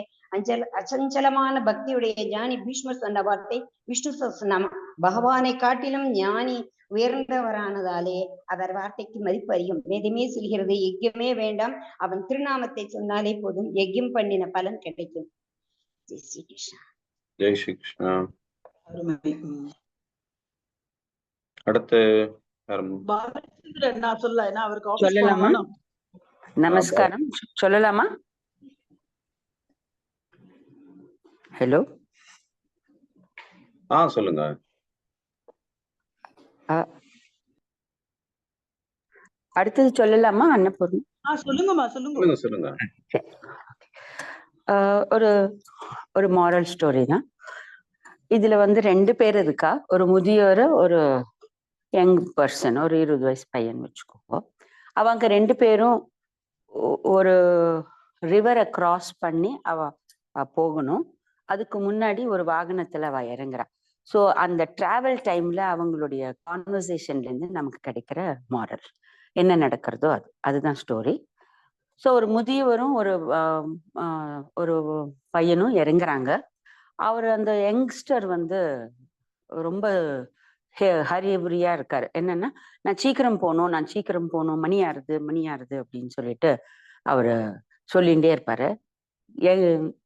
அச்சஞ்சலமான பக்தியுடைய ஞானி பீஷ்மர் சொன்ன வார்த்தை விஷ்ணு சஹஸ்ரநாமம். பகவானை காட்டிலும் ஞானி உயர்ந்தவரானதாலே அவர் வார்த்தைக்கு மதிப்பு அறியும். வேதமே சொல்கிறது, யஜ்யமே வேண்டாம், அவன் திருநாமத்தை சொன்னாலே போதும், யஜ்யம் பண்ணின பலன் கிடைக்கும். ஜெய் ஸ்ரீ கிருஷ்ணா. ஜெய் ஸ்ரீ கிருஷ்ணா. அடுத்து சொல்லலாமா? நமஸ்காரம். சொல்லலாமா? ஹலோ, சொல்லுங்க. அடுத்தது சொல்லலாமா? அன்னபூர்ணி சொல்லுங்க. ஒரு மாரல் ஸ்டோரி தான் இதுல. 2 பேர் இருக்கா, ஒரு முதியோர், ஒரு யங் பர்சன், ஒரு 20 வயசு பையன் வச்சுக்கோங்க. அவங்க 2 பேரும் ஒரு ரிவரை கிராஸ் பண்ணி போகணும். அதுக்கு முன்னாடி ஒரு வாகனத்துல அவ இறங்குறா. ஸோ அந்த டிராவல் டைம்ல அவங்களுடைய கான்வர்சேஷன்ல இருந்து நமக்கு கிடைக்கிற மாரல் என்ன நடக்கிறதோ அதுதான் ஸ்டோரி. ஸோ ஒரு முதியவரும் ஒரு பையனும் இறங்குறாங்க. அவர் அந்த யங்ஸ்டர் வந்து ரொம்ப ஹரிபுரியா இருக்காரு. என்னன்னா, நான் சீக்கிரம் போகணும், மணி ஆறுது அப்படின்னு சொல்லிட்டு அவரு சொல்லிகிட்டே இருப்பாரு.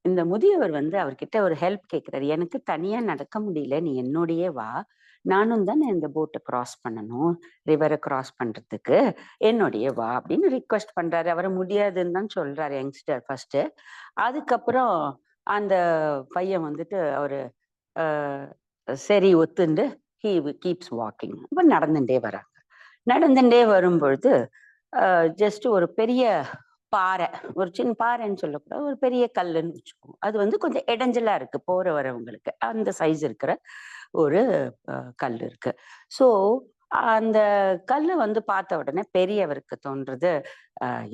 இந்த முதியவர் வந்து அவர்கிட்ட ஒரு ஹெல்ப் கேட்கிறாரு. எனக்கு தனியா நடக்க முடியல, நீ என்னோடயே வா, நானும் தானே இந்த போட்டை கிராஸ் பண்ணணும், ரிவரை கிராஸ் பண்றதுக்கு, என்னோடயே வா அப்படின்னு ரிக்வெஸ்ட் பண்றாரு. அவர் முடியாதுன்னு தான் சொல்றாரு யங்ஸ்டர் ஃபர்ஸ்ட். அதுக்கப்புறம் அந்த பையன் வந்துட்டு அவரு சரி ஒத்துண்டு ஹீ கீப்ஸ் வாக்கிங். இப்போ நடந்துட்டே வரும்பொழுது ஜஸ்ட் ஒரு பெரிய பாறை, ஒரு சின்ன பாறைன்னு சொல்லக்கூடாது, ஒரு பெரிய கல்லுன்னு வச்சுக்கோங்க. அது வந்து கொஞ்சம் இடைஞ்சலா இருக்கு போற வரவங்களுக்கு. அந்த சைஸ் இருக்கிற ஒரு கல் இருக்கு. ஸோ அந்த கல்லை வந்து பார்த்த உடனே பெரியவருக்கு தோன்றது,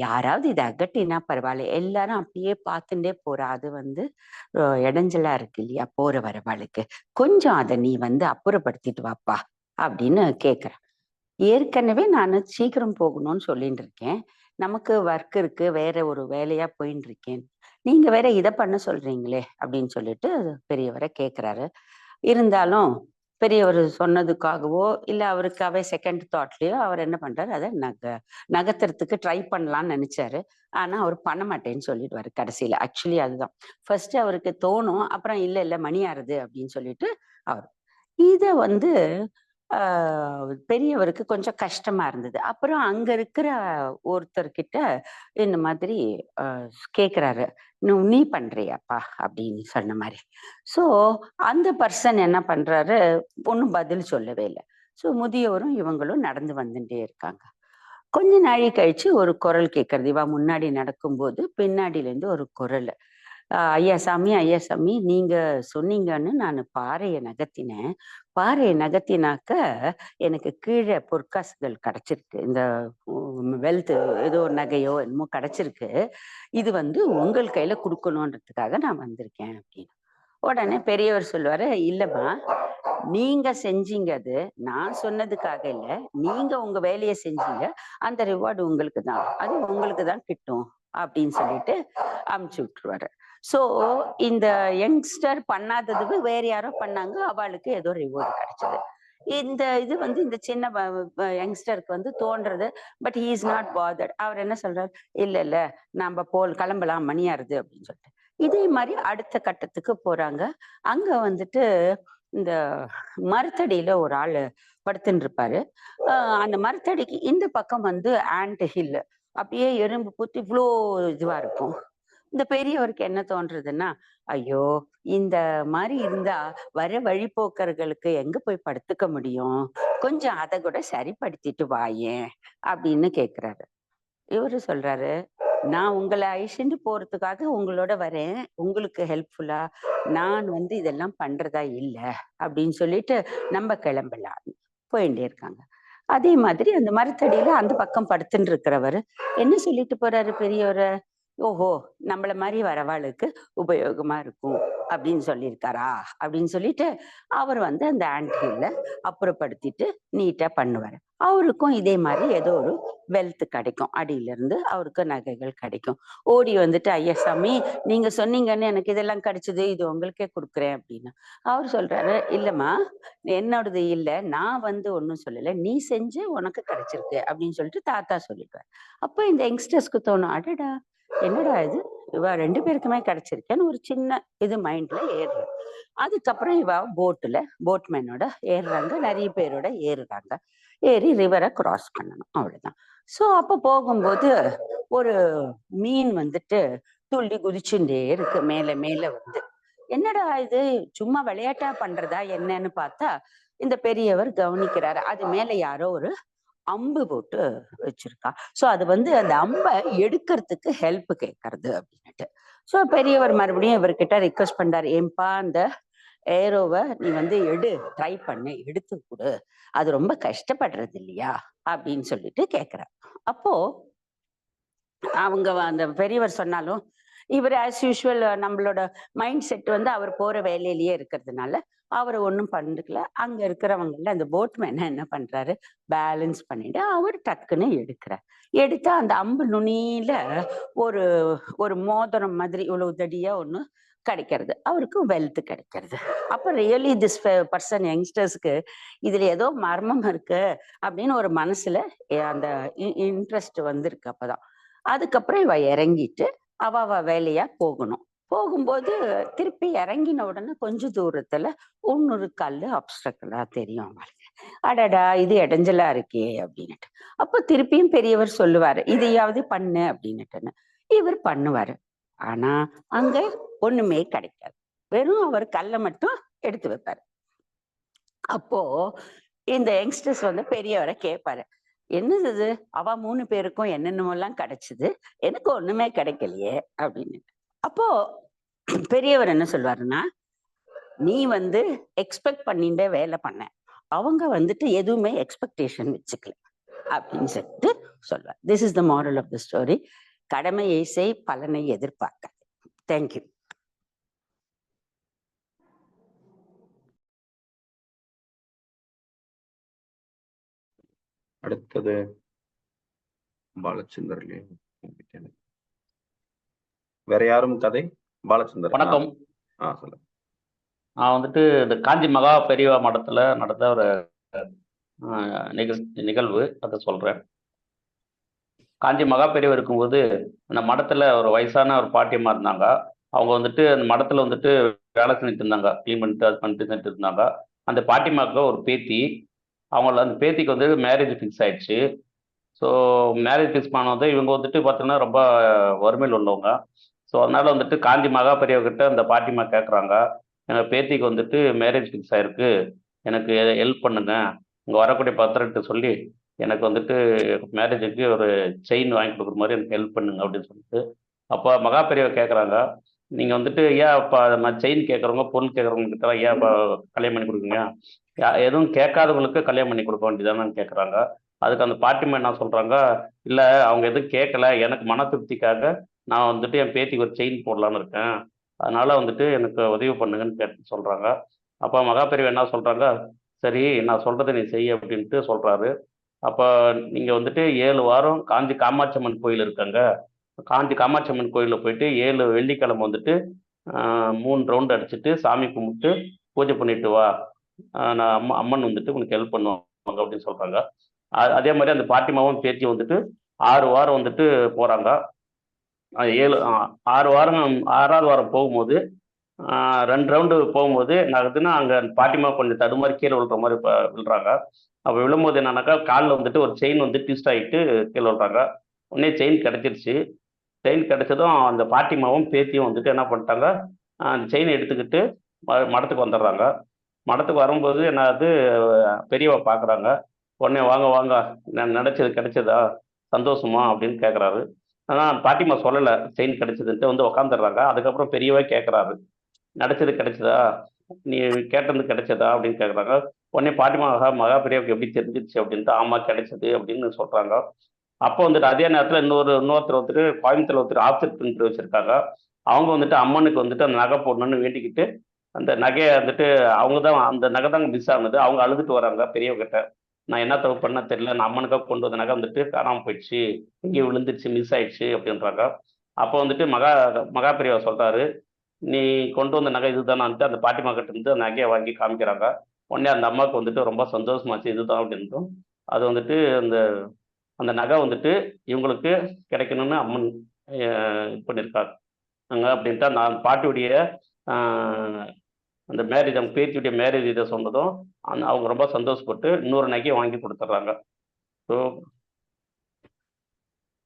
யாராவது இதை அகட்டினா பரவாயில்ல, எல்லாரும் அப்படியே பார்த்துட்டே போறா, அது வந்து இடைஞ்சலா இருக்கு இல்லையா போற வரவாளுக்கு, கொஞ்சம் அதை நீ வந்து அப்புறப்படுத்திட்டு வாப்பா அப்படின்னு கேட்குறேன். ஏற்கனவே நான் சீக்கிரம் போகணும்னு சொல்லிட்டு இருக்கேன், நமக்கு ஒர்க் இருக்கு, வேற ஒரு வேலையா போயின்னு இருக்கேன், நீங்க வேற இதை பண்ண சொல்றீங்களே அப்படின்னு சொல்லிட்டு பெரியவரை கேட்கிறாரு. இருந்தாலும் பெரியவர் சொன்னதுக்காகவோ இல்லை அவருக்காகவே செகண்ட் தாட்லயோ அவர் என்ன பண்றாரு, அதை நகர்த்துறதுக்கு ட்ரை பண்ணலாம்னு நினைச்சாரு. ஆனா அவர் பண்ண மாட்டேன்னு சொல்லிடுவாரு கடைசியில. ஆக்சுவலி அதுதான் ஃபர்ஸ்ட் அவருக்கு தோணும், அப்புறம் இல்லை மணி ஆறுது அப்படின்னு சொல்லிட்டு அவர் இதை வந்து பெரியவருக்கு கொஞ்சம் கஷ்டமா இருந்தது. அப்புறம் அங்க இருக்கிற ஒருத்தர்கிட்ட இந்த மாதிரி கேக்குறாரு, நீ பண்றியாப்பா அப்படின்னு சொன்ன மாதிரி. ஸோ அந்த பர்சன் என்ன பண்றாரு, ஒன்றும் பதில் சொல்லவே இல்லை. ஸோ முதியவரும் இவங்களும் நடந்து வந்துட்டே இருக்காங்க. கொஞ்ச நாளை கழிச்சு ஒரு குரல் கேட்கறது. இவ முன்னாடி நடக்கும்போது பின்னாடில இருந்து ஒரு குரல், ஐயா சாமி நீங்க சொன்னீங்கன்னு நான் பாறையை நகர்த்தினாக்க எனக்கு கீழே பொற்காசுகள் கிடைச்சிருக்கு, இந்த வெல்த் ஏதோ நகையோ என்னமோ கிடைச்சிருக்கு, இது வந்து உங்கள் கையில கொடுக்கணுன்றதுக்காக நான் வந்திருக்கேன் அப்படின்னு. உடனே பெரியவர் சொல்லுவாரு, இல்லம்மா நீங்க செஞ்சீங்க, அது நான் சொன்னதுக்காக இல்லை, நீங்க உங்க வேலையை செஞ்சீங்க, அந்த ரிவார்டு உங்களுக்கு தான், அது உங்களுக்கு தான் கிட்டும் அப்படின்னு சொல்லிட்டு அமுச்சு விட்டுருவாரு. ஸோ இந்த யங்ஸ்டர் பண்ணாததுக்கு வேற யாரோ பண்ணாங்க, அவளுக்கு ஏதோ ரிவார்டு கிடைச்சது. இது வந்து இந்த சின்ன யங்ஸ்டருக்கு வந்து தோன்றது. But he is not bothered. அவர் என்ன சொல்றாரு, இல்ல நம்ம கிளம்பலாம், மணி ஆறுது அப்படின்னு சொல்லிட்டு. இதே மாதிரி அடுத்த கட்டத்துக்கு போறாங்க. அங்க வந்துட்டு இந்த மரத்தடியில ஒரு ஆள் படுத்துன்னு இருப்பாரு. அந்த மரத்தடிக்கு இந்த பக்கம் வந்து ஆண்ட் ஹில், அப்படியே எறும்பு பூத்து இவ்வளோ இதுவா இருக்கும். இந்த பெரியவருக்கு என்ன தோன்றதுன்னா, ஐயோ இந்த மாதிரி இருந்தா வர வழிபோக்கர்களுக்கு எங்க போய் படுத்துக்க முடியும், கொஞ்சம் அதை கூட சரிப்படுத்திட்டு வாயேன் அப்படின்னு கேக்குறாரு. இவரு சொல்றாரு, நான் உங்களை அழிச்சுட்டு போறதுக்காக உங்களோட வரேன், உங்களுக்கு ஹெல்ப்ஃபுல்லா நான் வந்து இதெல்லாம் பண்றதா இல்லை அப்படின்னு சொல்லிட்டு நம்ம கிளம்பலாம் போயிட்டே இருக்காங்க. அதே மாதிரி அந்த மரத்தடியில அந்த பக்கம் படுத்துட்டு இருக்கிறவர் என்ன சொல்லிட்டு போறாரு பெரியவரை, ஓஹோ நம்மள மாதிரி வரவாளுக்கு உபயோகமா இருக்கும் அப்படின்னு சொல்லியிருக்காரா அப்படின்னு சொல்லிட்டு அவர் வந்து அந்த ஆன்டில அப்புறப்படுத்திட்டு நீட்டா பண்ணுவாரு. அவருக்கும் இதே மாதிரி ஏதோ ஒரு வெல்த் கிடைக்கும், அடியில இருந்து அவருக்கு நகைகள் கிடைக்கும். ஓடி வந்துட்டு, ஐயா சாமி நீங்க சொன்னீங்கன்னு எனக்கு இதெல்லாம் கிடைச்சது, இது உங்களுக்கே கொடுக்குறேன் அப்படின்னு. அவர் சொல்றாரு, இல்லம்மா என்னோடது இல்லை, நான் வந்து ஒன்றும் சொல்லலை, நீ செஞ்சு உனக்கு கிடைச்சிருக்கு அப்படின்னு சொல்லிட்டு தாத்தா சொல்லிடுவார். அப்போ இந்த யங்ஸ்டர்ஸ்க்கு தோணும், அடடா என்னடா இது, இவ 2 பேருக்குமே கிடைச்சிருக்கேன்னு ஒரு சின்ன இது மைண்ட்ல ஏறுற. அதுக்கப்புறம் இவ போட்மேனோட ஏறுறாங்க, நிறைய பேரோட ஏறுறாங்க. ஏறி ரிவரை கிராஸ் பண்ணணும், அவ்வளவுதான். ஸோ அப்போ போகும்போது ஒரு மீன் வந்துட்டு துள்ளி குதிச்சுட்டே இருக்கு மேல மேல வந்து. என்னடா இது சும்மா விளையாட்டா பண்றதா என்னன்னு பார்த்தா இந்த பெரியவர் கவனிக்கிறாரு, அது மேல யாரோ ஒரு அம்பு போட்டு வச்சிருக்கா. சோ அது வந்து அந்த அம்பை எடுக்கிறதுக்கு ஹெல்ப் கேட்கறது அப்படின்னுட்டு. சோ பெரியவர் மறுபடியும் இவர்கிட்ட ரிக்வெஸ்ட் பண்றாரு, ஏன்பா அந்த ஏரோவை நீ வந்து ட்ரை பண்ணு, எடுத்து கொடு, அது ரொம்ப கஷ்டப்படுறது இல்லையா அப்படின்னு சொல்லிட்டு கேட்குறார். அப்போ அவங்க அந்த பெரியவர் சொன்னாலும் இவர் ஆஸ் யூஷுவல் நம்மளோட மைண்ட் செட் வந்து அவர் போற வேலையிலேயே இருக்கிறதுனால அவரை ஒன்றும் பண்ணிக்கல. அங்க இருக்கிறவங்கள அந்த போட்மேன் என்ன பண்றாரு, பேலன்ஸ் பண்ணிட்டு அவர் டக்குன்னு எடுக்கிறார். எடுத்தா அந்த அம்பு நுனியில ஒரு ஒரு மோதிரம் மாதிரி இவ்வளவு தடியா ஒண்ணு கிடைக்கிறது, அவருக்கு வெல்த் கிடைக்கிறது. அப்ப ரியலி திஸ் பர்சன் யங்ஸ்டர்ஸ்க்கு இதுல ஏதோ மர்மம் இருக்கு அப்படின்னு ஒரு மனசுல அந்த இன்ட்ரெஸ்ட் வந்திருக்கு. அப்பதான் அதுக்கப்புறம் இவ இறங்கிட்டு அவ வேலையா போகணும். போகும்போது திருப்பி இறங்கின உடனே கொஞ்சம் தூரத்துல இன்னொரு கல்லு அப்ஸ்ட்ரக்டலா தெரியும் அவங்களுக்கு. அடடா இது இடைஞ்சலா இருக்கே அப்படின்னுட்டு. அப்போ திருப்பியும் பெரியவர் சொல்லுவாரு இதையாவது பண்ணு அப்படின்னுட்டுன்னு. இவர் பண்ணுவாரு. ஆனா அங்க ஒண்ணுமே கிடைக்காது, வெறும் அவர் கல்லை மட்டும் எடுத்து வைப்பாரு. அப்போ இந்த யங்ஸ்டர்ஸ் வந்து பெரியவரை கேட்பாரு, என்னது இது, அவ 3 பேருக்கும் என்னென்னமோலாம் கிடைச்சது, எனக்கு ஒண்ணுமே கிடைக்கலையே அப்படின்னு. அப்போ பெரியவர் என்ன சொல்வாருன்னா, நீ வந்து எக்ஸ்பெக்ட் பண்ணிட்டே வேலை பண்ண, அவங்க வந்துட்டு எதுவுமே எக்ஸ்பெக்டேஷன் வச்சுக்கல அப்படின்னு சொல்லிட்டு சொல்வார். This is the moral of the story. கடமையை செய், பலனை எதிர்பார்க்க. தேங்க்யூ. அடுத்தது பாலச்சந்தர். வேற யாரும் கதை? பாலச்சந்தர். வணக்கம். சொல்லுங்க. நான் வந்துட்டு இந்த காஞ்சி மகா பெரியவா மடத்துல நடந்த ஒரு நிகழ்வு அதை சொல்றேன். காஞ்சி மகா பெரியவா இருக்கும்போது அந்த மடத்துல ஒரு வயசான ஒரு பாட்டியம்மா இருந்தாங்க. அவங்க வந்துட்டு அந்த மடத்துல வந்துட்டு வேலை செஞ்சுட்டு இருந்தாங்க, க்ளீன் பண்ணிட்டு அது பண்ணிட்டு செஞ்சுட்டு இருந்தாங்க. அந்த பாட்டியம்மாவுக்கு ஒரு பேத்தி, அவங்கள அந்த பேத்திக்கு வந்து மேரேஜ் ஃபிக்ஸ் ஆயிடுச்சு. ஸோ மேரேஜ் ஃபிக்ஸ் பண்ணது இவங்க வந்துட்டு பார்த்தீங்கன்னா ரொம்ப வறுமையில் உள்ளவங்க. ஸோ அதனால வந்துட்டு காஞ்சி மகா பெரியவா கிட்ட அந்த பாட்டியம்மா கேட்குறாங்க, எங்கள் பேத்திக்கு வந்துட்டு மேரேஜ் ஃபிக்ஸ் ஆயிருக்கு, எனக்கு ஹெல்ப் பண்ணுங்க, இங்கே வரக்கூடிய பத்திரத்தை சொல்லி எனக்கு வந்துட்டு மேரேஜுக்கு ஒரு செயின் வாங்கி கொடுக்குற மாதிரி எனக்கு ஹெல்ப் பண்ணுங்க அப்படின்னு சொல்லிட்டு. அப்போ மகா பெரியவா கேட்குறாங்க, நீங்கள் வந்துட்டு ஏன் இப்போ செயின் கேட்குறவங்க பொருள் கேட்குறவங்க கிட்ட ஏன் இப்போ கல்யாணம் பண்ணி கொடுக்குங்க, எதுவும் கேட்காதவங்களுக்கு கல்யாணம் பண்ணி கொடுக்க வேண்டியதானு கேட்குறாங்க. அதுக்கு அந்த பாட்டியம்மா என்ன சொல்கிறாங்க, இல்லை அவங்க எதுவும் கேட்கல, எனக்கு மன திருப்திக்காக நான் வந்துட்டு என் பேத்திக்கு ஒரு செயின் போடலான்னு இருக்கேன், அதனால் வந்துட்டு எனக்கு உதவி பண்ணுங்கன்னு சொல்கிறாங்க. அப்போ மகா பெரியவா என்ன சொல்கிறாங்க, சரி நான் சொல்கிறத நீ செய் அப்படின்ட்டு சொல்கிறாரு. அப்போ நீங்கள் வந்துட்டு 7 வாரம் காஞ்சி காமாட்சி அம்மன் கோயில் இருக்காங்க, காஞ்சி காமாட்சி அம்மன் கோயிலில் போயிட்டு 7 வெள்ளிக்கிழமை வந்துட்டு 3 ரவுண்டு அடிச்சுட்டு சாமி கும்பிட்டு பூஜை பண்ணிட்டு வா, நான் அம்மன் வந்துட்டு உனக்கு ஹெல்ப் பண்ணுவாங்க அப்படின்னு சொல்கிறாங்க. அதே மாதிரி அந்த பாட்டிமாவும் பேத்தியும் வந்துட்டு 6 வாரம் வந்துட்டு போகிறாங்க. 6 வாரம் 6ஆவது வாரம் போகும்போது 2 ரவுண்டு போகும்போது என்னாகுதுன்னா அங்கே பாட்டிமா கொஞ்சம் தடுமாறி கீழே விழுற மாதிரி விழுறாங்க. அப்போ விழும்போது என்னன்னாக்கா காலில் வந்துட்டு ஒரு செயின் வந்து ட்விஸ்ட் ஆகிட்டு கீழே விழுறாங்க. உடனே செயின் கிடச்சிருச்சு. செயின் கிடச்சதும் அந்த பாட்டிமாவும் பேத்தியும் வந்துட்டு என்ன பண்ணிட்டாங்க, அந்த செயினை எடுத்துக்கிட்டு மடத்துக்கு வந்துடுறாங்க. மடத்துக்கு வரும்போது என்னாவது பெரியவா பார்க்குறாங்க. உடனே வாங்க வாங்க, நான் நினச்சது கிடைச்சதா, சந்தோஷமா அப்படின்னு கேட்குறாரு. ஆனால் பாட்டிமா சொல்லலை செயின் கிடைச்சதுன்ட்டு, வந்து உக்காந்துடுறாங்க. அதுக்கப்புறம் பெரியவா கேட்குறாரு, நினச்சது கிடைச்சதா, நீ கேட்டது கிடைச்சதா அப்படின்னு கேட்குறாங்க. உடனே பாட்டிமா மகா பெரியவாக்கு எப்படி தெரிஞ்சிச்சு அப்படின்ட்டு, ஆமாம் கிடைச்சது அப்படின்னு சொல்கிறாங்க. அப்போ வந்துட்டு அதே நேரத்தில் இன்னொருத்தர் வந்துட்டு கோயம்புத்தூர் ஒருத்தர் ஆப்செட் பிரிண்ட் வச்சுருக்காங்க. அவங்க வந்துட்டு அம்மனுக்கு வந்துட்டு அந்த நகை போடணுன்னு வேண்டிக்கிட்டு அந்த நகையை வந்துட்டு அவங்க தான் அந்த நகை தாங்க மிஸ் ஆனது. அவங்க அழுதுட்டு வராங்க பெரியவங்கிட்ட, நான் என்ன தப்பு பண்ண தெரியல, நான் அம்மனுக்காக கொண்டு வந்த நகை வந்துட்டு காணாமல் போயிடுச்சு, இங்கே விழுந்துருச்சு, மிஸ் ஆயிடுச்சு அப்படின்றாங்க. அப்போ வந்துட்டு மகா பெரியவா சொல்கிறாரு, நீ கொண்டு வந்த நகை இதுதானான்ட்டு அந்த பாட்டிமா கிட்ட இருந்து அந்த நகையை வாங்கி காமிக்கிறாங்க. உடனே அந்த அம்மாவுக்கு வந்துட்டு ரொம்ப சந்தோஷமாச்சு, இதுதான் அப்படின்ட்டும். அது வந்துட்டு அந்த நகை வந்துட்டு இவங்களுக்கு கிடைக்கணும்னு அம்மன் இது பண்ணியிருக்காங்க அப்படின்ட்டு அந்த பாட்டியுடைய அந்த மேரேஜ், அவங்க பேத்தியுடைய மேரேஜ் இதை சொன்னதும் அவங்க ரொம்ப சந்தோஷப்பட்டு இன்னொரு நகையை வாங்கி கொடுத்துட்றாங்க. ஸோ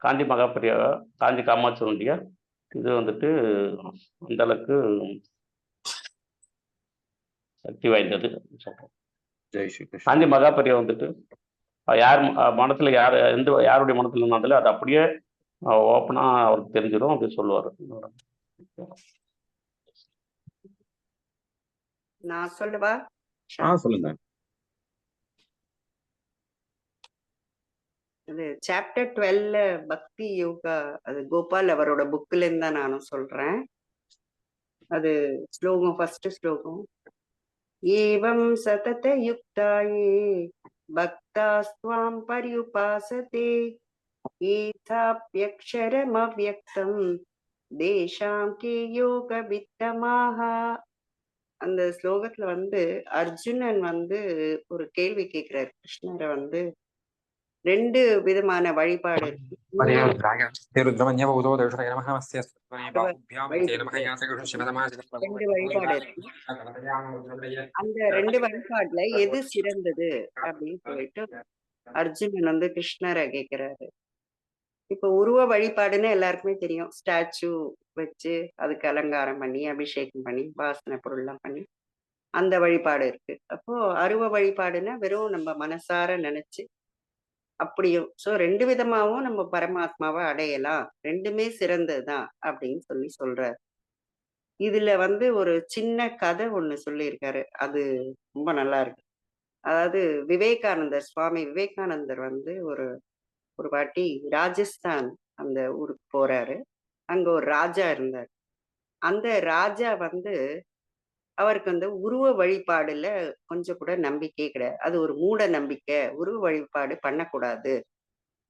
காஞ்சி மகா பெரியவா, காஞ்சி காமாட்சியுடைய இது வந்துட்டு அந்த அளவுக்கு சக்தி வாய்ந்தது சொல்றோம். காஞ்சி மகா பெரியவா வந்துட்டு யார் மனத்துல யாருடைய மனத்துல இருந்தாலும் அது அப்படியே ஓப்பனா அவருக்கு தெரிஞ்சிடும் அப்படின்னு சொல்லுவார். நான் சொல்லவா? சொல்லுங்க. அது சாப்டர் 12 பக்தி யோகா, அது கோபால் அவரோட புக்ல இருந்து தான் நானும் சொல்றேன். அது ஸ்லோகம், ஃபர்ஸ்ட் ஸ்லோகம். ஏவம் சதத யுக்தாயே பக்தாஸ்த்வாம் பரியுபாசதே ஏதாப்யக்ஷரமவ்யக்தம் தேஷாம் கே யோக வித்தமாக. அந்த ஸ்லோகத்துல வந்து அர்ஜுனன் வந்து ஒரு கேள்வி கேட்கிறார் கிருஷ்ணரை வந்து. 2 விதமான வழிபாடு இருக்கு. ரெண்டு வழிபாடு இருக்கு. அந்த 2 வழிபாடுல எது சிறந்தது அப்படின்னு சொல்லிட்டு அர்ஜுனன் வந்து கிருஷ்ணரை கேட்கிறாரு. இப்ப உருவ வழிபாடுன்னு எல்லாருக்குமே தெரியும். ஸ்டாச்சு வச்சு அதுக்கு அலங்காரம் பண்ணி அபிஷேகம் பண்ணி வாசனை பொருள்லாம் பண்ணி அந்த வழிபாடு இருக்கு. அப்போ அருவ வழிபாடுன்னா வெறும் நம்ம மனசார நினைச்சு அப்படியும். சோ 2 விதமாவும் நம்ம பரமாத்மாவை அடையலாம். 2மே சிறந்ததுதான் அப்படின்னு சொல்லி சொல்றாரு. இதுல வந்து ஒரு சின்ன கதை ஒண்ணு சொல்லியிருக்காரு. அது ரொம்ப நல்லா இருக்கு. அதாவது விவேகானந்தர், சுவாமி விவேகானந்தர் வந்து ஒரு வாட்டி ராஜஸ்தான் அந்த ஊருக்கு போறாரு. அங்க ஒரு ராஜா இருந்தார். அந்த ராஜா வந்து அவருக்கு வந்து உருவ வழிபாடுல கொஞ்சம் கூட நம்பிக்கையே கிடையாது. அது ஒரு மூட நம்பிக்கை. உருவ வழிபாடு பண்ணக்கூடாது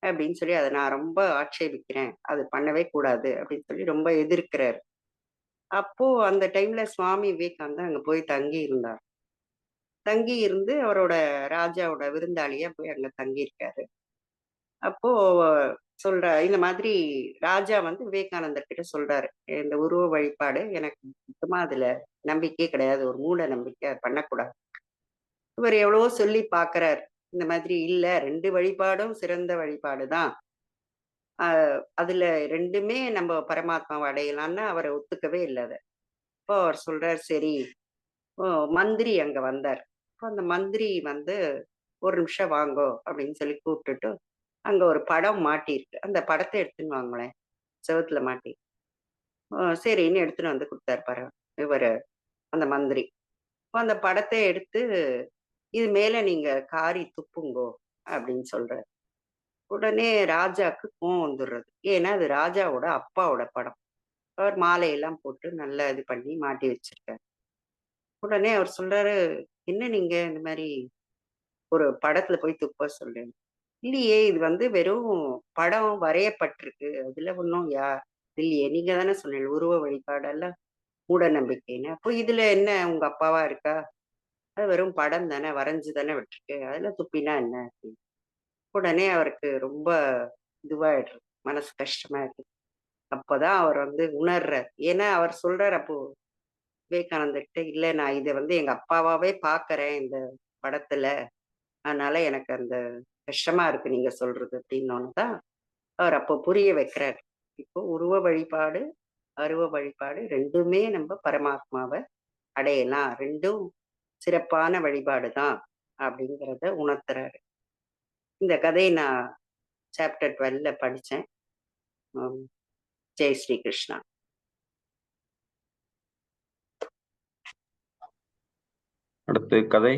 அப்படின்னு சொல்லி அதை நான் ரொம்ப ஆட்சேபிக்கிறேன். அது பண்ணவே கூடாது அப்படின்னு சொல்லி ரொம்ப எதிர்க்கிறாரு. அப்போ அந்த டைம்ல சுவாமி விவேகானந்தர் அங்க போய் தங்கி இருந்தார். தங்கி இருந்து அவரோட ராஜாவோட விருந்தாளியா போய் அங்க தங்கி இருக்காரு. அப்போ இந்த மாதிரி ராஜா வந்து விவேகானந்தர் கிட்ட சொல்றாரு, இந்த உருவ வழிபாடு எனக்கு சுத்தமா அதுல நம்பிக்கையே கிடையாது, ஒரு மூட நம்பிக்கை, பண்ணக்கூடாது. இவர் எவ்வளவோ சொல்லி பாக்குறாரு. இந்த மாதிரி இல்ல, 2 வழிபாடும் சிறந்த வழிபாடுதான், அதுல 2மே நம்ம பரமாத்மாவை அடையலாம்னு அவரை ஒத்துக்கவே இல்லை. அதை இப்போ அவர் சொல்றாரு, சரி. மந்திரி அங்க வந்தார். இப்போ அந்த மந்திரி வந்து ஒரு நிமிஷம் வாங்கோ அப்படின்னு சொல்லி கூப்பிட்டுட்டு அங்க ஒரு படம் மாட்டியிருக்கு. அந்த படத்தை எடுத்துன்னு வாங்களேன், செவுத்துல மாட்டி. சரின்னு எடுத்துன்னு வந்து கொடுத்தாரு பாரு இவரு அந்த மந்திரி. அந்த படத்தை எடுத்து இது மேல நீங்க காரி துப்புங்கோ அப்படின்னு சொல்றாரு. உடனே ராஜாக்கு கோவம் வந்துடுறது. ஏன்னா அது ராஜாவோட அப்பாவோட படம். அவர் மாலையெல்லாம் போட்டு நல்லா இது பண்ணி மாட்டி வச்சிருக்காரு. உடனே அவர் சொல்றாரு, என்ன நீங்க இந்த மாதிரி ஒரு படத்துல போய் துப்ப சொல்றீங்க? இல்லையே, இது வந்து வெறும் படம் வரையப்பட்டிருக்கு, அதுல ஒன்றும் இல்லையே, நீங்க தானே சொன்னீங்க உருவ வழிபாடெல்லாம் மூட நம்பிக்கைன்னு. அப்போ இதுல என்ன உங்க அப்பாவா இருக்கா? அது வெறும் படம் தானே, வரைஞ்சு தானே விட்டுருக்கு, அதுல துப்பினா என்ன அப்படின்னு. உடனே அவருக்கு ரொம்ப இதுவாயிடுறது, மனசு கஷ்டமா இருக்கு. அப்பதான் அவர் வந்து உணர்றார். ஏன்னா அவர் சொல்றாரு அப்போ விவேகானந்தர்கிட்ட, இல்ல நான் இதை வந்து எங்க அப்பாவாவே பாக்குறேன் இந்த படத்துல, அதனால எனக்கு அந்த கஷ்டமா இருக்கு நீங்க சொல்றது அப்படின்னோன்னுதான் அவர் அப்போ புரிய வைக்கிறார். இப்போ உருவ வழிபாடு அருவ வழிபாடு 2மே நம்ம பரமாத்மாவை அடையலாம், 2ம் சிறப்பான வழிபாடு தான் அப்படிங்கிறத உணர்த்துறாரு. இந்த கதையை நான் சாப்டர் 12 படிச்சேன். ஜெய் ஸ்ரீ கிருஷ்ணா. அடுத்து கதை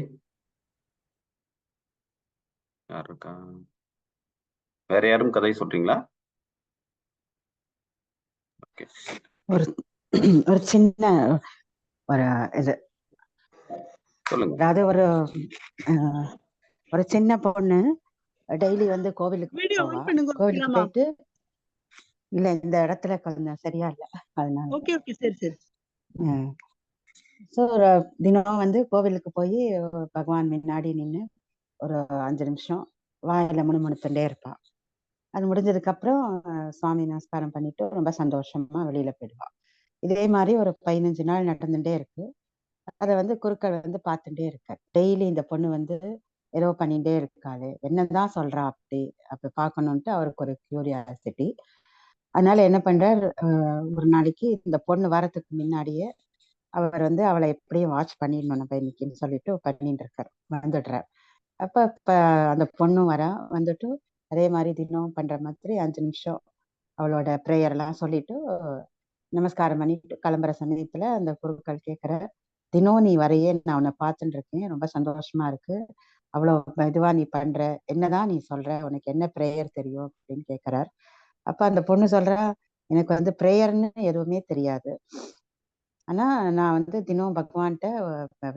யார் இருக்கா? வேற யாரும் கதை சொல்றீங்களா? ஒரு சின்ன ஒரு இது சொல்லுங்க. அதாவது ஒரு சின்ன பொண்ணு டெய்லி வந்து கோவிலுக்கு போவா. கோவிலுக்கு போயிட்டு இல்ல இந்த இடத்துல கொஞ்சம் சரியா இல்ல, அதனால ஸோ தினம் வந்து கோவிலுக்கு போய் பகவான் முன்னாடி நின்று ஒரு 5 நிமிஷம் வாயில முணுமுணுத்துட்டே இருப்பா. அது முடிஞ்சதுக்கு அப்புறம் சுவாமி நமஸ்காரம் பண்ணிட்டு ரொம்ப சந்தோஷமா வெளியில போயிடுவா. இதே மாதிரி ஒரு 15 நாள் நடந்துட்டே இருக்கு. அதை வந்து குருக்கள் வந்து பார்த்துட்டே இருக்காரு. டெய்லி இந்த பொண்ணு வந்து ஏதோ பண்ணிட்டே இருக்காளு, என்னதான் சொல்றா அப்படி பார்க்கணுன்ட்டு அவருக்கு ஒரு கியூரியாசிட்டி. அதனால என்ன பண்றார், ஒரு நாளைக்கு இந்த பொண்ணு வரத்துக்கு முன்னாடியே அவர் வந்து அவளை எப்படியும் வாட்ச் பண்ணிடணும் நம்ம இன்னைக்குன்னு சொல்லிட்டு பண்ணிட்டு இருக்காரு. வந்துடுறார். அப்ப அந்த பொண்ணு வந்துட்டு அதே மாதிரி தினம் பண்ற மாதிரி 5 நிமிஷம் அவளோட ப்ரேயர் எல்லாம் சொல்லிட்டு நமஸ்காரம் பண்ணிட்டு கிளம்புற சமயத்துல அந்த குருக்கள் கேட்கிற, தினம் நீ வரையே நான் உன்னை பார்த்துட்டு இருக்கேன், ரொம்ப சந்தோஷமா இருக்கு, அவ்வளோ இதுவா நீ பண்ற, என்னதான் நீ சொல்ற, உனக்கு என்ன ப்ரேயர் தெரியும் அப்படின்னு கேட்கிறார். அப்ப அந்த பொண்ணு சொல்றா, எனக்கு வந்து ப்ரேயர்னு எதுவுமே தெரியாது, ஆனா நான் வந்து தினம் பகவான்கிட்ட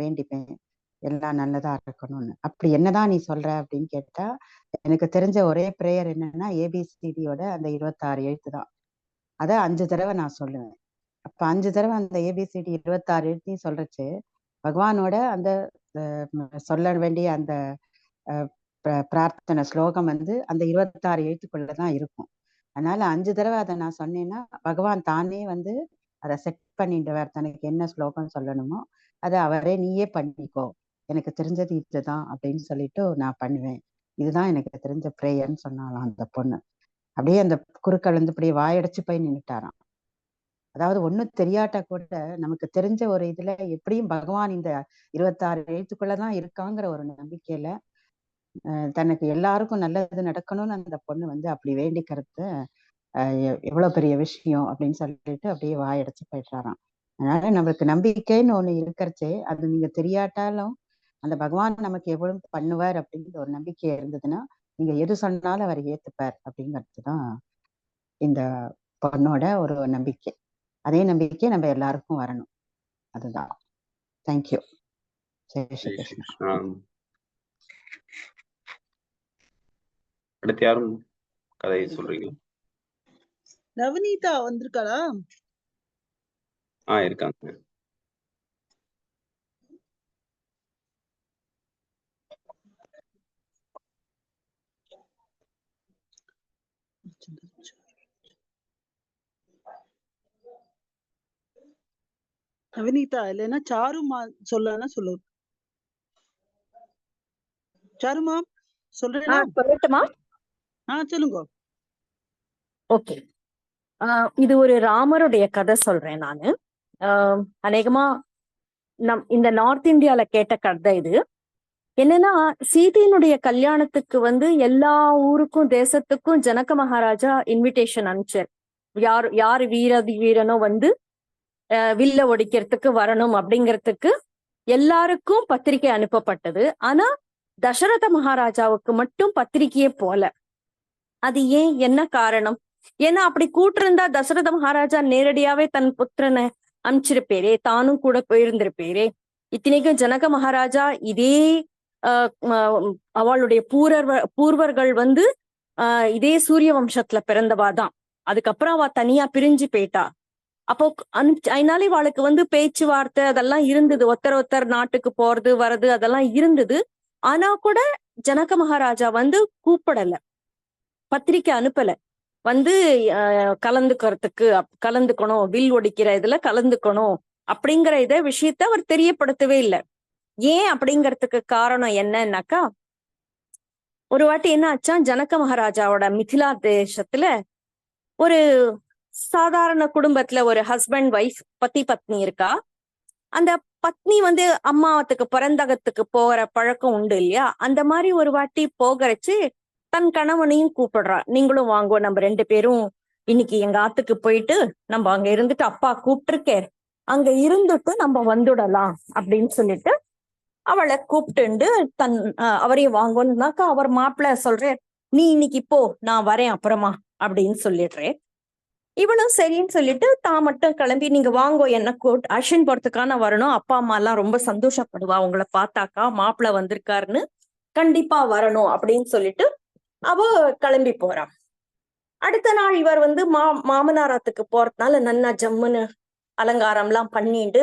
வேண்டிப்பேன் எல்லாம் நல்லதா இருக்கணும்னு. அப்படி என்னதான் நீ சொல்ற அப்படின்னு கேட்டா, எனக்கு தெரிஞ்ச ஒரே ப்ரேயர் என்னன்னா ஏபிசிடியோட அந்த 26 எழுத்து தான். அதை 5 தடவை நான் சொல்லுவேன். அப்ப 5 தடவை அந்த ஏபிசிடி 26 எழுத்தையும் சொல்றச்சு பகவானோட அந்த சொல்ல வேண்டிய அந்த பிரார்த்தனை ஸ்லோகம் வந்து அந்த 26 எழுத்துக்குள்ளதான் இருக்கும். அதனால 5 தடவை அதை நான் சொன்னேன்னா பகவான் தானே வந்து அதை செட் பண்ணிடுவார், தனக்கு என்ன ஸ்லோகம் சொல்லணுமோ அதை அவரே நீயே பண்ணிக்கோ, எனக்கு தெரிஞ்சது இதுதான் அப்படின்னு சொல்லிட்டு நான் பண்ணுவேன், இதுதான் எனக்கு தெரிஞ்ச ப்ரேயர்னு சொன்னாலாம் அந்த பொண்ணு. அப்படியே அந்த குருக்கள் வந்து இப்படியே வாயடைச்சு போய் நின்றுட்டாராம். அதாவது ஒண்ணும் தெரியாட்டா கூட நமக்கு தெரிஞ்ச ஒரு இதுல எப்படியும் பகவான் இந்த 26 எழுத்துக்குள்ளதான் இருக்காங்கிற ஒரு நம்பிக்கையில தனக்கு எல்லாருக்கும் நல்லது நடக்கணும்னு அந்த பொண்ணு வந்து அப்படி வேண்டிக்கிறது எவ்வளவு பெரிய விஷயம் அப்படின்னு சொல்லிட்டு அப்படியே வாயடைச்சு போயிட்டாராம். அதனால நம்மளுக்கு நம்பிக்கைன்னு ஒண்ணு இருக்கிறச்சே அது நீங்க தெரியாட்டாலும் அந்த பகவான் நமக்கு எவ்வளவு பண்ணுவார் அப்படிங்கிற ஒரு நம்பிக்கை இருந்ததுன்னா நீங்க எது சொன்னாலும் அவர் ஏத்துப்பார் அப்படிங்கிறதுதான் இந்த பொண்ணோட ஒரு நம்பிக்கை. அதே நம்பிக்கை நம்ம எல்லாருக்கும் வரணும், அதுதான். தேங்க்யூ. ஜெய் ஸ்ரீ கிருஷ்ணா. அடுத்து யாரும் கதையை சொல்றீங்க? நவநீதா வந்திருக்காளா? இருக்காங்க. நவநீதா இல்லைன்னா சாருமா சொல்லனா சொல்லு. சாருமா சொல்றேனா? சொல்லட்டுமா? சொல்லுங்க. ஓகே. இது ஒரு ராமருடைய கதை சொல்றேன் நானு. அநேகமா இந்த நார்த் இந்தியால கேட்ட கதை இது. என்னன்னா, சீதையினுடைய கல்யாணத்துக்கு வந்து எல்லா ஊருக்கும் தேசத்துக்கும் ஜனக மகாராஜா இன்விடேஷன் அனுப்பிச்சார். யாரு வீரனோ வந்து வில்ல ஒடிக்கிறதுக்கு வரணும் அப்படிங்கிறதுக்கு எல்லாருக்கும் பத்திரிகை அனுப்பப்பட்டது. ஆனா தசரத மகாராஜாவுக்கு மட்டும் பத்திரிகையே போல. அது ஏன், என்ன காரணம்? ஏன்னா அப்படி கூட்டிருந்தா தசரத மகாராஜா நேரடியாவே தன் புத்திரனை அனுப்பிச்சிருப்பேரே, தானும் கூட போயிருந்திருப்பேரே. இத்தனைக்கும் ஜனக மகாராஜா இதே அவளுடைய பூர்வர்கள் வந்து இதே சூரிய வம்சத்துல பிறந்தவாதான். அதுக்கப்புறம் அவ தனியா பிரிஞ்சு போயிட்டா. அப்போ அதனால அவளுக்கு வந்து பேச்சுவார்த்தை அதெல்லாம் இருந்தது, ஒருத்தர் நாட்டுக்கு போறது வர்றது அதெல்லாம் இருந்தது. ஆனா கூட ஜனக மகாராஜா வந்து கூப்பிடல, பத்திரிக்கை அனுப்பல, வந்து கலந்துக்கணும், வில் ஒடிக்கிற இதுல கலந்துக்கணும் அப்படிங்கிற விஷயத்த அவர் தெரியப்படுத்தவே இல்லை. ஏன் அப்படிங்கிறதுக்கு காரணம் என்னன்னாக்கா, ஒரு வாட்டி என்ன ஆச்சா, ஜனக மகாராஜாவோட மிதிலா தேசத்துல ஒரு சாதாரண குடும்பத்துல ஒரு ஹஸ்பண்ட் ஒய்ஃப் பத்தி பத்னி இருக்கா. அந்த பத்னி வந்து அம்மாவத்துக்கு பிறந்தகத்துக்கு போகிற பழக்கம் உண்டு இல்லையா, அந்த மாதிரி ஒரு வாட்டி போகிறச்சு தன் கணவனையும் கூப்பிடுறா, நீங்களும் வாங்கோ, நம்ம 2 பேரும் இன்னைக்கு எங்க ஆத்துக்கு போயிட்டு நம்ம அங்க இருந்துட்டு, அப்பா கூப்பிட்டுருக்கேன் அங்க இருந்துட்டு நம்ம வந்துடலாம் அப்படின்னு சொல்லிட்டு அவளை கூப்பிட்டு அவரையும் வாங்கோன்னாக்கா, அவர் மாப்பிள்ள சொல்றேன், நீ இன்னைக்கு போ, நான் வரேன் அப்புறமா அப்படின்னு சொல்லிடுறேன். இவனும் சரின்னு சொல்லிட்டு தான் மட்டும் கிளம்பி, நீங்க வாங்கோ, என்ன அஷன் போறதுக்கான வரணும், அப்பா அம்மா எல்லாம் ரொம்ப சந்தோஷப்படுவா உங்களை பார்த்தாக்கா, மாப்பிள்ள வந்திருக்காருன்னு, கண்டிப்பா வரணும் அப்படின்னு சொல்லிட்டு அவ கிளம்பி போறா. அடுத்த நாள் இவர் வந்து மாமனாரத்துக்கு போறதுனால நல்லா ஜம்முன்னு அலங்காரம் எல்லாம் பண்ணிட்டு,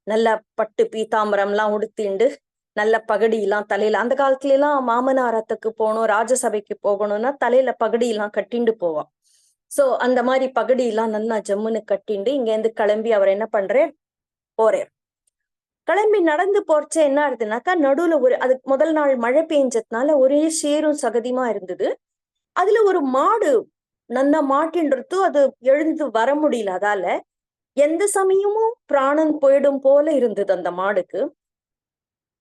நல்ல பட்டு பீதாம்பரம் எல்லாம் உடுத்திண்டு, நல்ல பகடி எல்லாம் தலையில, அந்த காலத்துல எல்லாம் மாமனாரத்துக்கு போகணும், ராஜசபைக்கு போகணும்னா தலையில பகடி எல்லாம் கட்டிண்டு போவா. சோ அந்த மாதிரி பகடி எல்லாம் நல்லா ஜம்முன்னு கட்டிண்டு இங்க இருந்து கிளம்பி அவர் என்ன பண்றார், போறார். கிளம்பி நடந்து போறச்ச என்ன ஆகுதுனாக்கா, நடுவுல அதுக்கு முதல் நாள் மழை பெஞ்சதுனால ஒரே சேரும் சகதியுமா இருந்தது. அதுல ஒரு மாடு நல்லா மாட்டின்றது, அது எழுந்து வர முடியல. அதால எந்த சமயமும் பிராணன் போயிடும் போல இருந்தது அந்த மாடுக்கு.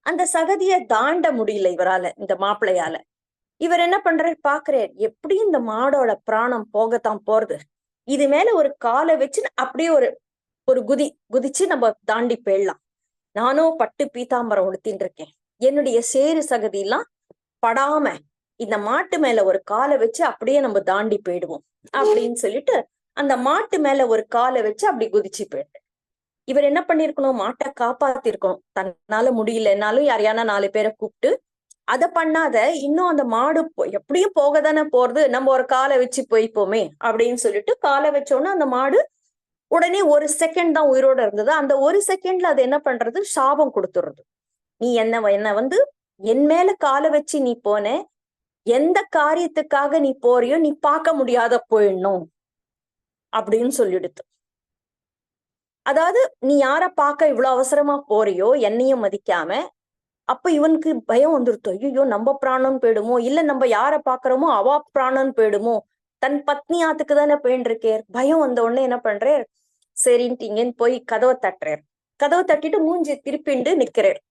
அந்த சகதியை தாண்ட முடியல இவரால, இந்த மாப்பிள்ளையால. இவர் என்ன பண்றாரு, பாக்குறாரு, எப்படி இந்த மாடோட பிராணம் போகத்தான் போறது, இது மேல ஒரு காலை வச்சு அப்படியே ஒரு குதிச்சு நம்ம தாண்டி போயிடலாம். நானும் பட்டு பீதாம்பரம் உடுத்தின்னு இருக்கேன், என்னுடைய சேரு சகதி எல்லாம் படாம இந்த மாட்டு மேல ஒரு காலை வச்சு அப்படியே நம்ம தாண்டி போயிடுவோம் அப்படின்னு சொல்லிட்டு அந்த மாட்டு மேல ஒரு காலை வச்சு அப்படி குதிச்சு போயிட்டு இவர் என்ன பண்ணிருக்கணும், மாட்டை காப்பாத்திருக்கணும். தன்னால முடியலன்னாலும் யாரையான 4 பேரை கூப்பிட்டு அதை பண்ணாத, இன்னும் அந்த மாடு எப்படியும் போக தானே போறது, நம்ம ஒரு காலை வச்சு போய்ப்போமே அப்படின்னு சொல்லிட்டு காலை வச்சோன்னா அந்த மாடு உடனே 1 செகண்ட் தான் உயிரோட இருந்தது. அந்த 1 செகண்ட்ல அது என்ன பண்றது, சாபம் கொடுத்துடுறது. நீ என்ன வந்து என் மேல காலை வச்சு நீ போன, எந்த காரியத்துக்காக நீ போறியோ நீ பார்க்க முடியாத போயிடணும் அப்படின்னு சொல்லிடுது. அதாவது நீ யார பார்க்க இவ்வளவு அவசரமா போறியோ என்னையும் மதிக்காம, அப்ப இவனுக்கு பயம் வந்துருத்தோ, ஐயோ நம்ம பிராணம் போயிடுமோ, இல்ல நம்ம யார பாக்குறோமோ அவ பிராணம் போயிடுமோ, தன் பத்னியாத்துக்கு தானே போயின்னு இருக்கே. பயம் வந்த உடனே என்ன பண்றார், சரின்ட்டு இங்கன்னு போய் கதவை தட்டுறார். கதவை தட்டிட்டு மூஞ்சி திருப்பிண்டு நிக்கிறார்.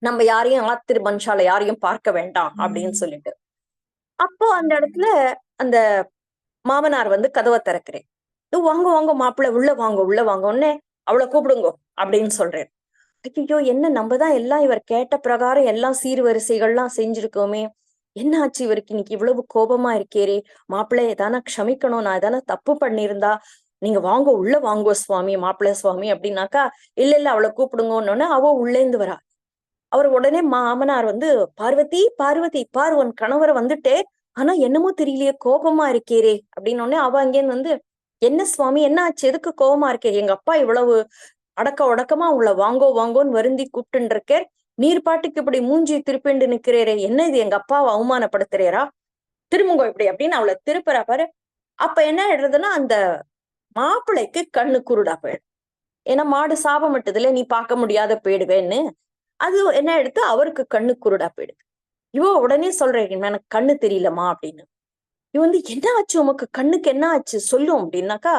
நம்ம யாரையும் ஆத்திரு மனுஷால யாரையும் பார்க்க வேண்டாம் அப்படின்னு சொல்லிட்டு. அப்போ அந்த இடத்துல அந்த மாமனார் வந்து கதவை திறக்கிறேன். வாங்க வாங்க மாப்பிள்ளை உள்ள வாங்க உள்ள வாங்க, உடனே அவளை கூப்பிடுங்க அப்படின்னு சொல்றேன். ஐயோ என்ன, நம்ம தான் எல்லாம் இவர் கேட்ட பிரகாரம் எல்லாம் சீர்வரிசைகள்லாம் செஞ்சிருக்கோமே, என்ன ஆச்சு இவருக்கு இன்னைக்கு இவ்வளவு கோபமா இருக்கேரே, மாப்பிள்ளை எதான க்ஷமிக்கணும், நான் எதான தப்பு பண்ணியிருந்தா நீங்க வாங்க உள்ள வாங்கோ சுவாமி மாப்பிள்ளை சுவாமி அப்படின்னாக்கா, இல்ல இல்ல அவளை கூப்பிடுங்கன்னு அவ உள்ளேந்து வரா. அவர் உடனே மாமனார் வந்து பார்வதி பார்வதி பார் உன் கணவரை வந்துட்டே, ஆனா என்னமோ தெரியலையே கோபமா இருக்கேரே அப்படின்னு உடனே அவ அங்கேன்னு வந்து, என்ன சுவாமி என்ன ஆச்சு, எதுக்கு கோபமா இருக்கே, எங்க அப்பா இவ்வளவு அடக்க உடக்கமா உங்களை வாங்கோ வாங்கோன்னு வருந்தி கூப்பிட்டு இருக்கேன், நீர் பாட்டுக்கு இப்படி மூஞ்சி திருப்பிண்டு நிக்கிறேரே, என்ன இது எங்க அப்பாவை அவமானப்படுத்துறேரா, திரும்புங்கோ இப்படி அப்படின்னு அவளை திருப்புறா பாரு. அப்ப என்ன ஆயிடுறதுன்னா அந்த மாப்பிள்ளைக்கு கண்ணு குருடா போயிடும். ஏன்னா மாடு சாபம் விட்டதுல நீ பார்க்க முடியாத போயிடுவேன்னு, அது என்ன எடுத்து அவருக்கு கண்ணு குருடா போயிடுது. இவ உடனே சொல்றேன், எனக்கு கண்ணு தெரியலமா அப்படின்னு. இவ வந்து என்ன ஆச்சு உமக்கு, கண்ணுக்கு என்ன ஆச்சு சொல்லும் அப்படின்னாக்கா,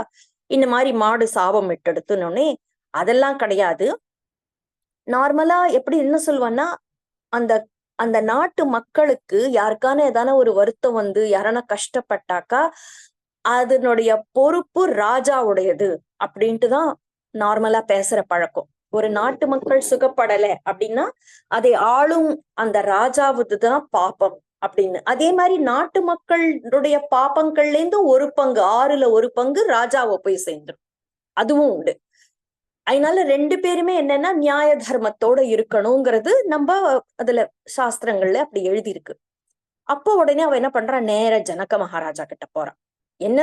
இந்த மாதிரி மாடு சாபம் விட்டெடுத்துனோடனே அதெல்லாம் கிடையாது. நார்மலா எப்படி என்ன சொல்லுவான்னா, அந்த அந்த நாட்டு மக்களுக்கு யாருக்கான ஏதான ஒரு வருத்தம் வந்து யாரான கஷ்டப்பட்டாக்கா அதனுடைய பொறுப்பு ராஜாவுடையது அப்படின்ட்டுதான் நார்மலா பேசுற பழக்கம். ஒரு நாட்டு மக்கள் சுகப்படலை அப்படின்னா அதை ஆளும் அந்த ராஜாவுதுதான் பாப்பம் அப்படின்னு. அதே மாதிரி நாட்டு மக்களுடைய பாப்பங்கள்ல இருந்து ஒரு பங்கு 6ல் 1 பங்கு ராஜாவை போய் சேர்ந்துடும், அதுவும் உண்டு. அதனால 2 பேருமே என்னன்னா நியாய தர்மத்தோட இருக்கணுங்கிறது நம்ம அதுல சாஸ்திரங்கள்ல அப்படி எழுதியிருக்கு. அப்போ உடனே அவ என்ன பண்றா, நேர ஜனக மகாராஜா கிட்ட போறான். என்ன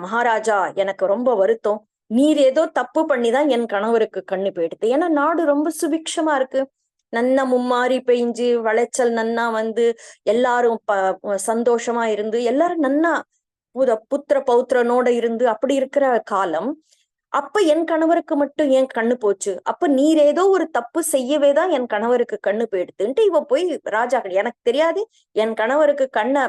மகாராஜா, எனக்கு ரொம்ப வருத்தம், நீர் ஏதோ தப்பு பண்ணிதான் என் கணவருக்கு கண்ணு போயிடுது. ஏன்னா நாடு ரொம்ப சுபிக்ஷமா இருக்கு, நன்னா மும்மாரி பெய்ஞ்சு விளைச்சல் நன்னா வந்து எல்லாரும் சந்தோஷமா இருந்து எல்லாரும் நன்னா புத்திர பௌத்திரனோட இருந்து அப்படி இருக்கிற காலம். அப்ப என் கணவருக்கு மட்டும் ஏன் கண்ணு போச்சு, அப்ப நீர் ஏதோ ஒரு தப்பு செய்யவே தான் என் கணவருக்கு கண்ணு போயிடுதுன்ட்டு இவ போய் ராஜா, எனக்கு தெரியாது என் கணவருக்கு கண்ணை,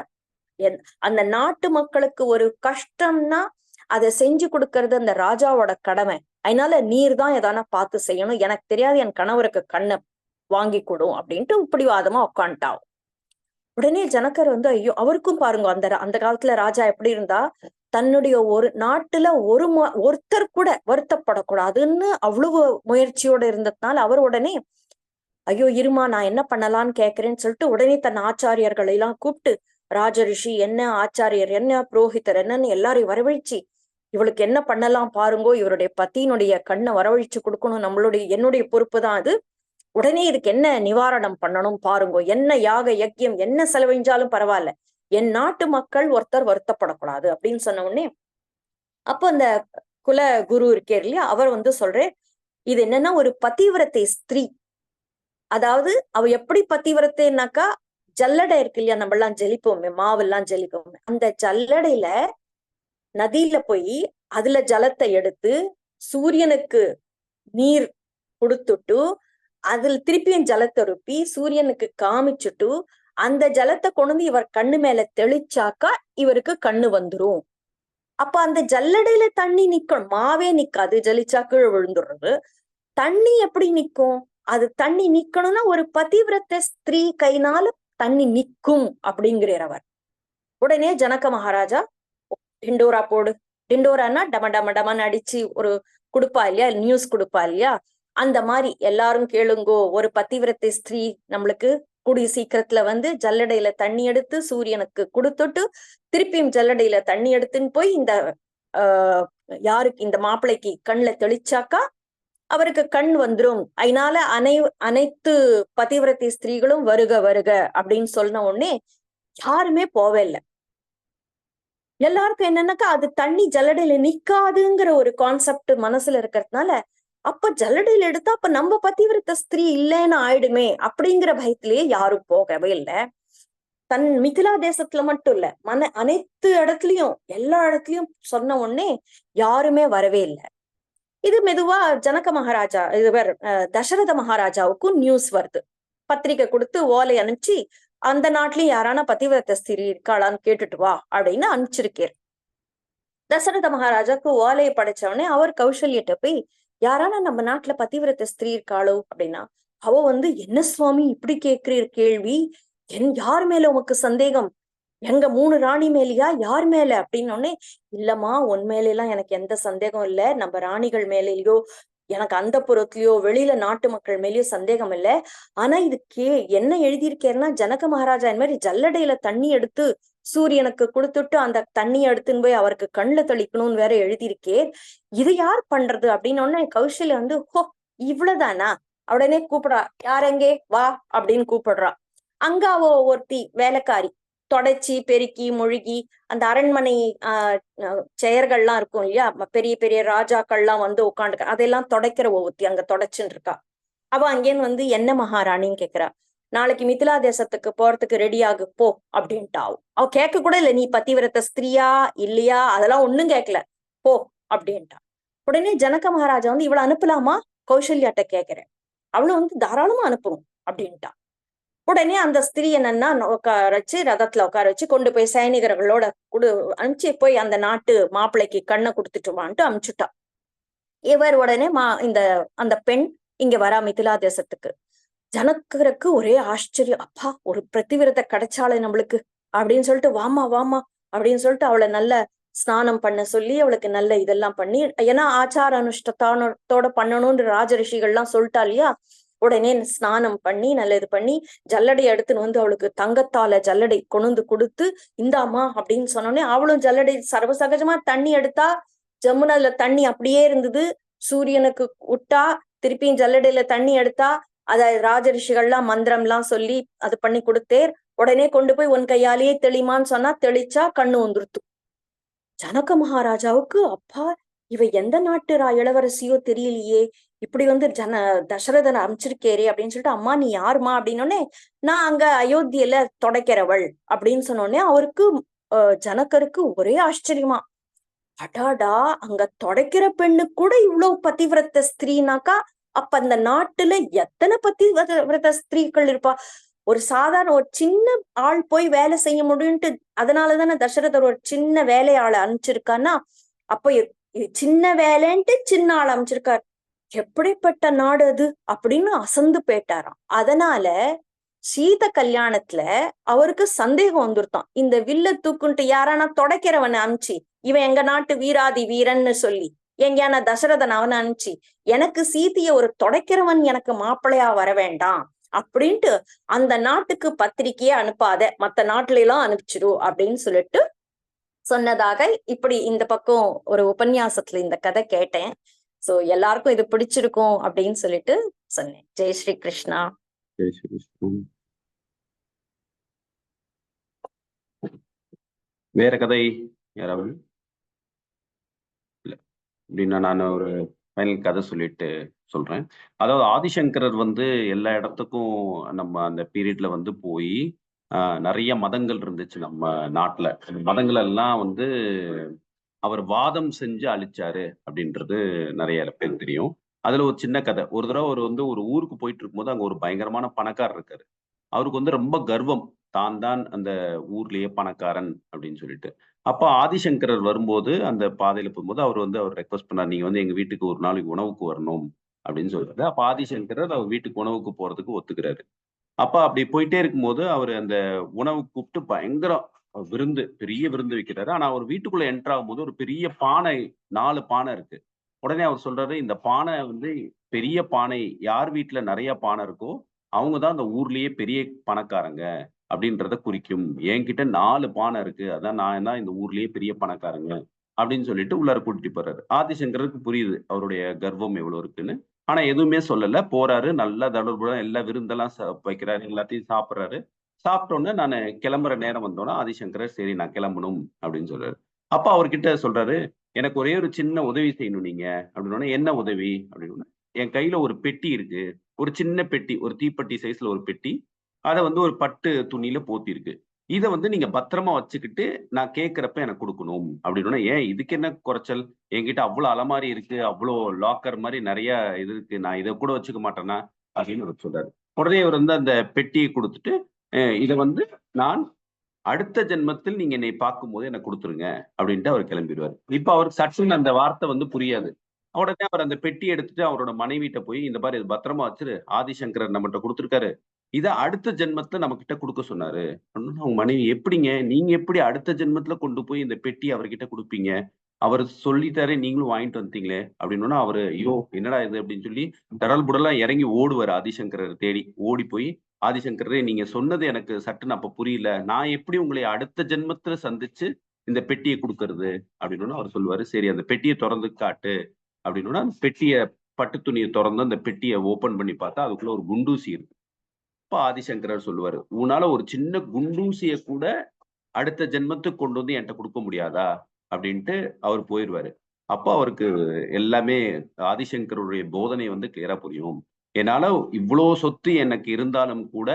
அந்த நாட்டு மக்களுக்கு ஒரு கஷ்டம்னா அதை செஞ்சு கொடுக்கறது அந்த ராஜாவோட கடமை, அதனால நீர் தான் எதான பார்த்து செய்யணும், எனக்கு தெரியாது என் கணவருக்கு கண்ணை வாங்கி கொடும் அப்படின்ட்டு பிடிவாதமா உட்காந்துட்டாவும். உடனே ஜனகர் வந்து ஐயோ, அவருக்கும் பாருங்க அந்த காலத்துல ராஜா எப்படி இருந்தா, தன்னுடைய ஒரு நாட்டுல ஒருத்தர் கூட வருத்தப்படக்கூடாதுன்னு அவ்வளவு முயற்சியோட இருந்ததுனால அவர் உடனே ஐயோ இருமா நான் என்ன பண்ணலான்னு கேட்கிறேன்னு சொல்லிட்டு உடனே தன் ஆச்சாரியர்களை எல்லாம் கூப்பிட்டு, ராஜரிஷி என்ன, ஆச்சாரியர் என்ன, புரோஹிதர் என்னன்னு எல்லாரையும் வரவழைச்சு, இவளுக்கு என்ன பண்ணலாம் பாருங்கோ, இவருடைய பத்தியினுடைய கண்ணை வரவழைச்சு கொடுக்கணும், என்னுடைய பொறுப்பு தான் அது, உடனே இதுக்கு என்ன நிவாரணம் பண்ணணும் பாருங்கோ, என்ன யாக யஜ்யம் என்ன செலவழிஞ்சாலும் பரவாயில்ல, என் நாட்டு மக்கள் ஒருத்தர் வருத்தப்படக்கூடாது அப்படின்னு சொன்ன உடனே அப்போ அந்த குல குரு இருக்கே இல்லையா, அவர் வந்து சொல்றேன், இது என்னன்னா ஒரு பதிவிரத்தை ஸ்திரீ, அதாவது அவ எப்படி பதிவிரத்தைனாக்கா, ஜல்லடை இருக்கு இல்லையா, நம்ம எல்லாம் ஜலிப்போமே, மாவெல்லாம் ஜலிப்போமே, அந்த ஜல்லடையில நதியில போய் அதுல ஜலத்தை எடுத்து சூரியனுக்கு நீர் கொடுத்துட்டு அதுல திருப்பியும் ஜலத்தை ருப்பி சூரியனுக்கு காமிச்சுட்டு அந்த ஜலத்தை கொண்டு இவர் கண்ணு மேல தெளிச்சாக்கா இவருக்கு கண்ணு வந்துரும். அப்ப அந்த ஜல்லடையில தண்ணி நிக்கணும், மாவே நிக்காது, ஜலிச்சா கீழே விழுந்துடுறது. தண்ணி எப்படி நிக்கும், அது தண்ணி நிக்கணும்னா ஒரு பதிவிரத்தை ஸ்திரீ கைனால தண்ணி நிக்கும் அப்படிங்கிறார் அவர். உடனே ஜனக மகாராஜா டிண்டோரா போடு, டிண்டோரானா டம டம டமன்னு அடிச்சு ஒரு கொடுப்பா இல்லையா, நியூஸ் கொடுப்பா இல்லையா, அந்த மாதிரி எல்லாரும் கேளுங்கோ, ஒரு பதிவிரத்தை ஸ்திரீ நம்மளுக்கு கூடிய சீக்கிரத்துல வந்து ஜல்லடையில தண்ணி எடுத்து சூரியனுக்கு கொடுத்துட்டு திருப்பியும் ஜல்லடையில தண்ணி எடுத்துன்னு போய் இந்த யாருக்கு இந்த மாப்பிள்ளைக்கு கண்ணுல தெளிச்சாக்கா அவருக்கு கண் வந்துரும். அதனால அனைத்து பதிவிரத்தை ஸ்திரீகளும் வருக வருக அப்படின்னு சொன்ன உடனே யாருமே போவே இல்லை. எல்லாருக்கும் என்னன்னாக்கா அது தண்ணி ஜல்லடையில நிக்காதுங்கிற ஒரு கான்செப்ட் மனசுல இருக்கிறதுனால அப்ப ஜல்லடையில எடுத்தா அப்ப நம்ம பதிவிரத்த ஸ்திரீ இல்லைன்னு ஆயிடுமே அப்படிங்கிற பயத்திலேயே யாரும் போகவே இல்லை. தன் மிதிலா தேசத்துல மட்டும் இல்ல, அனைத்து இடத்துலயும் எல்லா இடத்துலயும் சொன்ன உடனே யாருமே வரவே இல்லை. இது மெதுவா ஜனக மகாராஜா தசரத மகாராஜாவுக்கும் நியூஸ் வருது. பத்திரிக்கை கொடுத்து ஓலை அனுப்பிச்சு அந்த நாட்டிலயும் யாரான பதிவிரத்த ஸ்திரீ இருக்காளான்னு கேட்டுட்டு வா அப்படின்னு அனுப்பிச்சிருக்கார். தசரத மகாராஜாக்கு ஓலையை படைச்சவனே அவர் கௌசல்யிட்ட போய் யாரான நம்ம நாட்டுல பதிவிரத்த ஸ்திரீ இருக்காளோ அப்படின்னா, அவ வந்து என்ன சுவாமி இப்படி கேட்கிற கேள்வி, யார் மேல உமக்கு சந்தேகம், எங்க 3 ராணி மேலையா, யார் மேல அப்படின்னோடனே, இல்லம்மா உன் மேல எல்லாம் எனக்கு எந்த சந்தேகம் இல்லை, நம்ம ராணிகள் மேலேயோ எனக்கு அந்த புறத்துலயோ வெளியில நாட்டு மக்கள் மேலயோ சந்தேகம் இல்லை. ஆனா இது என்ன எழுதியிருக்கேன்னா, ஜனக மகாராஜா இந்த மாதிரி ஜல்லடையில தண்ணி எடுத்து சூரியனுக்கு கொடுத்துட்டு அந்த தண்ணியை எடுத்துன்னு போய் அவருக்கு கண்ணுல தெளிக்கணும்னு வேற எழுதியிருக்கே, இது யார் பண்றது அப்படின்னு உடனே கௌசல்யா வந்து ஹோ இவ்வளவுதானா உடனே கூப்பிடுறா, யாரெங்கே வா அப்படின்னு கூப்பிடுறா. அங்க அவ ஒருத்தி வேலைக்காரி தொடச்சி பெருக்கி மொழிகி அந்த அரண்மனை செயர்கள்லாம் இருக்கும் இல்லையா, பெரிய பெரிய ராஜாக்கள்லாம் வந்து உட்காந்துக்க அதெல்லாம் தொடக்கிற ஒவ்வொருத்தி அங்க தொடச்சுன்னு இருக்கா. அவ அங்கேன்னு வந்து என்ன மகாராணின்னு கேக்குறா. நாளைக்கு மிதிலா தேசத்துக்கு போறதுக்கு ரெடி ஆகு போ அப்படின்ட்டா. அவ கேட்க கூட இல்லை, நீ பதிவிரத்த ஸ்திரீயா இல்லையா அதெல்லாம் ஒண்ணும் கேட்கல, போ அப்படின்ட்டா. உடனே ஜனக மகாராஜா வந்து இவளை அனுப்பலாமா கௌசல்யாட்ட கேட்கிறேன், அவளும் வந்து தாராளமா அனுப்பணும் அப்படின்ட்டா. உடனே அந்த ஸ்திரீ என்னன்னா உட்கார வச்சு ரதத்துல உட்கார வச்சு கொண்டு போய் சைனிகர்களோட அனுப்பிச்சு போய் அந்த நாட்டு மாப்பிள்ளைக்கு கண்ணை கொடுத்துட்டுவான்ட்டு அனுப்பிச்சுட்டா. இவர் உடனே அந்த பெண் இங்க வரா மிதிலா தேசத்துக்கு. ஜனகருக்கு ஒரே ஆச்சரியம், அப்பா ஒரு பிரதிவிரத்தை கிடைச்சாலே நம்மளுக்கு அப்படின்னு சொல்லிட்டு வாமா வாமா அப்படின்னு சொல்லிட்டு அவளை நல்ல ஸ்நானம் பண்ண சொல்லி அவளுக்கு நல்ல இதெல்லாம் பண்ணி, ஏன்னா ஆச்சார அனுஷ்டானத்தோட பண்ணணும்னு ராஜரிஷிகள்லாம் சொல்லிட்டா இல்லையா. உடனே ஸ்நானம் பண்ணி நல்ல இது பண்ணி ஜல்லடை எடுத்துன்னு வந்து அவளுக்கு தங்கத்தால ஜல்லடை கொண்டு கொடுத்து இந்தாமா அப்படின்னு சொன்னோடனே அவளும் ஜல்லடை சர்வசகஜமா தண்ணி எடுத்தா, ஜமுனால தண்ணி அப்படியே இருந்தது. சூரியனுக்கு விட்டா திருப்பியும் ஜல்லடையில தண்ணி எடுத்தா, அத ராஜரிஷிகள்லாம் மந்திரம்லாம் சொல்லி அது பண்ணி கொடுத்தேர். உடனே கொண்டு போய் உன் கையாலேயே தெளிமான்னு சொன்னா தெளிச்சா கண்ணு வந்துருத்து. ஜனக மகாராஜாவுக்கு அப்பா இவ எந்த நாட்டு இளவரசியோ தெரியலையே, இப்படி வந்து தசரதனை அமைச்சிருக்கேரே அப்படின்னு சொல்லிட்டு, அம்மா நீ யாருமா அப்படின்னோடனே, நான் அங்க அயோத்தியில தொடக்கிறவள் அப்படின்னு சொன்னோடனே அவருக்கு ஜனகருக்கு ஒரே ஆச்சரியமா, அடாடா அங்க தொடக்கிற பெண்ணு கூட இவ்வளவு பதிவிரத்த ஸ்திரீனாக்கா அப்ப அந்த நாட்டுல எத்தனை பதிவிரத ஸ்திரீகள் இருப்பா. ஒரு சாதாரண ஒரு சின்ன ஆள் போய் வேலை செய்ய முடியும்ட்டு அதனாலதானே தசரதர் ஒரு சின்ன வேலையாளை அனுப்பிச்சிருக்கான்னா, அப்ப சின்ன வேலைன்ட்டு சின்ன ஆள் அமைச்சிருக்காரு. எப்படிப்பட்ட நாடு அது அப்படின்னு அசந்து போயிட்டாராம். அதனால சீத கல்யாணத்துல அவருக்கு சந்தேகம் வந்துருத்தான், இந்த வில்ல தூக்குன்ட்டு யாரானா தொடக்கிறவனை அனுப்பிச்சு இவன் எங்க நாட்டு வீராதி வீரன்னு சொல்லி எங்கேயான தசரதன் அவனை அனுப்பிச்சு எனக்கு சீதைய ஒரு தொடக்கிறவன் எனக்கு மாப்பிள்ளையா வர வேண்டாம் அப்படின்ட்டு அந்த நாட்டுக்கு பத்திரிக்கையே அனுப்பாத மத்த நாட்டுல எல்லாம் அனுப்பிச்சிரு அப்படின்னு சொல்லிட்டு சொன்னதாக இப்படி இந்த பக்கம் ஒரு உபன்யாசத்துல இந்த கதை கேட்டேன். சோ எல்லாருக்கும் இது பிடிச்சிருக்கும் அப்படின்னு சொல்லிட்டு சொன்னேன். ஜெய் ஸ்ரீ கிருஷ்ணா. ஜெய் ஸ்ரீ கிருஷ்ணா. வேற கதை யாராவது இல்ல அப்படின்னா நான் ஒரு ஃபைனல் கதை சொல்லிட்டு சொல்றேன். அதாவது ஆதிசங்கரர் வந்து எல்லா இடத்துக்கும் நம்ம அந்த பீரியட்ல வந்து போய் நிறைய மதங்கள் இருந்துச்சு நம்ம நாட்டுல. அந்த மதங்கள் எல்லாம் வந்து அவர் வாதம் செஞ்சு அழிச்சாரு அப்படின்றது நிறைய பேருக்கு தெரியும். அதுல ஒரு சின்ன கதை. ஒரு தடவை அவர் வந்து ஒரு ஊருக்கு போயிட்டு இருக்கும்போது அங்க ஒரு பயங்கரமான பணக்காரர் இருக்காரு. அவருக்கு வந்து ரொம்ப கர்வம், தான் அந்த ஊர்லயே பணக்காரன் அப்படின்னு சொல்லிட்டு. அப்ப ஆதிசங்கரர் வரும்போது அந்த பாதையில போகும்போது அவர் ரெக்வஸ்ட் பண்ணார், நீங்க வந்து எங்க வீட்டுக்கு ஒரு நாளைக்கு உணவுக்கு வரணும் அப்படின்னு சொல்றாரு. அப்ப ஆதிசங்கரர் அவர் வீட்டுக்கு உணவுக்கு போறதுக்கு ஒத்துக்கிறாரு. அப்ப அப்படி போயிட்டே இருக்கும்போது அவர் அந்த உணவு கூப்பிட்டு பயங்கரம் பெரிய விருந்து வைக்கிறாரு. ஆனா அவர் வீட்டுக்குள்ள என்டர் ஆகும்போது ஒரு பெரிய பானை 4 பானை இருக்கு. உடனே அவர் சொல்றாரு, இந்த பானை வந்து பெரிய பானை, யார் வீட்டுல நிறைய பானை இருக்கோ அவங்க தான் அந்த ஊர்லயே பெரிய பணக்காரங்க அப்படின்றத குறிக்கும். என்கிட்ட 4 பானை இருக்கு, அதான் நான் தான் இந்த ஊர்லயே பெரிய பணக்காரங்க அப்படின்னு சொல்லிட்டு உள்ளார கூட்டிட்டு போறாரு. ஆதிசங்கருக்கு புரியுது அவருடைய கர்வம் எவ்வளவு இருக்குன்னு. ஆனா எதுவுமே சொல்லல. போறாரு, நல்லா தடபுடன் எல்லா விருந்தெல்லாம் வைக்கிறாரு, எல்லாத்தையும் சாப்பிடுறாரு. சாப்பிட்டோன்னே நான் கிளம்புற நேரம் வந்தோன்னா ஆதிசங்கரர் சரி நான் கிளம்பணும் அப்படின்னு சொல்றாரு. அப்ப அவர்கிட்ட சொல்றாரு, எனக்கு ஒரே ஒரு சின்ன உதவி செய்யணும் நீங்க அப்படின்னா. என்ன உதவி அப்படின்னு? என் கையில ஒரு பெட்டி இருக்கு, ஒரு சின்ன பெட்டி, ஒரு தீப்பெட்டி சைஸ்ல ஒரு பெட்டி. அதை வந்து ஒரு பட்டு துணியில போத்தி இருக்கு. இதை வந்து நீங்க பத்திரமா வச்சுக்கிட்டு நான் கேட்கிறப்ப எனக்கு கொடுக்கணும் அப்படின்னா. ஏன், இதுக்கு என்ன குறைச்சல்? என்கிட்ட அவ்வளவு அலமாரி இருக்கு, அவ்வளோ லாக்கர் மாதிரி நிறைய இது இருக்கு, நான் இதை கூட வச்சுக்க மாட்டேன்னா அப்படின்னு அவர் சொல்றாரு. உடனே அவர் வந்து அந்த பெட்டியை கொடுத்துட்டு, இதை வந்து நான் அடுத்த ஜென்மத்தில் நீங்க என்னை பார்க்கும் போது எனக்கு கொடுத்துருங்க அப்படின்ட்டு அவர் கிளம்பிடுவார். இப்ப அவருக்கு சட்டுன்னு அந்த வார்த்தை வந்து புரியாது. உடனே அவர் அந்த பெட்டி எடுத்துட்டு அவரோட மனைவிட்ட போய், இந்த மாதிரி இது பத்திரமா வச்சிரு, ஆதிசங்கரர் நம்மகிட்ட கொடுத்துருக்காரு, இதை அடுத்த ஜென்மத்துல நம்ம கிட்ட கொடுக்க சொன்னாரு. அவங்க மனைவி, எப்படிங்க, நீங்க எப்படி அடுத்த ஜென்மத்துல கொண்டு போய் இந்த பெட்டி அவர்கிட்ட கொடுப்பீங்க? அவர் சொல்லிட்டாரே, நீங்களும் வாங்கிட்டு வந்துட்டீங்களே அப்படின்னா. அவரு, ஐயோ என்னடா இது அப்படின்னு சொல்லி தடல் புடலா இறங்கி ஓடுவார் ஆதிசங்கரர் தேடி. ஓடி போய், ஆதிசங்கரே நீங்க சொன்னது எனக்கு சட்டுன்னு அப்ப புரியல, நான் எப்படி உங்களை அடுத்த ஜென்மத்துல சந்திச்சு இந்த பெட்டியை கொடுக்கறது அப்படின்னு அவர் சொல்லுவாரு. சரி அந்த பெட்டியை திறந்து காட்டு அப்படின்னா. அந்த பெட்டியை, பட்டு துணியை திறந்து அந்த பெட்டியை ஓபன் பண்ணி பார்த்தா அதுக்குள்ள ஒரு குண்டூசி இருக்கு. அப்ப ஆதிசங்கரர் சொல்லுவாரு, உன்னால ஒரு சின்ன குண்டூசிய கூட அடுத்த ஜென்மத்துக்கு கொண்டு வந்து என்கிட்ட கொடுக்க முடியாதா அப்படின்ட்டு அவர் போயிடுவாரு. அப்போ அவருக்கு எல்லாமே ஆதிசங்கருடைய போதனை வந்து கிளியரா புரியும். என்னால இவ்வளோ சொத்து எனக்கு இருந்தாலும் கூட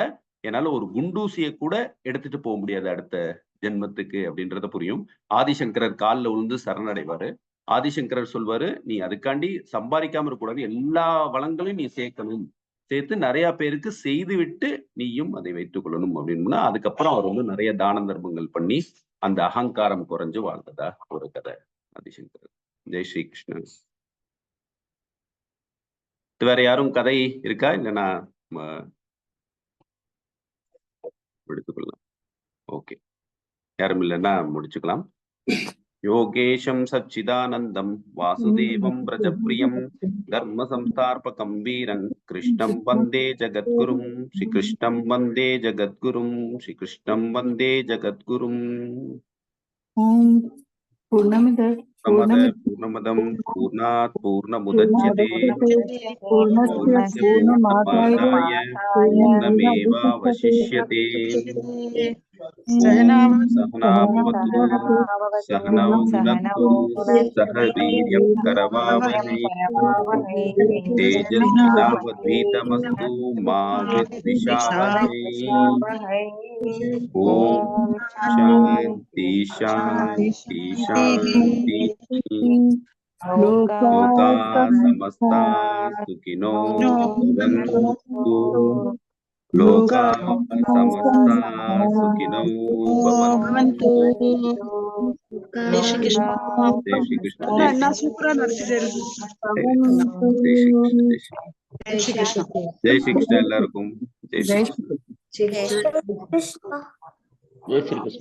என்னால ஒரு குண்டூசியை கூட எடுத்துட்டு போக முடியாது அடுத்த ஜென்மத்துக்கு அப்படின்றத புரியும். ஆதிசங்கரர் காலில் விழுந்து சரணடைவாரு. ஆதிசங்கரர் சொல்வாரு, நீ அதுக்காண்டி சம்பாதிக்காம இருக்கக்கூடாது, எல்லா வளங்களையும் நீ சேர்க்கணும், சேர்த்து நிறைய பேருக்கு செய்து விட்டு நீயும் அதை வைத்துக் கொள்ளணும் அப்படின்னா. அதுக்கப்புறம் அவர் வந்து நிறைய தான தர்மங்கள் பண்ணி அந்த அகங்காரம் குறைஞ்சு வாழ்ந்ததா ஒரு கதை ஆதிசங்கரர். ஜெய் ஸ்ரீ கிருஷ்ணன். வேற யாரும் கதை இருக்கா? இல்லைன்னா எடுத்துக்கொள்ளலாம். ஓகே, யாரும் இல்லைன்னா முடிச்சுக்கலாம். யோகேஷம் சச்சிதானந்தம் வாசுதேவம் பிரஜப்ரியம் தர்ம சம்ஸ்தார்பகம் வீரன் கிருஷ்ணம் வந்தே ஜகத்குரும். ஸ்ரீ கிருஷ்ணம் வந்தே ஜகத்குரும். ஸ்ரீ கிருஷ்ணம் வந்தே ஜகத்குரும். பூர்ணமதம் பூர்ணாத் பூர்ணமுதச்யதே பூர்ணஸ்ய பூர்ணமாதாய பூர்ணமேவாவசிஷ்யதே. सहनावतु सहनौ भुनक्तु सह वीर्यं करवावहै तेजस्विनावधीतमस्तु मा विद्विषावहै. ओम शांति शांति शांति. लोका समस्ता सुखिनो भवन्तु. लोका समस्ता सुखिनो भवन्तु. जय श्री कृष्ण. जय श्री कृष्ण. जय श्री कृष्ण. जय श्री कृष्ण எல்லாருக்கும். जय श्री कृष्ण. जय श्री कृष्ण. जय श्री कृष्ण.